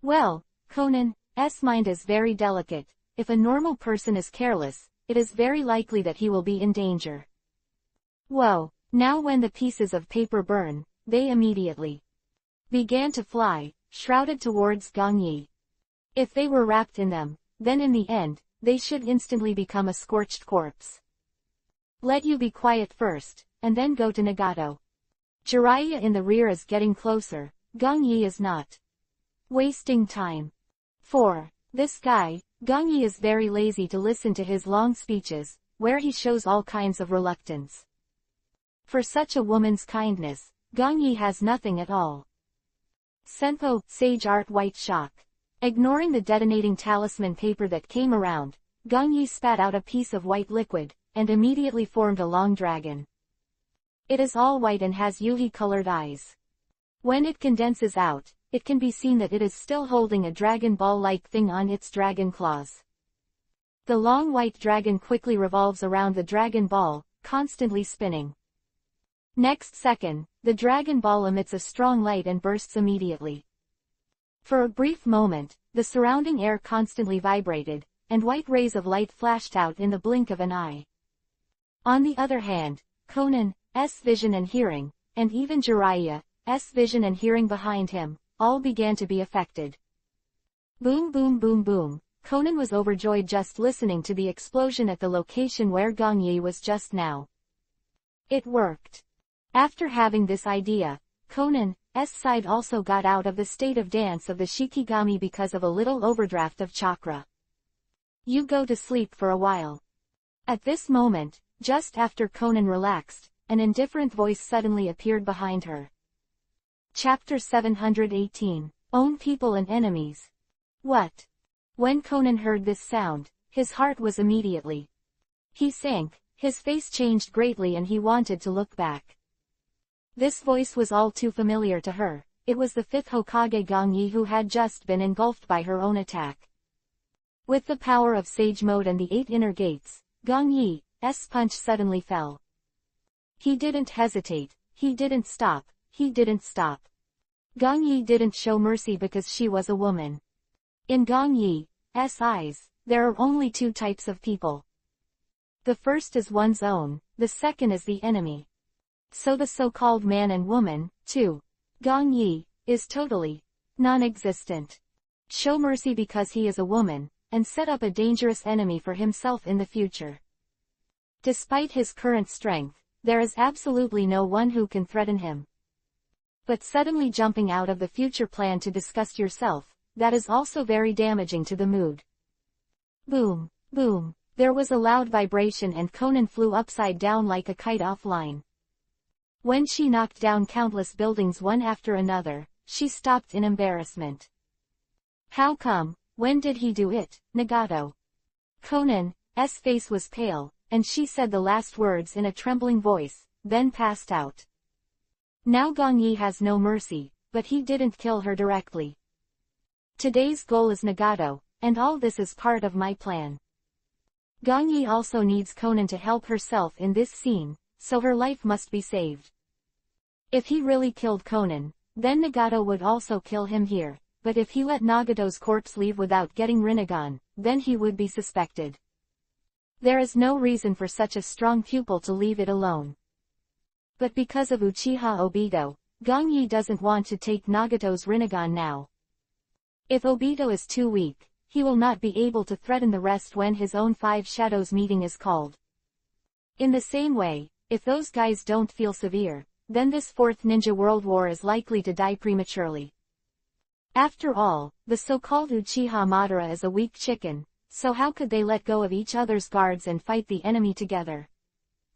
Well, Conan's mind is very delicate. If a normal person is careless, it is very likely that he will be in danger. Whoa, now when the pieces of paper burn, they immediately began to fly, shrouded towards Gong Yi. If they were wrapped in them, then in the end, they should instantly become a scorched corpse. Let you be quiet first, and then go to Nagato. Jiraiya in the rear is getting closer, Gong Yi is not wasting time. For this guy, Gong Yi is very lazy to listen to his long speeches, where he shows all kinds of reluctance. For such a woman's kindness, Gong Yi has nothing at all. Senpo, Sage Art White Shock. Ignoring the detonating talisman paper that came around, Gong Yi spat out a piece of white liquid, and immediately formed a long dragon. It is all white and has Yuhi-colored eyes. When it condenses out, it can be seen that it is still holding a Dragon Ball-like thing on its dragon claws. The long white dragon quickly revolves around the Dragon Ball, constantly spinning. Next second, the Dragon Ball emits a strong light and bursts immediately. For a brief moment, the surrounding air constantly vibrated, and white rays of light flashed out in the blink of an eye. On the other hand, Conan's vision and hearing, and even Jiraiya's vision and hearing behind him, all began to be affected. Boom boom boom boom, Conan was overjoyed just listening to the explosion at the location where Gong Yi was just now. It worked. After having this idea, Conan's side also got out of the state of dance of the Shikigami because of a little overdraft of chakra. You go to sleep for a while. At this moment, just after Conan relaxed, an indifferent voice suddenly appeared behind her. Chapter 718. Own People and Enemies. What? When Conan heard this sound, his heart was immediately. He sank, his face changed greatly and he wanted to look back. This voice was all too familiar to her. It was the 5th Hokage Gong Yi who had just been engulfed by her own attack. With the power of Sage Mode and the 8 inner gates, Gong Yi's punch suddenly fell. He didn't hesitate, he didn't stop, he didn't stop. Gong Yi didn't show mercy because she was a woman. In Gong Yi's eyes, there are only 2 types of people. The first is one's own, the second is the enemy. So the so-called man and woman, too. Gong Yi is totally non-existent. Show mercy because he is a woman, and set up a dangerous enemy for himself in the future. Despite his current strength, there is absolutely no one who can threaten him. But suddenly jumping out of the future plan to disgust yourself, that is also very damaging to the mood. Boom, boom, there was a loud vibration and Conan flew upside down like a kite offline. When she knocked down countless buildings one after another, she stopped in embarrassment. How come? When did he do it, Nagato? Conan's face was pale, and she said the last words in a trembling voice, then passed out. Now Gong Yi has no mercy, but he didn't kill her directly. Today's goal is Nagato, and all this is part of my plan. Gong Yi also needs Conan to help herself in this scene, so her life must be saved. If he really killed Conan, then Nagato would also kill him here, but if he let Nagato's corpse leave without getting Rinnegan, then he would be suspected. There is no reason for such a strong pupil to leave it alone. But because of Uchiha Obito, Gong Yi doesn't want to take Nagato's Rinnegan now. If Obito is too weak, he will not be able to threaten the rest when his own 5 Shadows meeting is called. In the same way, if those guys don't feel severe, then this 4th Ninja World War is likely to die prematurely. After all, the so-called Uchiha Madara is a weak chicken, so how could they let go of each other's guards and fight the enemy together?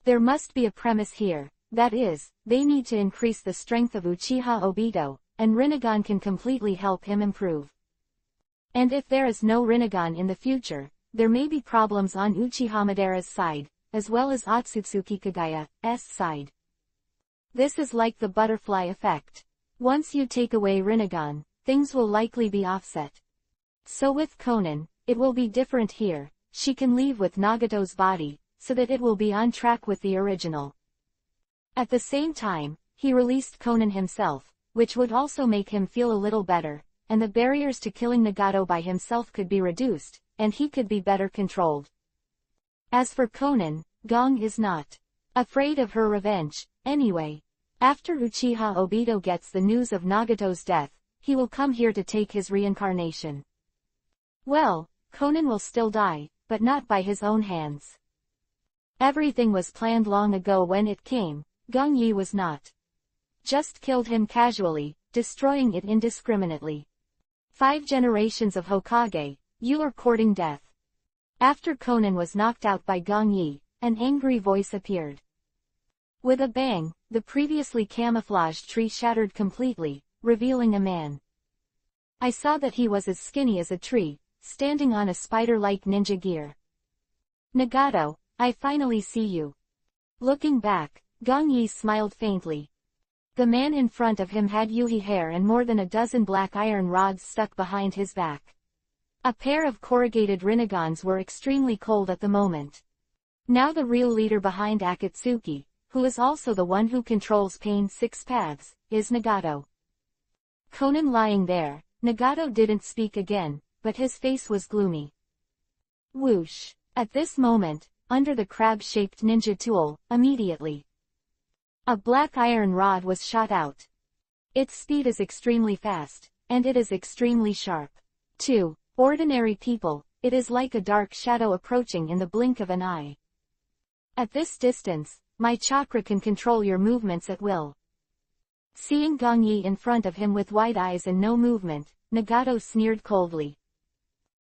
There must be a premise here, that is, they need to increase the strength of Uchiha Obito, and Rinnegan can completely help him improve. And if there is no Rinnegan in the future, there may be problems on Uchiha Madara's side, as well as Otsutsuki Kagaya's side. This is like the butterfly effect. Once you take away Rinnegan, things will likely be offset. So with Conan, it will be different here. She can leave with Nagato's body, so that it will be on track with the original. At the same time, he released Conan himself, which would also make him feel a little better, and the barriers to killing Nagato by himself could be reduced, and he could be better controlled. As for Conan, Gong is not afraid of her revenge. Anyway, after Uchiha Obito gets the news of Nagato's death, he will come here to take his reincarnation. Well, Conan will still die, but not by his own hands. Everything was planned long ago when it came. Gong Yi was not just killed him casually, destroying it indiscriminately. 5 generations of Hokage, you are courting death. After Conan was knocked out by Gong Yi, an angry voice appeared. With a bang, the previously camouflaged tree shattered completely, revealing a man. I saw that he was as skinny as a tree, standing on a spider-like ninja gear. Nagato, I finally see you. Looking back, Gong Yi smiled faintly. The man in front of him had Yuhi hair and more than a dozen black iron rods stuck behind his back. A pair of corrugated Rinnegans were extremely cold at the moment. Now the real leader behind Akatsuki, who is also the one who controls Pain's 6 paths, is Nagato. Conan lying there, Nagato didn't speak again, but his face was gloomy. Whoosh! At this moment, under the crab-shaped ninja tool, immediately a black iron rod was shot out. Its speed is extremely fast, and it is extremely sharp. To ordinary people, it is like a dark shadow approaching in the blink of an eye. At this distance, my chakra can control your movements at will. Seeing Gong Yi in front of him with wide eyes and no movement, Nagato sneered coldly.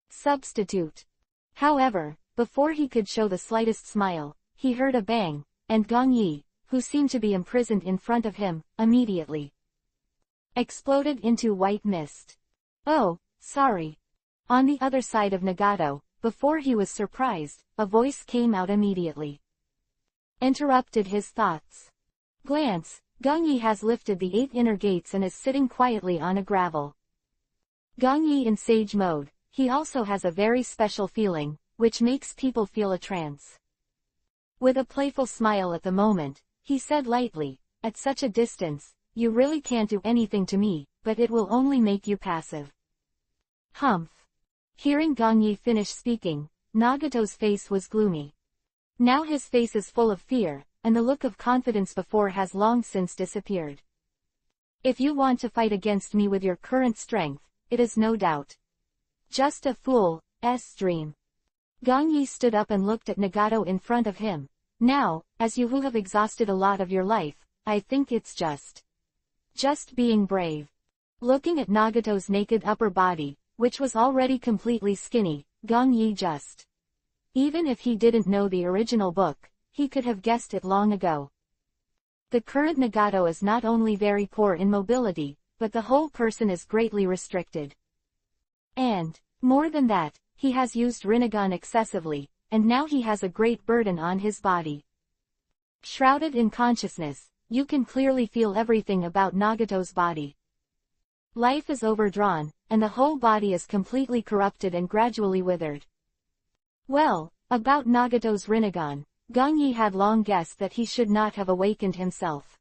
Substitute. However, before he could show the slightest smile, he heard a bang, and Gong Yi, who seemed to be imprisoned in front of him, immediately exploded into white mist. Oh, sorry. On the other side of Nagato, before he was surprised, a voice came out immediately. Interrupted his thoughts. Glance, Gong Yi has lifted the 8 inner gates and is sitting quietly on a gravel. Gong Yi in sage mode, he also has a very special feeling, which makes people feel a trance. With a playful smile at the moment, he said lightly, at such a distance, you really can't do anything to me, but it will only make you passive. Humph. Hearing Gong Yi finish speaking, Nagato's face was gloomy. Now his face is full of fear, and the look of confidence before has long since disappeared. If you want to fight against me with your current strength, it is no doubt just a fool's dream. Gong Yi stood up and looked at Nagato in front of him. Now, as you who have exhausted a lot of your life, I think it's just being brave. Looking at Nagato's naked upper body, which was already completely skinny, Gong Yi even if he didn't know the original book, he could have guessed it long ago. The current Nagato is not only very poor in mobility, but the whole person is greatly restricted. And, more than that, he has used Rinnegan excessively, and now he has a great burden on his body. Shrouded in consciousness, you can clearly feel everything about Nagato's body. Life is overdrawn, and the whole body is completely corrupted and gradually withered. Well, about Nagato's Rinnegan, Gongyi had long guessed that he should not have awakened himself.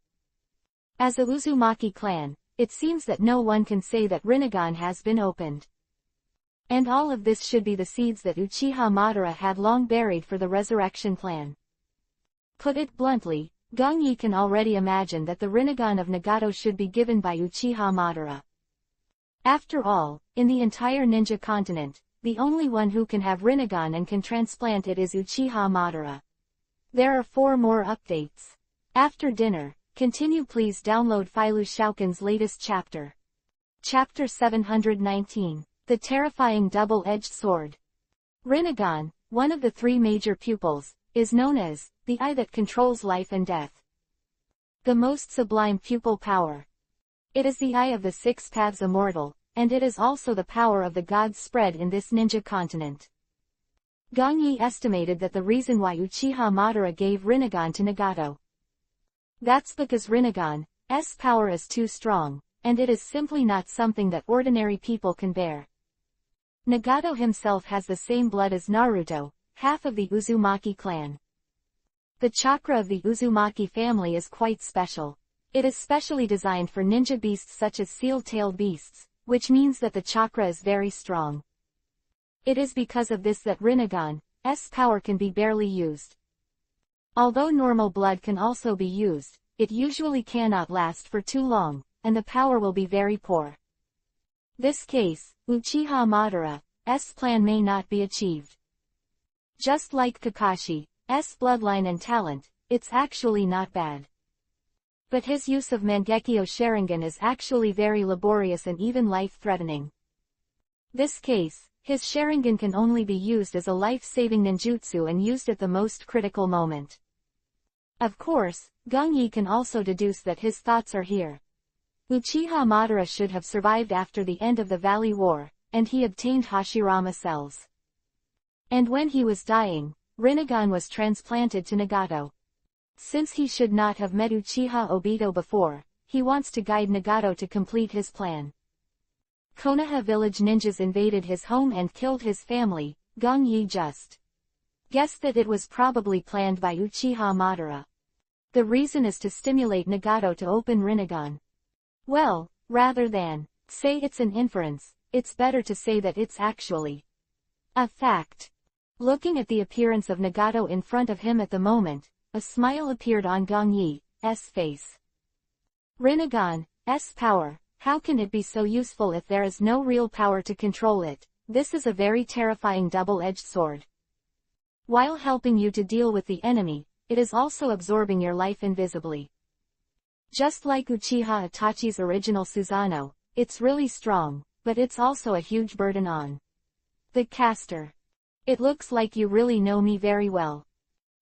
As a Uzumaki clan, it seems that no one can say that Rinnegan has been opened. And all of this should be the seeds that Uchiha Madara had long buried for the resurrection plan. Put it bluntly, Gongyi can already imagine that the Rinnegan of Nagato should be given by Uchiha Madara. After all, in the entire ninja continent, the only one who can have Rinnegan and can transplant it is Uchiha Madara. There are 4 more updates. After dinner, continue. Please download Filu Shouken's latest chapter. Chapter 719, The Terrifying Double-Edged Sword. Rinnegan, one of the 3 major pupils, is known as the eye that controls life and death. The most sublime pupil power. It is the eye of the 6 paths immortal, and it is also the power of the gods spread in this ninja continent. Gongyi estimated that the reason why Uchiha Madara gave Rinnegan to Nagato. That's because Rinnegan's power is too strong, and it is simply not something that ordinary people can bear. Nagato himself has the same blood as Naruto, half of the Uzumaki clan. The chakra of the Uzumaki family is quite special. It is specially designed for ninja beasts such as seal-tailed beasts, which means that the chakra is very strong. It is because of this that Rinnegan's power can be barely used. Although normal blood can also be used, it usually cannot last for too long, and the power will be very poor. This case, Uchiha Madara's plan may not be achieved. Just like Kakashi's bloodline and talent, it's actually not bad. But his use of Mangekyo Sharingan is actually very laborious and even life-threatening. This case, his Sharingan can only be used as a life-saving ninjutsu and used at the most critical moment. Of course, Gongyi can also deduce that his thoughts are here. Uchiha Madara should have survived after the end of the Valley War, and he obtained Hashirama cells. And when he was dying, Rinnegan was transplanted to Nagato. Since he should not have met Uchiha Obito before, he wants to guide Nagato to complete his plan. Konoha village ninjas invaded his home and killed his family. Gongyi just guessed that it was probably planned by Uchiha Madara. The reason is to stimulate Nagato to open Rinnegan. Well, rather than say it's an inference, it's better to say that it's actually a fact. Looking at the appearance of Nagato in front of him at the moment, a smile appeared on Gongyi's face. Rinnegan's power, how can it be so useful if there is no real power to control it? This is a very terrifying double-edged sword. While helping you to deal with the enemy, it is also absorbing your life invisibly. Just like Uchiha Itachi's original Susanoo, it's really strong, but it's also a huge burden on the caster. It looks like you really know me very well.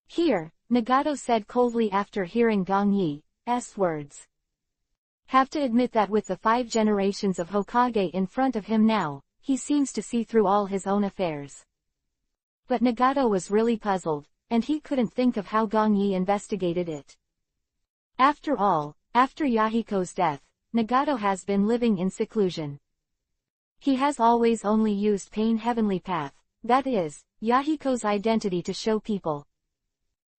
Here, Nagato said coldly after hearing Gongyi's words. Have to admit that with the 5 generations of Hokage in front of him now, he seems to see through all his own affairs. But Nagato was really puzzled, and he couldn't think of how Gongyi investigated it. After all, after Yahiko's death, Nagato has been living in seclusion. He has always only used Pain Heavenly Path, that is, Yahiko's identity to show people.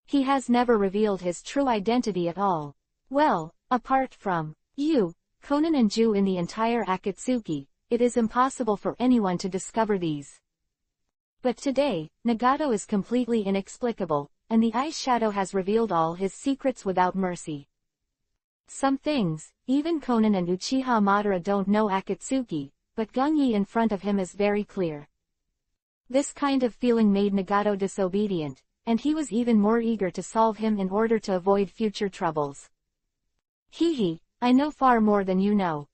He has never revealed his true identity at all. Well, apart from you, Konan and Ju in the entire Akatsuki, it is impossible for anyone to discover these. But today, Nagato is completely inexplicable, and the Ice Shadow has revealed all his secrets without mercy. Some things, even Konan and Uchiha Madara don't know Akatsuki, but Gongyi in front of him is very clear. This kind of feeling made Nagato disobedient, and he was even more eager to solve him in order to avoid future troubles. Hehe, I know far more than you know.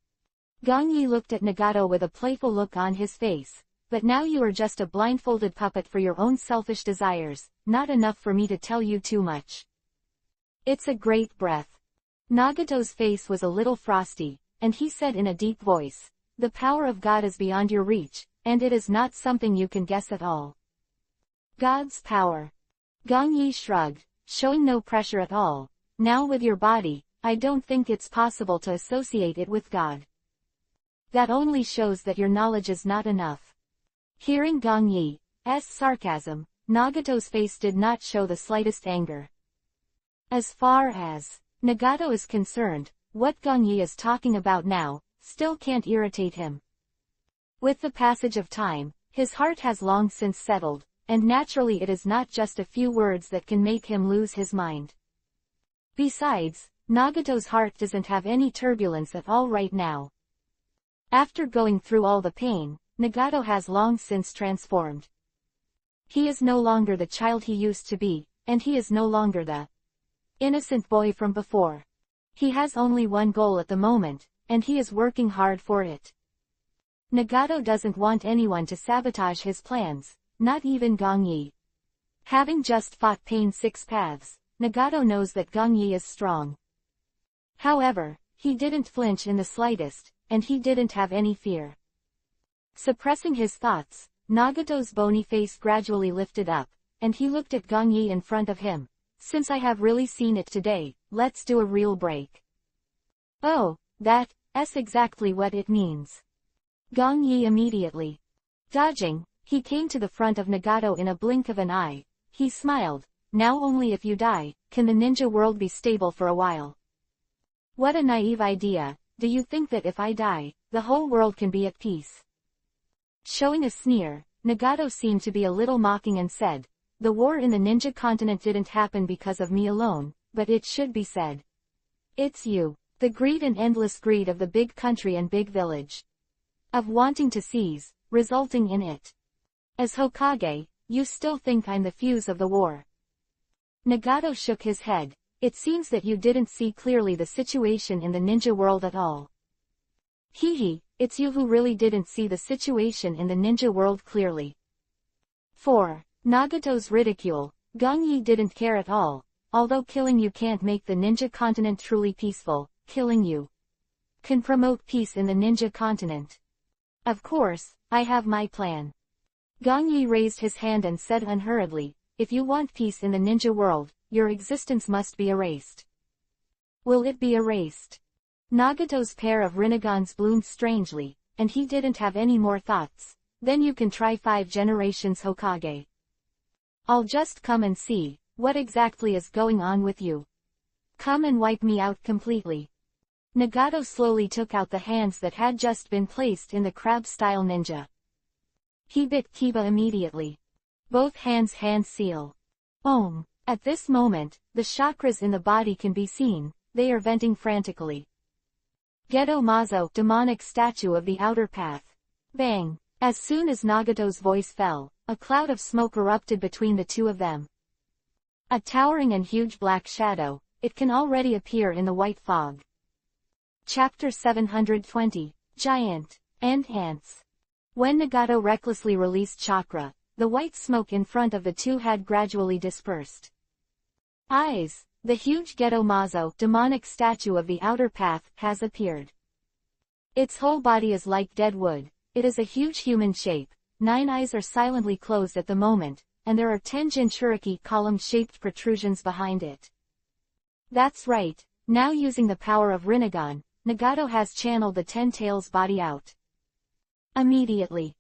Gongyi looked at Nagato with a playful look on his face, but now you are just a blindfolded puppet for your own selfish desires, not enough for me to tell you too much. It's a great breath. Nagato's face was a little frosty, and he said in a deep voice, "The power of God is beyond your reach, and it is not something you can guess at all." God's power. Gong Yi shrugged, showing no pressure at all. "Now with your body, I don't think it's possible to associate it with God. That only shows that your knowledge is not enough." Hearing Gong Yi's sarcasm, Nagato's face did not show the slightest anger. As far as Nagato is concerned, what Gong Yi is talking about now still can't irritate him. With the passage of time, his heart has long since settled, and naturally it is not just a few words that can make him lose his mind. Besides, Nagato's heart doesn't have any turbulence at all right now. After going through all the pain, Nagato has long since transformed. He is no longer the child he used to be, and he is no longer the innocent boy from before. He has only one goal at the moment, and he is working hard for it. Nagato doesn't want anyone to sabotage his plans, not even Gong Yi. Having just fought Pain Six Paths, Nagato knows that Gong Yi is strong. However, he didn't flinch in the slightest, and he didn't have any fear. Suppressing his thoughts, Nagato's bony face gradually lifted up, and he looked at Gong Yi in front of him. "Since I have really seen it today, let's do a real break." "Oh, that's exactly what it means." Gong Yi immediately dodging, he came to the front of Nagato in a blink of an eye. He smiled. "Now only if you die, can the ninja world be stable for a while." "What a naive idea. Do you think that if I die, the whole world can be at peace?" Showing a sneer, Nagato seemed to be a little mocking and said, "The war in the ninja continent didn't happen because of me alone, but it should be said. It's you. The greed and endless greed of the big country and big village. Of wanting to seize, resulting in it. As Hokage, you still think I'm the fuse of the war." Nagato shook his head. "It seems that you didn't see clearly the situation in the ninja world at all." "Hehe, it's you who really didn't see the situation in the ninja world clearly." For Nagato's ridicule, Gong Yi didn't care at all. Although killing you can't make the ninja continent truly peaceful, killing you can promote peace in the ninja continent. Of course, I have my plan. Gong Yi raised his hand and said unhurriedly, "If you want peace in the ninja world, your existence must be erased." "Will it be erased?" Nagato's pair of Rinnegan's bloomed strangely, and he didn't have any more thoughts. "Then you can try 5 generations Hokage. I'll just come and see what exactly is going on with you. Come and wipe me out completely." Nagato slowly took out the hands that had just been placed in the crab-style ninja. He bit Kiba immediately. Both hands hand seal. Om. At this moment, the chakras in the body can be seen, they are venting frantically. Geto Mazo, demonic statue of the outer path. Bang. As soon as Nagato's voice fell, a cloud of smoke erupted between the two of them. A towering and huge black shadow, it can already appear in the white fog. Chapter 720, Giant, and Ants. When Nagato recklessly released chakra, the white smoke in front of the two had gradually dispersed. Eyes, the huge Geto Mazo, demonic statue of the outer path, has appeared. Its whole body is like dead wood. It is a huge human shape. 9 eyes are silently closed at the moment, and there are 10 Jinchuriki column-shaped protrusions behind it. That's right, now using the power of Rinnegan, Nagato has channeled the 10 tails body out. Immediately.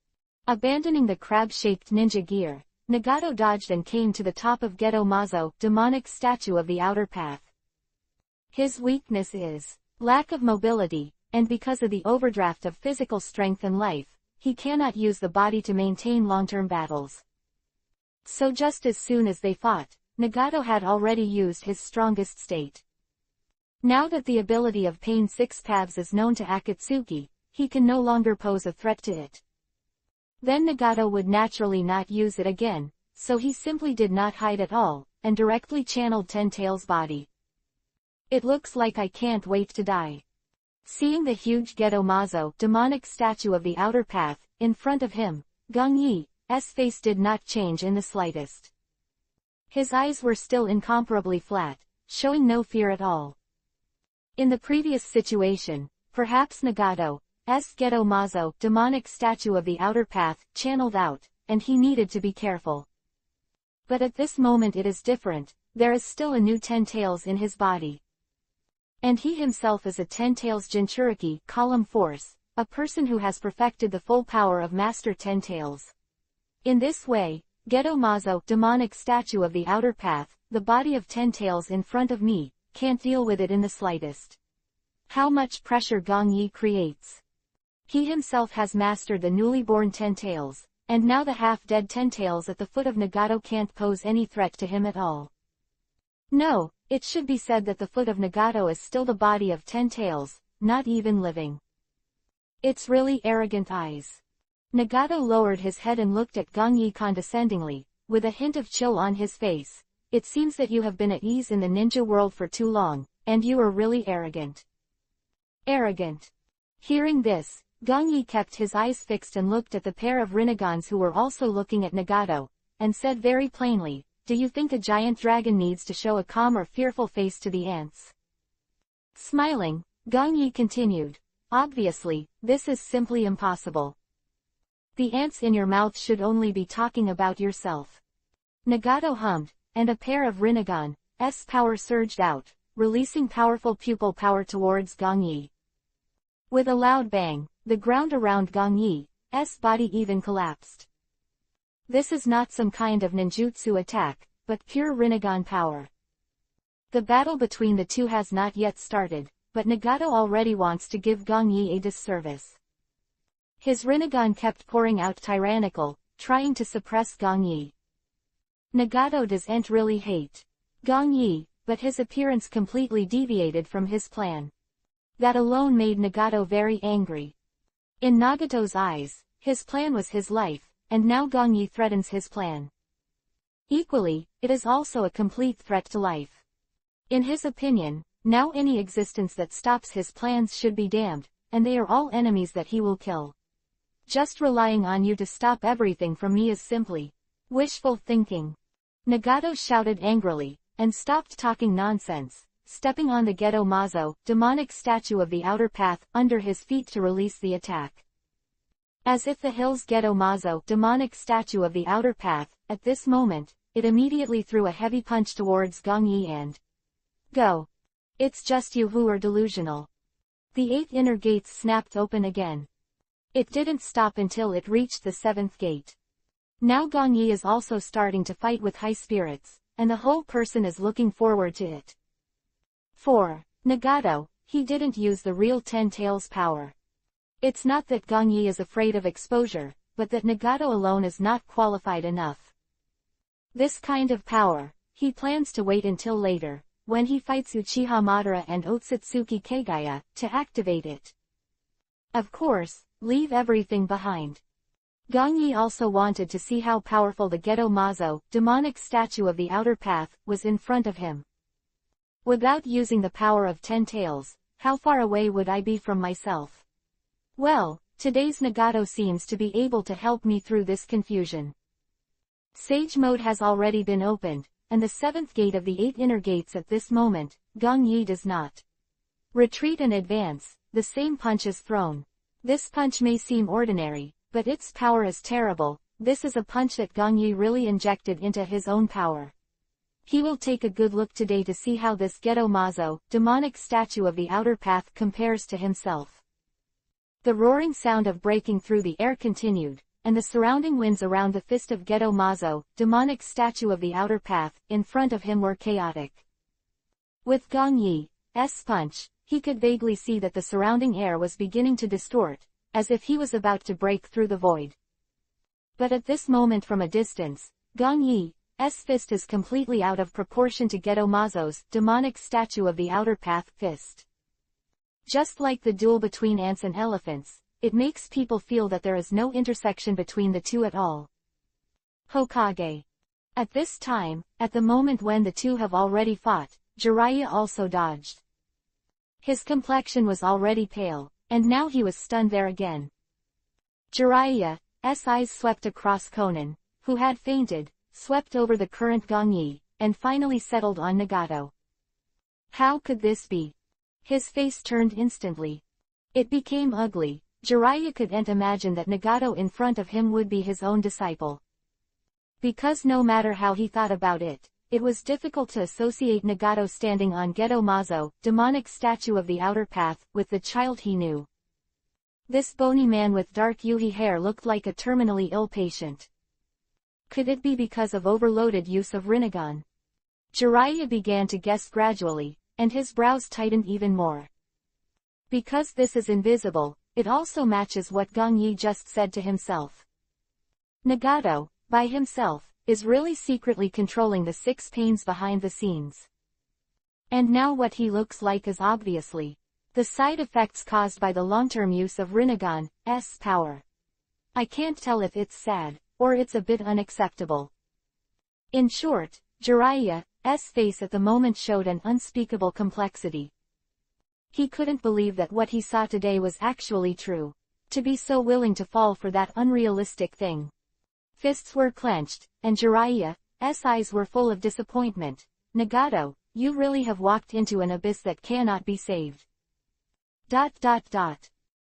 Abandoning the crab-shaped ninja gear, Nagato dodged and came to the top of Geto Mazo, demonic statue of the outer path. His weakness is lack of mobility, and because of the overdraft of physical strength and life, he cannot use the body to maintain long-term battles. So just as soon as they fought, Nagato had already used his strongest state. Now that the ability of Pain Six Paths is known to Akatsuki, he can no longer pose a threat to it. Then Nagato would naturally not use it again, so he simply did not hide at all, and directly channeled Ten Tails' body. It looks like I can't wait to die. Seeing the huge Geto Mazo, demonic statue of the outer path, in front of him, Gong Yi's face did not change in the slightest. His eyes were still incomparably flat, showing no fear at all. In the previous situation, perhaps Nagato's Geto Mazo, demonic statue of the outer path, channeled out, and he needed to be careful. But at this moment it is different, there is still a new 10 tails in his body. And he himself is a 10 tails Jinchuriki, column force, a person who has perfected the full power of Master 10 tails. In this way, Geto Mazo, demonic statue of the outer path, the body of 10 tails in front of me, can't deal with it in the slightest. How much pressure Gong Yi creates. He himself has mastered the newly born 10 tails, and now the half-dead 10 tails at the foot of Nagato can't pose any threat to him at all. No, it should be said that the foot of Nagato is still the body of 10 tails, not even living. It's really arrogant eyes. Nagato lowered his head and looked at Gong Yi condescendingly, with a hint of chill on his face. It seems that you have been at ease in the ninja world for too long, and you are really arrogant. Arrogant. Hearing this, Gong Yi kept his eyes fixed and looked at the pair of renegades who were also looking at Nagato, and said very plainly, "Do you think a giant dragon needs to show a calm or fearful face to the ants?" Smiling, Gong Yi continued, "Obviously, this is simply impossible. The ants in your mouth should only be talking about yourself." Nagato hummed, and a pair of Rinnegan's power surged out, releasing powerful pupil power towards Gong Yi. With a loud bang, the ground around Gong Yi's body even collapsed. This is not some kind of ninjutsu attack, but pure Rinnegan power. The battle between the two has not yet started, but Nagato already wants to give Gong Yi a disservice. His Rinnegan kept pouring out tyrannical, trying to suppress Gong Yi. Nagato doesn't really hate Gong Yi, but his appearance completely deviated from his plan. That alone made Nagato very angry. In Nagato's eyes, his plan was his life, and now Gong Yi threatens his plan. Equally, it is also a complete threat to life. In his opinion, now any existence that stops his plans should be damned, and they are all enemies that he will kill. Just relying on you to stop everything from me is simply wishful thinking. Nagato shouted angrily, and stopped talking nonsense, stepping on the Geto Mazo, demonic statue of the outer path, under his feet to release the attack. As if the hill's Geto Mazo, demonic statue of the outer path, at this moment, it immediately threw a heavy punch towards Gong Yi and go. It's just you who are delusional. The 8 inner gates snapped open again. It didn't stop until it reached the 7th gate. Now Gong Yi is also starting to fight with high spirits, and the whole person is looking forward to it. For Nagato, he didn't use the real 10 tails power. It's not that Gong Yi is afraid of exposure, but that Nagato alone is not qualified enough. This kind of power, he plans to wait until later, when he fights Uchiha Madara and Otsutsuki Kagaya, to activate it. Of course, leave everything behind. Gong Yi also wanted to see how powerful the Geto Mazo, demonic statue of the outer path, was in front of him. Without using the power of 10 tails, how far away would I be from myself? Well, today's Nagato seems to be able to help me through this confusion. Sage mode has already been opened, and the 7th gate of the 8 inner gates at this moment, Gong Yi does not retreat and advance, the same punch is thrown. This punch may seem ordinary, but its power is terrible. This is a punch that Gong Yi really injected into his own power. He will take a good look today to see how this Geto Mazo, demonic statue of the outer path, compares to himself. The roaring sound of breaking through the air continued, and the surrounding winds around the fist of Geto Mazo, demonic statue of the outer path, in front of him were chaotic. With Gong Yi's punch, he could vaguely see that the surrounding air was beginning to distort, as if he was about to break through the void. But at this moment from a distance, Gong Yi's fist is completely out of proportion to Geto Mazo's, demonic statue of the outer path, fist. Just like the duel between ants and elephants, it makes people feel that there is no intersection between the two at all. Hokage. At this time, at the moment when the two have already fought, Jiraiya also dodged. His complexion was already pale, and now he was stunned there again. Jiraiya's eyes swept across Konan, who had fainted, swept over the current Gong Yi, and finally settled on Nagato. How could this be? His face turned instantly. It became ugly. Jiraiya couldn't imagine that Nagato in front of him would be his own disciple. Because no matter how he thought about it, it was difficult to associate Nagato standing on Geto Mazo, demonic statue of the outer path, with the child he knew. This bony man with dark yuhi hair looked like a terminally ill patient. Could it be because of overloaded use of Rinnegan? Jiraiya began to guess gradually, and his brows tightened even more. Because this is invisible, it also matches what Gong Yi just said to himself. Nagato, by himself, is really secretly controlling the six pains behind the scenes. And now what he looks like is obviously the side effects caused by the long-term use of Rinnegan's power. I can't tell if it's sad, or it's a bit unacceptable. In short, Jiraiya's face at the moment showed an unspeakable complexity. He couldn't believe that what he saw today was actually true. To be so willing to fall for that unrealistic thing. Fists were clenched, and Jiraiya's eyes were full of disappointment. Nagato, you really have walked into an abyss that cannot be saved.